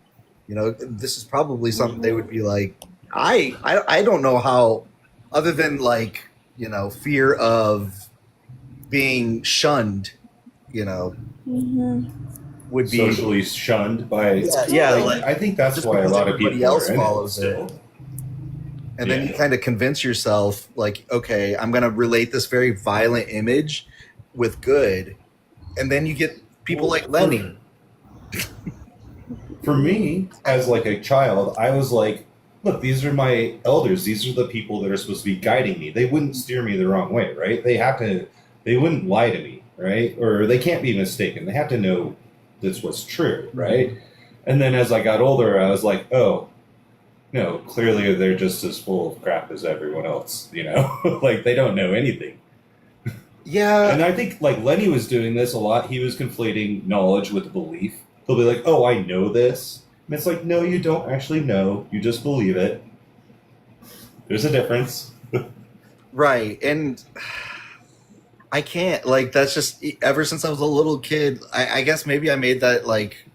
This is probably something they would be like, I don't know how, other than like, fear of being shunned, would be Socially shunned by. like, I think that's just why a because lot of everybody people else are in follows it. it. And then you kind of convince yourself, like, okay, I'm going to relate this very violent image with good. And then you get people like Lenny. For me, as like a child, I was like, look, these are my elders. These are the people that are supposed to be guiding me. They wouldn't steer me the wrong way, right? They wouldn't lie to me, right? Or they can't be mistaken. They have to know that's what's true, right? And then as I got older, I was like, oh, no, clearly they're just as full of crap as everyone else, like they don't know anything. Yeah. And I think like Lenny was doing this a lot. He was conflating knowledge with belief. He'll be like, oh, I know this. And it's like, no, you don't actually know. You just believe it. There's a difference. Right. And I can't, like, that's just, ever since I was a little kid, I guess maybe I made that, like,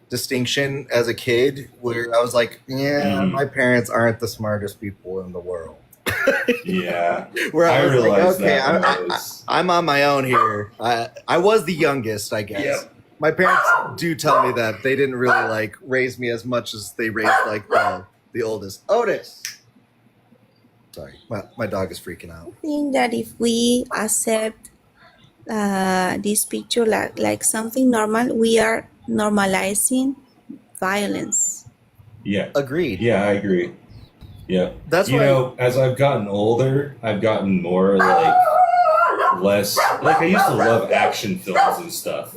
distinction as a kid where I was like, my parents aren't the smartest people in the world. Yeah. Where I was like, realized okay, that I'm on my own here. I was the youngest, I guess. Yep. My parents do tell me that they didn't really like raise me as much as they raised like the oldest. Otis. Sorry, my dog is freaking out. I think that if we accept this picture like something normal, we are normalizing violence. Yeah. Agreed. Yeah, I agree. Yeah. That's you why know, as I've gotten older, I've gotten more like less like I used to love action films and stuff,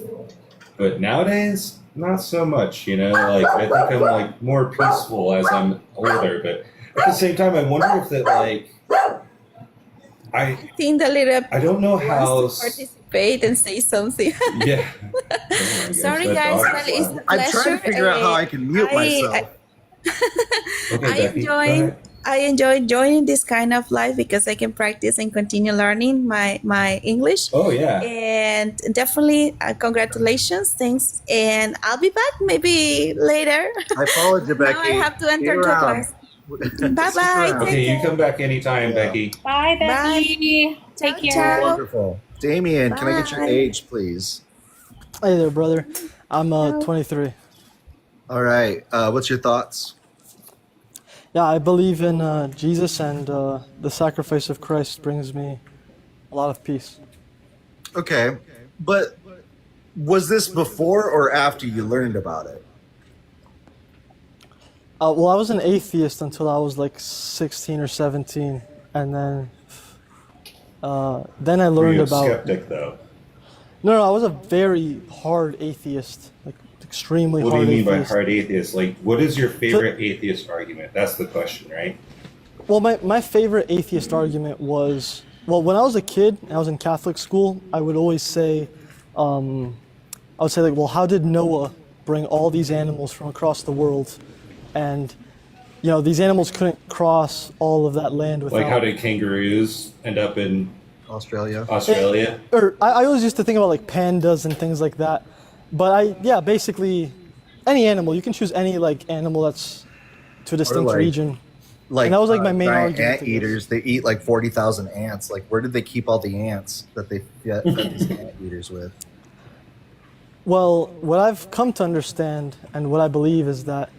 but nowadays not so much. You know, like I think I'm like more peaceful as I'm older, but at the same time, I wonder if that like I think the little I don't know how. wants to participate and say something. Yeah. Sorry, guys, but it's a I'm trying to pleasure. figure out how I can mute myself. I enjoy joining this kind of life because I can practice and continue learning my English. Oh yeah. And definitely congratulations, thanks, and I'll be back maybe later. I followed you, Becky. Now I have to enter to class. Bye bye. Okay, you come back anytime, Becky. Bye, Becky. Take care. Wonderful. Damien, can I get your age, please? Hey there, brother. I'm 23. All right. What's your thoughts? Yeah, I believe in Jesus, and the sacrifice of Christ brings me a lot of peace. Okay, but was this before or after you learned about it? Well, I was an atheist until I was like 16 or 17, and then I Were learned you a about. skeptic though? No, I was a very hard atheist, like extremely What do hard you mean atheist. by hard atheist? Like, what is your favorite atheist argument? That's the question, right? Well, my favorite atheist argument was, well, when I was a kid and I was in Catholic school, I would always say, like, well, how did Noah bring all these animals from across the world? And, you know, these animals couldn't cross all of that land without. Like, how did kangaroos end up in Australia? I always used to think about like pandas and things like that. But basically, any animal. You can choose any like animal that's to a distinct like- region. Like and that was like my main giant argument. ant eaters, they eat like 40,000 ants. Like, where did they keep all the ants that they fed these ant eaters with? Well, what I've come to understand and what I believe is that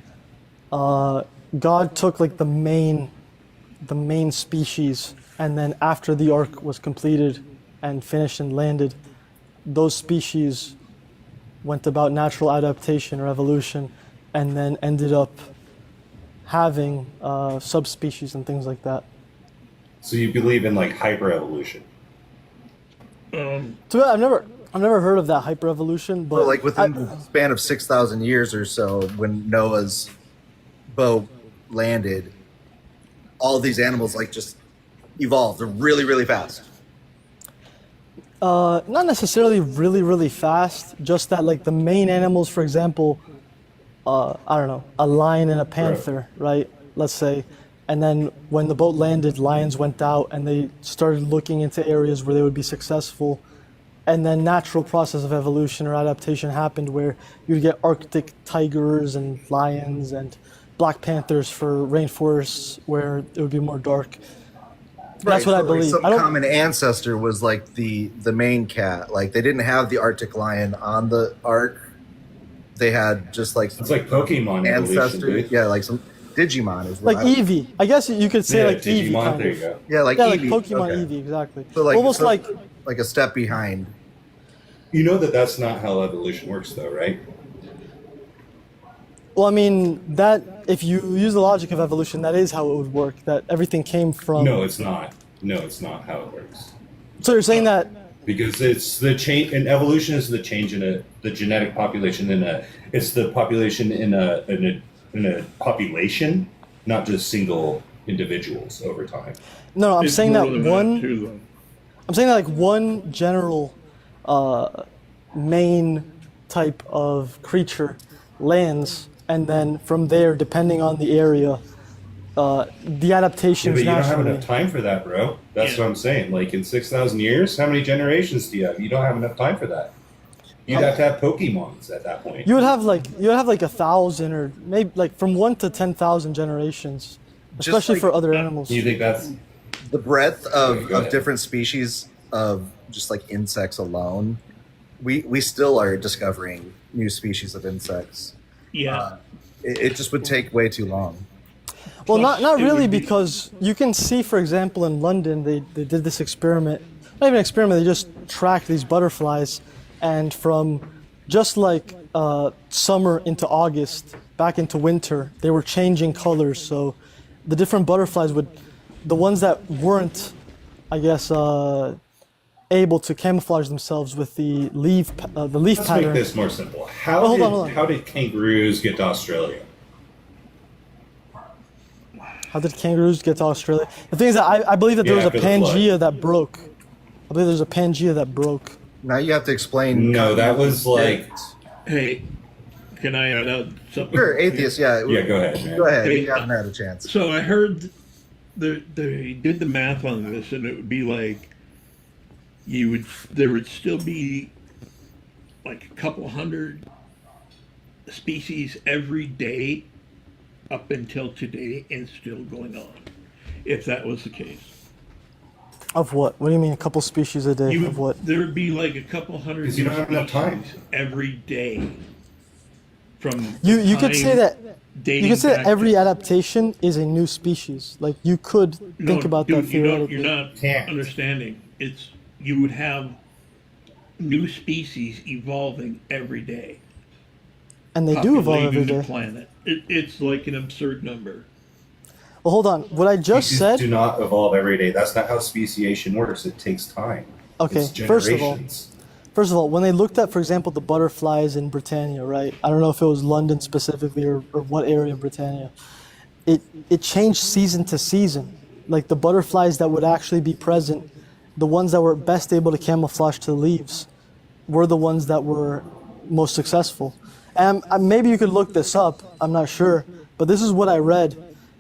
God took like the main species, and then after the ark was completed and finished and landed, those species went about natural adaptation or evolution, and then ended up having subspecies and things like that. So you believe in like hyperevolution? So I've never heard of that hyperevolution, but But like within the span of 6,000 years or so, when Noah's boat landed, all these animals like just evolved really, really fast. Not necessarily really, really fast, just that like the main animals, for example, I don't know, a lion and a panther, right? Let's say. And then when the boat landed, lions went out and they started looking into areas where they would be successful. And then natural process of evolution or adaptation happened where you'd get Arctic tigers and lions and black panthers for rainforests where it would be more dark. That's what I so, like, believe. some I don't, common ancestor was like the main cat. Like they didn't have the Arctic lion on the ark. They had just like It's like Pokemon evolution, ancestor. dude. Yeah, like some Digimon is like Eevee. I guess you could say Yeah, like Eevee. Digimon, Kind there of. you go. Yeah, like like Eevee. Pokemon Okay. Eevee, exactly. So like Almost like a step behind. You know that that's not how evolution works, though, right? well, I mean that if you use the logic of evolution, that is how it would work. That everything came from. No, it's not. No, it's not how it works. So you're saying that Because it's the change, and evolution is the change in the genetic population it's the population in a population, not just single individuals over time. no, I'm It's saying more that than that, one. too, though. I'm saying that like one general main type of creature lands, and then from there, depending on the area, the Yeah, adaptations but you don't have naturally. enough time for that, bro. That's what I'm saying. Like in 6,000 years, how many generations do you have? You don't have enough time for that. You'd have to have Pokemons at that point. You would have like 1,000 or maybe like from 1 to 10,000 generations, Just especially like- for other animals. You think that's The breadth Okay, go of ahead. different species of just like insects alone, we still are discovering new species of insects. Yeah. It just would take way too long. Well, not it really, would be- because you can see, for example, in London, they did this experiment. Not even an experiment, they just tracked these butterflies, and from just like summer into August, back into winter, they were changing colors. So the different butterflies would, the ones that weren't, I guess, able to camouflage themselves with the leaf Let's pattern. make this more simple. Hold on. How did kangaroos get to Australia? How did kangaroos get to Australia? The thing is that I believe that there was a after the flood. Pangea that broke. I believe there's a Pangea that broke. Now you have to explain. No, that was like. Hey, can I add out something? Sure, atheist. Yeah. Yeah, go ahead, man. Go ahead. Hey, You haven't had a chance. So I heard they did the math on this, and it would be like there would still be like a couple hundred species every day up until today, and still going on, if that was the case. Of what? What do you mean a couple species a day? Of what? There would be like a couple hundred 'Cause you don't have enough time. species every day. From You could say that dating you could say that back every to- adaptation is a new species. Like you could think about that dude, theoretically. You're not understanding. It's you would have new species evolving every day. And they do evolve every populating the day. planet. It's like an absurd number. Well, hold on. What I just Species said. do not evolve every day. That's not how speciation works. It takes time. Okay, It's first of all, generations. when they looked at, for example, the butterflies in Britannia, right? I don't know if it was London specifically or what area of Britannia. It changed season to season. Like the butterflies that would actually be present, the ones that were best able to camouflage to the leaves, were the ones that were most successful. And maybe you could look this up. I'm not sure, but this is what I read.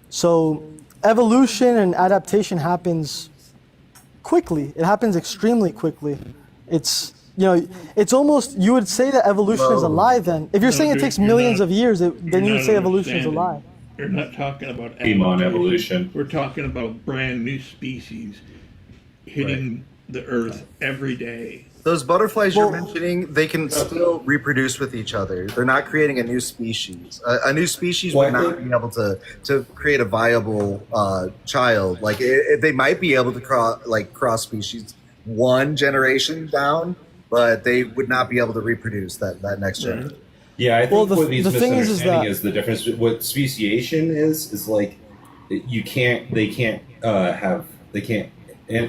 So evolution and adaptation happens quickly. It happens extremely quickly. It's it's almost, you would say that evolution is a lie then. If you're saying it takes millions of years, then you would say evolution is a lie. We're not talking about Game on evolution. We're talking about brand new species hitting the earth every day. Those butterflies you're mentioning, they can still reproduce with each other. They're not creating a new species. A new species would not be able to create a viable child. Like they might be able to cross species one generation down, but they would not be able to reproduce that next generation. Yeah, I think what he's the thing is misunderstanding that- is the difference. What speciation is like, they can't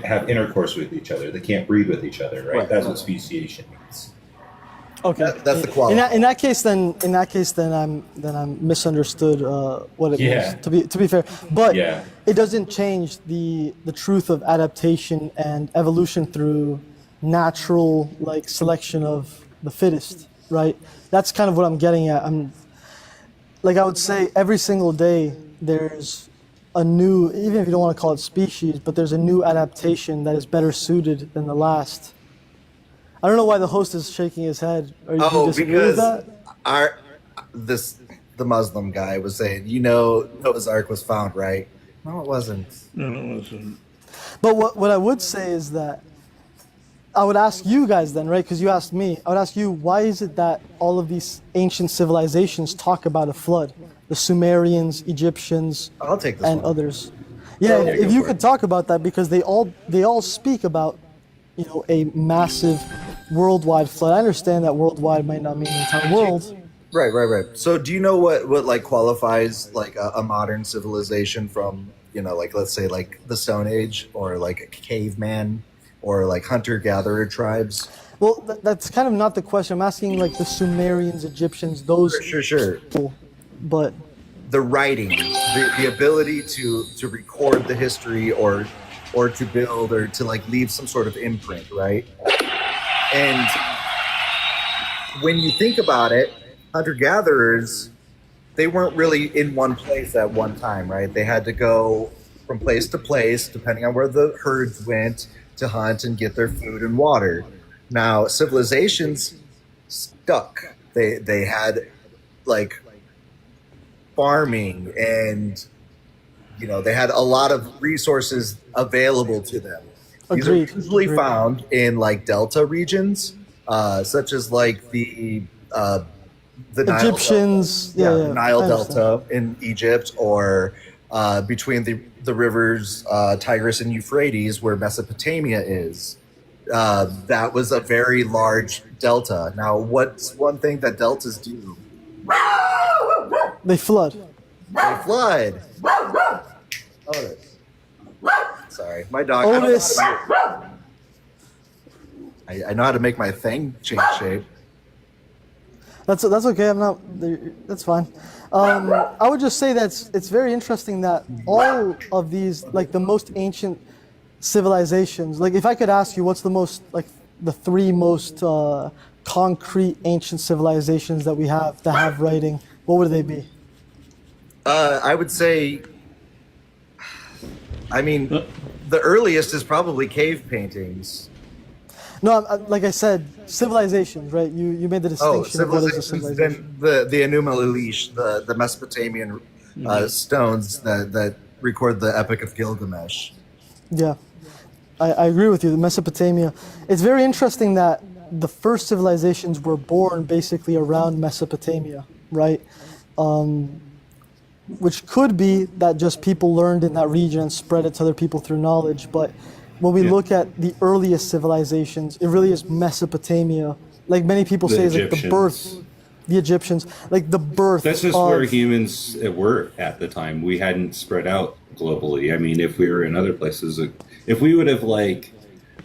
have intercourse with each other. They can't breed with each other, right? That's what speciation means. Okay, that's the quality. In that case, I'm misunderstood what it Yeah. means. To be fair, but Yeah. it doesn't change the truth of adaptation and evolution through natural selection of the fittest, right? That's kind of what I'm getting at. I would say every single day there's a new, even if you don't want to call it species, but there's a new adaptation that is better suited than the last. I don't know why the host is shaking his head. Are you disagree with because that? the Muslim guy was saying, Noah's Ark was found, right? No, it wasn't. No, it wasn't. But what I would say is that I would ask you guys then, right? Because you asked me. I would ask you, why is it that all of these ancient civilizations talk about a flood? The Sumerians, Egyptians, I'll take this and one. others. Yeah, Yeah, if go you for could talk about that, because they all speak about a massive worldwide flood. I understand that worldwide might not mean the entire world. Right. So do you know what qualifies a modern civilization from, let's say the Stone Age or a caveman or hunter-gatherer tribes? Well, that's kind of not the question. I'm asking the Sumerians, Egyptians, those Sure. people. But the writing, the ability to record the history or to build or to leave some sort of imprint, right? And when you think about it, hunter-gatherers, they weren't really in one place at one time, right? They had to go from place to place, depending on where the herds went, to hunt and get their food and water. Now, civilizations stuck. They had farming and they had a lot of resources available to them. These Agreed. are usually Agreed. found in delta regions, such as the Nile Egyptians, Delta. yeah, Nile I Delta in Egypt, or between the rivers Tigris and Euphrates, where Mesopotamia is. That was a very large delta. Now, what's one thing that deltas do? they flood. They flood. Otis. Sorry, my dog. Otis. I know how to make my thing change shape. That's okay. I'm not. That's fine. I would just say that it's very interesting that all of these, like the most ancient civilizations, like if I could ask you, what's the most, like the three most concrete ancient civilizations that we have that have writing? What would they be? I would say, I mean, the earliest is probably cave paintings. No, like I said, civilizations, right? You made the distinction of what is a civilizations. civilization. Then the Enuma Elish, the Mesopotamian stones that record the Epic of Gilgamesh. Yeah, I agree with you. The Mesopotamia. It's very interesting that the first civilizations were born basically around Mesopotamia, right? Which could be that just people learned in that region and spread it to other people through knowledge. But when we look at the earliest civilizations, it really is Mesopotamia. Like many people say, is like the birth, the Egyptians, like the birth. That's just of, where humans were at the time. We hadn't spread out globally. I mean, if we were in other places, if we would have like,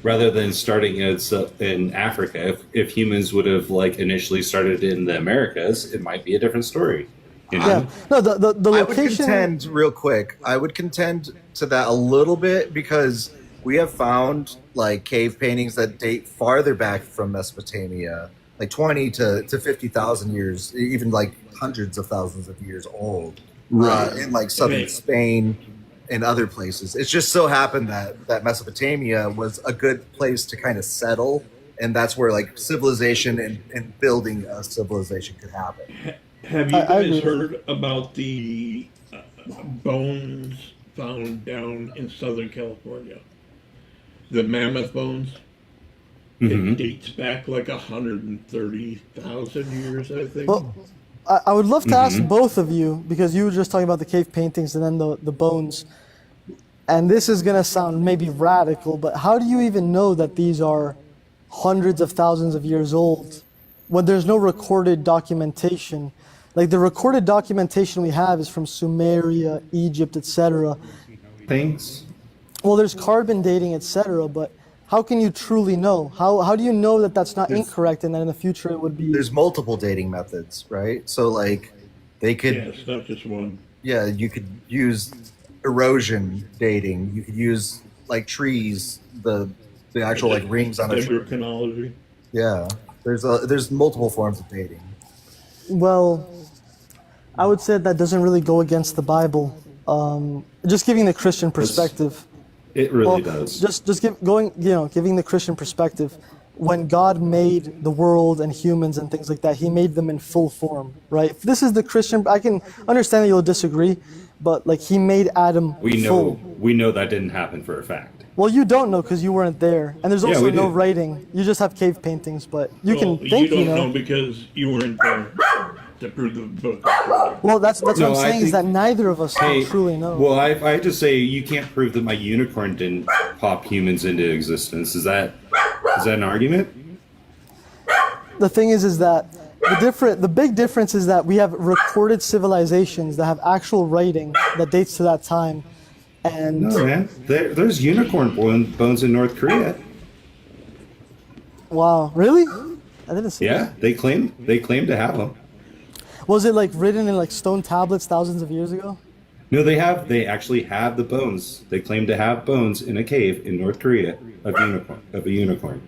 rather than starting in Africa, if humans would have like initially started in the Americas, it might be a different story. You know? Yeah, no, the location. I would contend real quick. I would contend to that a little bit because we have found like cave paintings that date farther back from Mesopotamia, like 20 to 50,000 years, even like hundreds of thousands of years old, in like southern Spain and other places. It's just so happened that Mesopotamia was a good place to kind of settle, and that's where like civilization and building a civilization could happen. Have you guys heard about the bones found down in Southern California? The mammoth bones? It dates back like 130,000 years, I think. Well, I would love to ask both of you, because you were just talking about the cave paintings and then the bones. And this is going to sound maybe radical, but how do you even know that these are hundreds of thousands of years old when there's no recorded documentation? Like the recorded documentation we have is from Sumeria, Egypt, etc. Things. Well, there's carbon dating, etc. But how can you truly know? How do you know that that's not incorrect and that in the future it would be? There's multiple dating methods, right? So like they could. Yeah, it's not just one. Yeah, you could use erosion dating. You could use like trees, the actual like rings on a tree. Dendrochronology. Yeah, there's multiple forms of dating. Well, I would say that doesn't really go against the Bible. Just giving the Christian perspective. It really does. Just giving the Christian perspective. When God made the world and humans and things like that, He made them in full form, right? If this is the Christian, I can understand that you'll disagree, but like He made Adam full. We know that didn't happen for a fact. Well, you don't know because you weren't there, and there's also we no do. writing. You just have cave paintings, but you can Well, think you don't know because you weren't there to prove the book. Well, that's what I'm I saying is think- that neither of us can truly know. Well, I just say you can't prove that my unicorn didn't pop humans into existence. Is that an argument? The thing is that the big difference is that we have recorded civilizations that have actual writing that dates to that time, and No, man. There's unicorn bones in North Korea. wow, really? I didn't see. Yeah, they claim to have them. Was it like written in like stone tablets thousands of years ago? No, they actually have the bones. They claim to have bones in a cave in North Korea of a unicorn.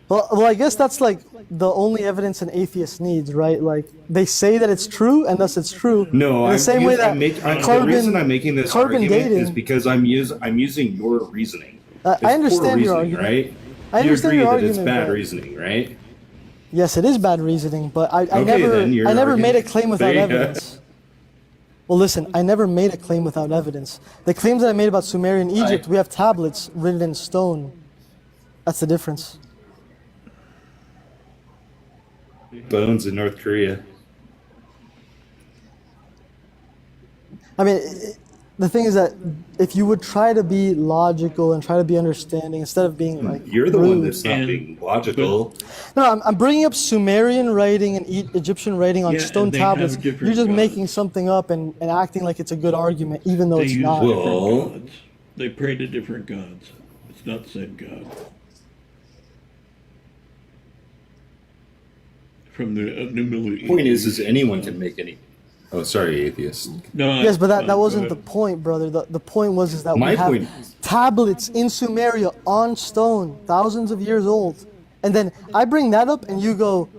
Well, I guess that's like the only evidence an atheist needs, right? Like they say that it's true, and thus it's true. No, in the same way that the reason I'm making this carbon argument dating is because I'm using your reasoning. It's I understand poor your reasoning, argument. right? I understand you your agree that it's argument, bad but- reasoning, right? Yes, it is bad reasoning, but I Okay, never then you're made a arguing- claim without There you go. evidence. Well, listen, I never made a claim without evidence. The claims that I made about Sumerian Egypt, we have tablets written in stone. That's the difference. Bones in North Korea. I mean, the thing is that if you would try to be logical and try to be understanding instead of being like You're the one rude. that's not being logical. No, I'm bringing up Sumerian writing and Egyptian writing on Yeah, stone and they have tablets. different You're just gods. making something up and acting like it's a good argument, even though They it's use not. different gods. They pray to different gods. It's not the same God. from the New Millennium. Point is anyone can make anything. Oh, sorry, atheist. No, Yes, but that wasn't the point, brother. The point was is that My we have point- tablets in Sumeria on stone, thousands of years old. And then I bring that up and you go,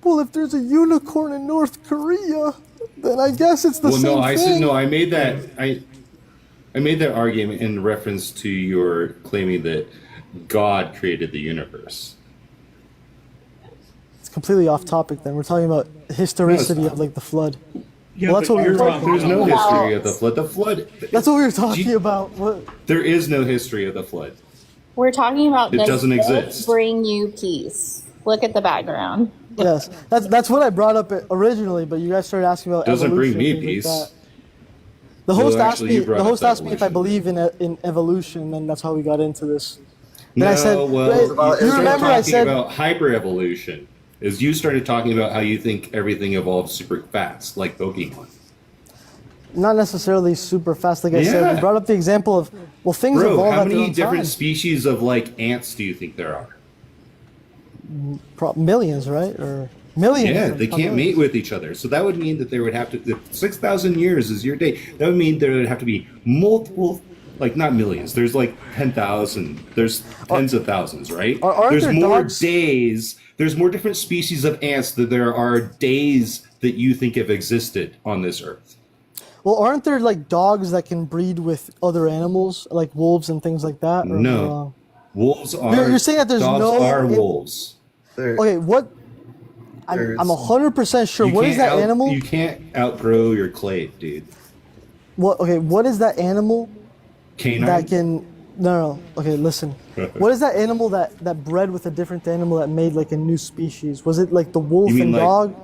well, if there's a unicorn in North Korea, then I guess it's the Well, same no, I thing. said no. I made that argument in reference to your claiming that God created the universe. It's completely off topic then. We're talking about historicity of like the flood. Yeah, well, that's but what we were you're talking There's about. no history of the flood. The flood. That's what we were talking about. What? There is no history of the flood. We're talking about It does doesn't it exist. bring you peace? Look at the background. Yes, that's what I brought up originally, but you guys started asking about Doesn't bring evolution me and things like peace. that. The host No, asked actually, me. you brought The up host asked me if I evolution. believe in evolution, and that's how we got into this. Then No, I said, well, "Wait, you you started remember I talking said about hyper-evolution. Is you started talking about how you think everything evolves super fast, like Pokemon. not necessarily super fast, like I said. Yeah. We brought up the example of things Bro, evolve how at their many own different time. species of like ants do you think there are? Millions, right? Or millions. Yeah, of they can't millions. mate with each other. So that would mean that there would have to, if 6,000 years is your day, that would mean there would have to be multiple, like not millions, there's like 10,000, there's tens of thousands, right? Aren't There's there more dogs- days, there's more different species of ants than there are days that you think have existed on this earth. Well, aren't there like dogs that can breed with other animals, like wolves and things like that? Or am I No. wrong? Wolves are, You're saying that there's dogs no- are wolves. Okay, what? I'm 100% sure. What is that animal? You can't outgrow your clade, dude. What? Okay, what is that animal Canine? that can? No. Okay, listen. What is that animal that bred with a different animal that made like a new species? Was it like the wolf You mean and like- dog?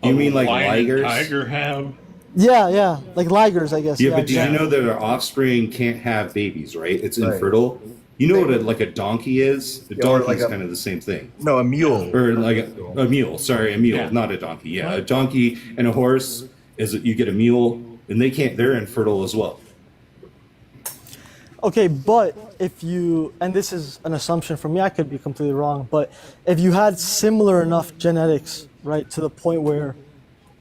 You mean like Lion and ligers? tiger have. Yeah, like ligers, I guess. Yeah, but did exactly. you know that our offspring can't have babies, right? It's infertile. You know what a donkey is? A Yeah, or donkey's like a- kind of the same thing. No, a mule. Or like a mule. Sorry, a mule, Yeah. not a donkey. Yeah, a donkey and a horse is you get a mule, and they're infertile as well. Okay, but if you, and this is an assumption from me, I could be completely wrong, but if you had similar enough genetics, right, to the point where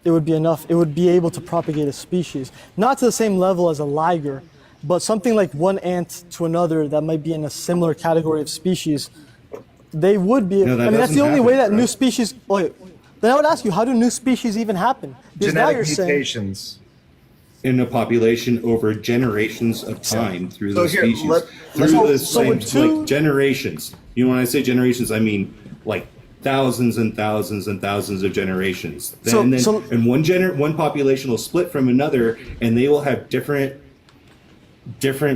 it would be enough, it would be able to propagate a species, not to the same level as a liger, but something like one ant to another that might be in a similar category of species, they would be. No, that I mean, that's the doesn't only way happen, that new right? species. Wait, then I would ask you, how do new species even happen? Because now Genetic you're saying, mutations. In a population over generations of time through So the here, species. let's through the so same, with two- like generations. You know, when I say generations, I mean like thousands and thousands and thousands of generations. And one population will split from another, and they will have different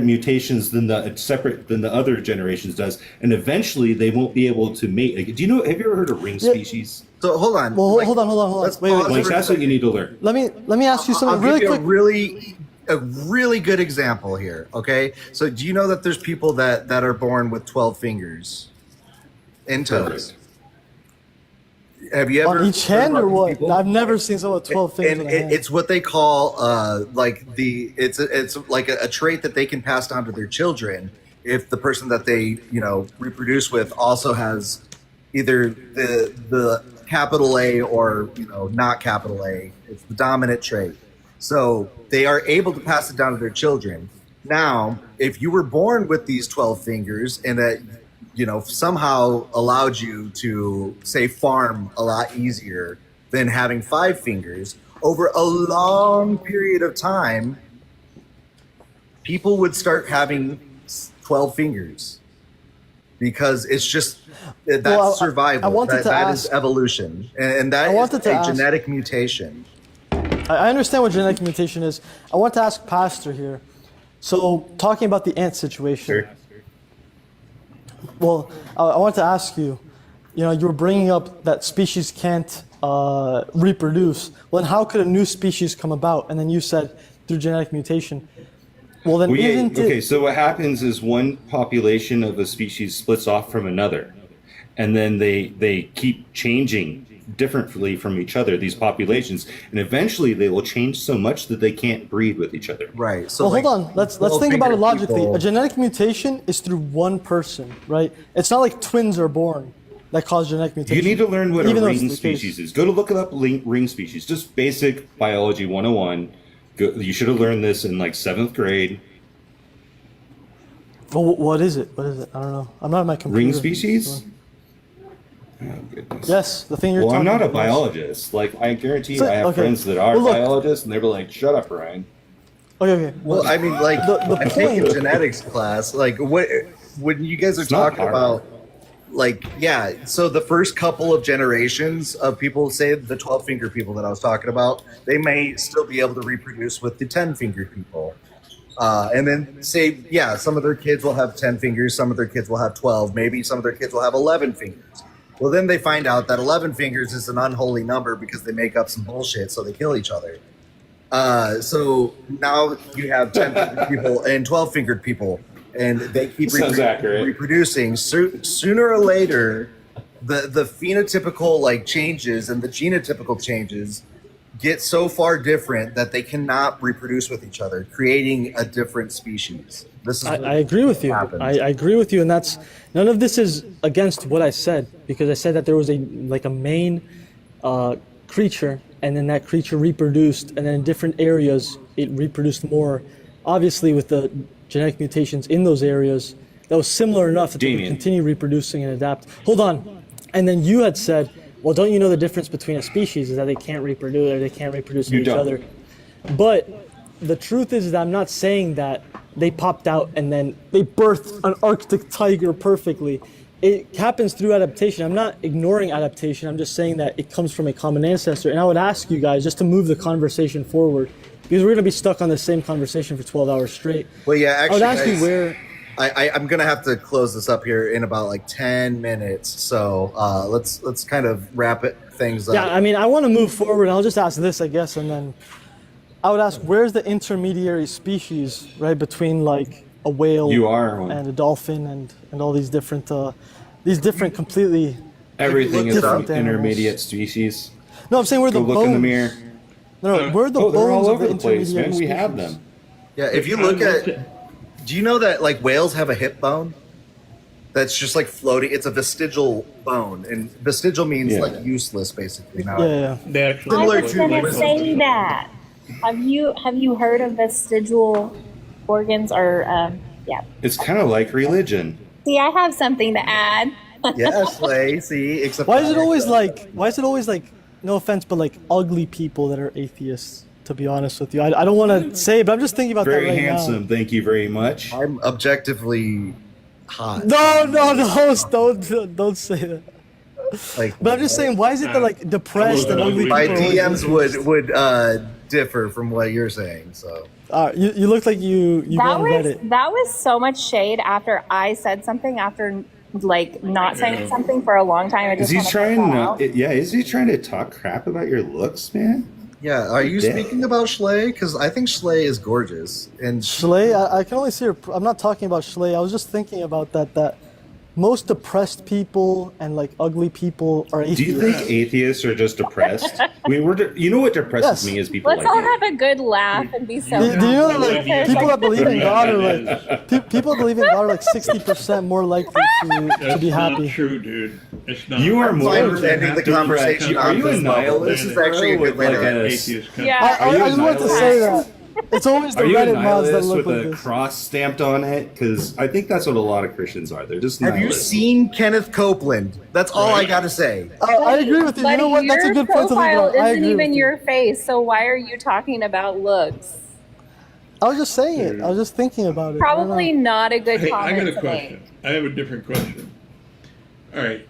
mutations than the other generations does, and eventually they won't be able to mate. Like, have you ever heard of ring species? So hold on. well, hold on. let's Wait, pause wait, Like for a that's what second. you need to learn. let me ask you something I'll really give you quick. a really good example here. Okay, so do you know that there's people that are born with 12 fingers and toes? Have you ever On each heard hand about or these what? people? I've never seen someone with 12 fingers. And on a hand. it's what they call it's like a trait that they can pass down to their children if the person that they reproduce with also has either the capital A or not capital A. It's the dominant trait, so they are able to pass it down to their children. Now, if you were born with these 12 fingers and that somehow allowed you to say farm a lot easier than having 5 fingers, over a long period of time, people would start having 12 fingers because it's just that's Well, survival. I wanted to that is ask- evolution, and that I is wanted to a ask- genetic mutation. I understand what genetic mutation is. I want to ask Pastor here. So, talking about the ant situation. Well, I want to ask you. You were bringing up that species can't reproduce. Well, then how could a new species come about? And then you said through genetic mutation. Well, then isn't Okay, it? so what happens is one population of a species splits off from another, and then they keep changing differently from each other, these populations, and eventually they will change so much that they can't breed with each other. Right. Well, hold on. Let's think about it logically. A genetic mutation is through one person, right? It's not like twins are born. that cause genetic mutation. You need to learn what a Even though it's ring the species case. is. Go to look it up, ring species. Just basic biology 101. You should have learned this in like 7th grade. Well, what is it? What is it? I don't know. I'm not on my computer. Ring species? so- Oh, goodness. Yes, the thing you're Well, I'm talking not a about, yes. biologist. Like, I guarantee you, So- I have okay. friends that are Well, look. biologists, and they were like, shut up, Ryan. Okay. Well, I mean, like, The I'm taking a point- genetics class. Like, what when you guys are It's not talking hard. about, like, yeah. So the first couple of generations of people, say the 12-finger people that I was talking about, they may still be able to reproduce with the 10-finger people. And then say, yeah, some of their kids will have 10 fingers, some of their kids will have 12, maybe some of their kids will have 11 fingers. Well, then they find out that 11 fingers is an unholy number because they make up some bullshit, so they kill each other. So now you have 10-fingered people and 12-fingered people, and they keep Sounds accurate. reproducing. Sooner or later, the phenotypical like changes and the genotypical changes get so far different that they cannot reproduce with each other, creating a different species. This is I agree with you. I agree with you, and that's none of this is against what I said, because I said that there was a main creature, and then that creature reproduced, and then in different areas it reproduced more. Obviously, with the genetic mutations in those areas, that was similar enough that they would continue reproducing and adapt. Hold on, and then you had said, well, don't you know the difference between a species is that they can't reproduce, or they can't reproduce with each other? But the truth is that I'm not saying that they popped out and then they birthed an Arctic tiger perfectly. It happens through adaptation. I'm not ignoring adaptation. I'm just saying that it comes from a common ancestor. And I would ask you guys just to move the conversation forward, because we're going to be stuck on the same conversation for 12 hours straight. Well, yeah, actually, I would ask guys, you where. I'm gonna have to close this up here in about like 10 minutes. So let's kind of wrap things up. Yeah, I mean, I want to move forward. I'll just ask this, I guess, and then I would ask, where's the intermediary species, right, between like a whale and a dolphin and all these different completely Everything is different an animals. intermediate species. No, I'm saying where the Go bones. look in the mirror. No, where are the Oh, they're bones all of the over the place, intermediary man. We have species? them. Yeah, if you look at, do you know that like whales have a hip bone? That's just like floating. It's a vestigial bone, and vestigial means like useless, basically. Now, Yeah. That's I similar was to going to wisdom. say that. Have you heard of vestigial organs or yeah? It's kind of like religion. See, I have something to add. Yes, Slay. See, except Why is it always like? No offense, but like ugly people that are atheists? To be honest with you, I don't want to say, but I'm just thinking about Very that right handsome. now. Thank you very much. I'm objectively hot. No, don't say that. Like, But I'm just saying, why is it that like depressed and ugly people? my are always DMs atheists? would differ from what you're saying. So You look like you that got was Reddit. that was so much shade after I said something after like not saying something for a long time. I Is just he wanna put trying? that out. Is he trying to talk crap about your looks, man? yeah, are you Yeah. speaking about Schley? Because I think Schley is gorgeous. And Schley, I can only see her. I'm not talking about Schley. I was just thinking about that most depressed people and like ugly people are Do atheists. you think atheists are just depressed? I mean, you know what depresses me is people Let's like all you. have a good laugh and be so. Do you know that like Because, people that believe in Yeah, God are it like people that believe in God are like 60% more likely to That's be not happy. true, dude. It's not. You are I'm more fine with ending the depressed. conversation Are on you a this level. nihilist? This is actually a bro, good with way like to a- atheist country. Yeah. I just wanted to say that it's always the Are you a Reddit mods that nihilist look with like a this. cross stamped on it? Because I think that's what a lot of Christians are. They're just Have you nihilists. seen Kenneth Copeland? That's all I got to say. I agree with you. You know what? That's a good point to leave profile on. I isn't agree even with you. your face, so why are you talking about looks? I was just saying it. I was just thinking about it. I don't know. Probably not a good Hey, I comment got a to question. make. I have a different question. All right.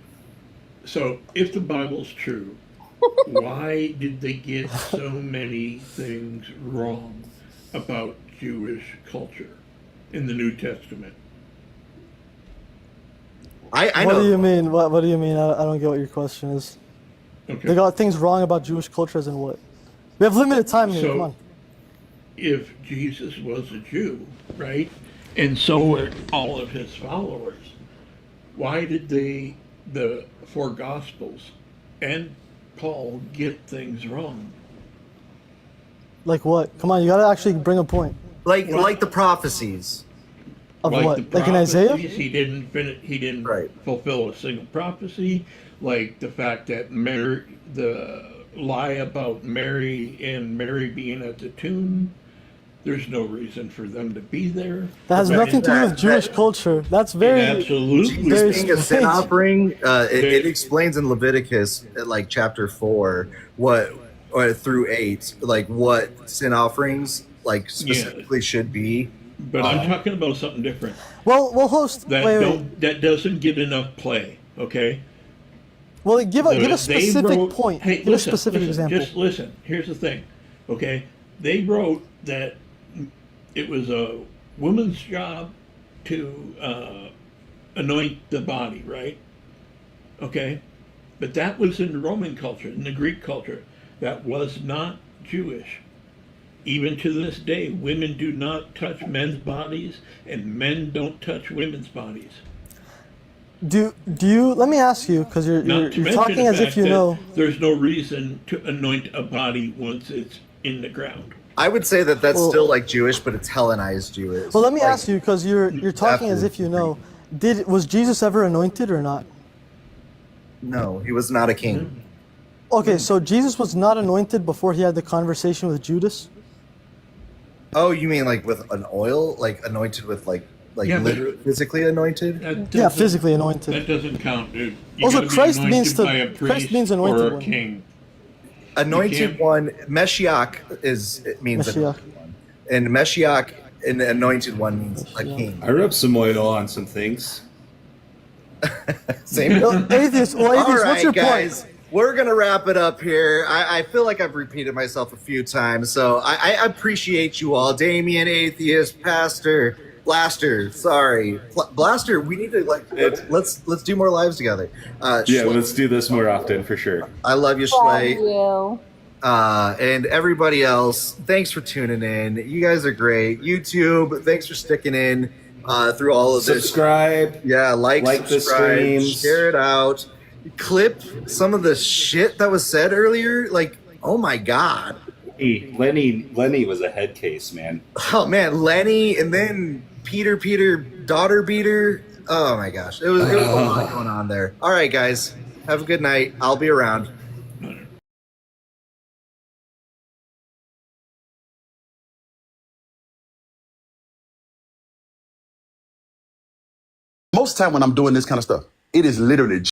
So, if the Bible's true, why did they get so many things wrong about Jewish culture in the New Testament? I What know. do you mean? What do you mean? I don't get what your question is. Okay. They got things wrong about Jewish culture as in what? We have limited time here. So- Come on. If Jesus was a Jew, right, and so were all of his followers, why did the four Gospels and Paul get things wrong? Like what? Come on, you gotta actually bring a point. Like the prophecies. Of like what? the Like in Isaiah? prophecies, he didn't finish. He didn't fulfill a single prophecy. Like the fact that Mary, the lie about Mary and Mary being at the tomb. There's no reason for them to be there. That has nothing to do with Jewish culture. That's very absolutely very being a sin strange. offering. It explains in Leviticus, like chapter 4, what or through 8, like what sin offerings like specifically should be. But I'm talking about something different. Well, host. That wait. that doesn't get enough play. Okay. Well, give a specific wrote, point. Hey, give listen, a specific example. Just listen. Here's the thing. Okay, they wrote that it was a woman's job to anoint the body, right? Okay, but that was in the Roman culture, in the Greek culture. That was not Jewish. Even to this day, women do not touch men's bodies, and men don't touch women's bodies. Do you? Let me ask you, because you're talking as if you know. There's no reason to anoint a body once it's in the ground. I would say that that's still like Jewish, but it's Hellenized Jewish. Well, let me ask you, because you're talking as if you know. Was Jesus ever anointed or not? No, he was not a king. Okay, so Jesus was not anointed before he had the conversation with Judas? Oh, you mean like with an oil, like anointed with like Yeah, literally physically anointed? Yeah, physically anointed. That doesn't count, dude. Also, gotta be Christ anointed means to- by a Christ priest means anointed or a one. king. Anointed one, Meshiach means Mashiach. anointed one. And Meshiach, an anointed one means a king. I rubbed some oil on some things. Same. Atheist, All what's right, your guys. point? We're gonna wrap it up here. I feel like I've repeated myself a few times, so I appreciate you all. Damien, Atheist, Pastor, Blaster. Sorry, Blaster. We need to let's do more lives together. Yeah, let's do this more often for sure. I love you, Love Schley. you. And everybody else, thanks for tuning in. You guys are great. YouTube, thanks for sticking in through all of this. Subscribe. Yeah, like the subscribe, streams. share it out. Clip some of the shit that was said earlier. Like, oh my god. Hey, Lenny was a head case, man. Oh man, Lenny, and then Peter, daughter beater. Oh my gosh, it was a lot going on there. All right, guys, have a good night. I'll be around. Most time when I'm doing this kind of stuff, it is literally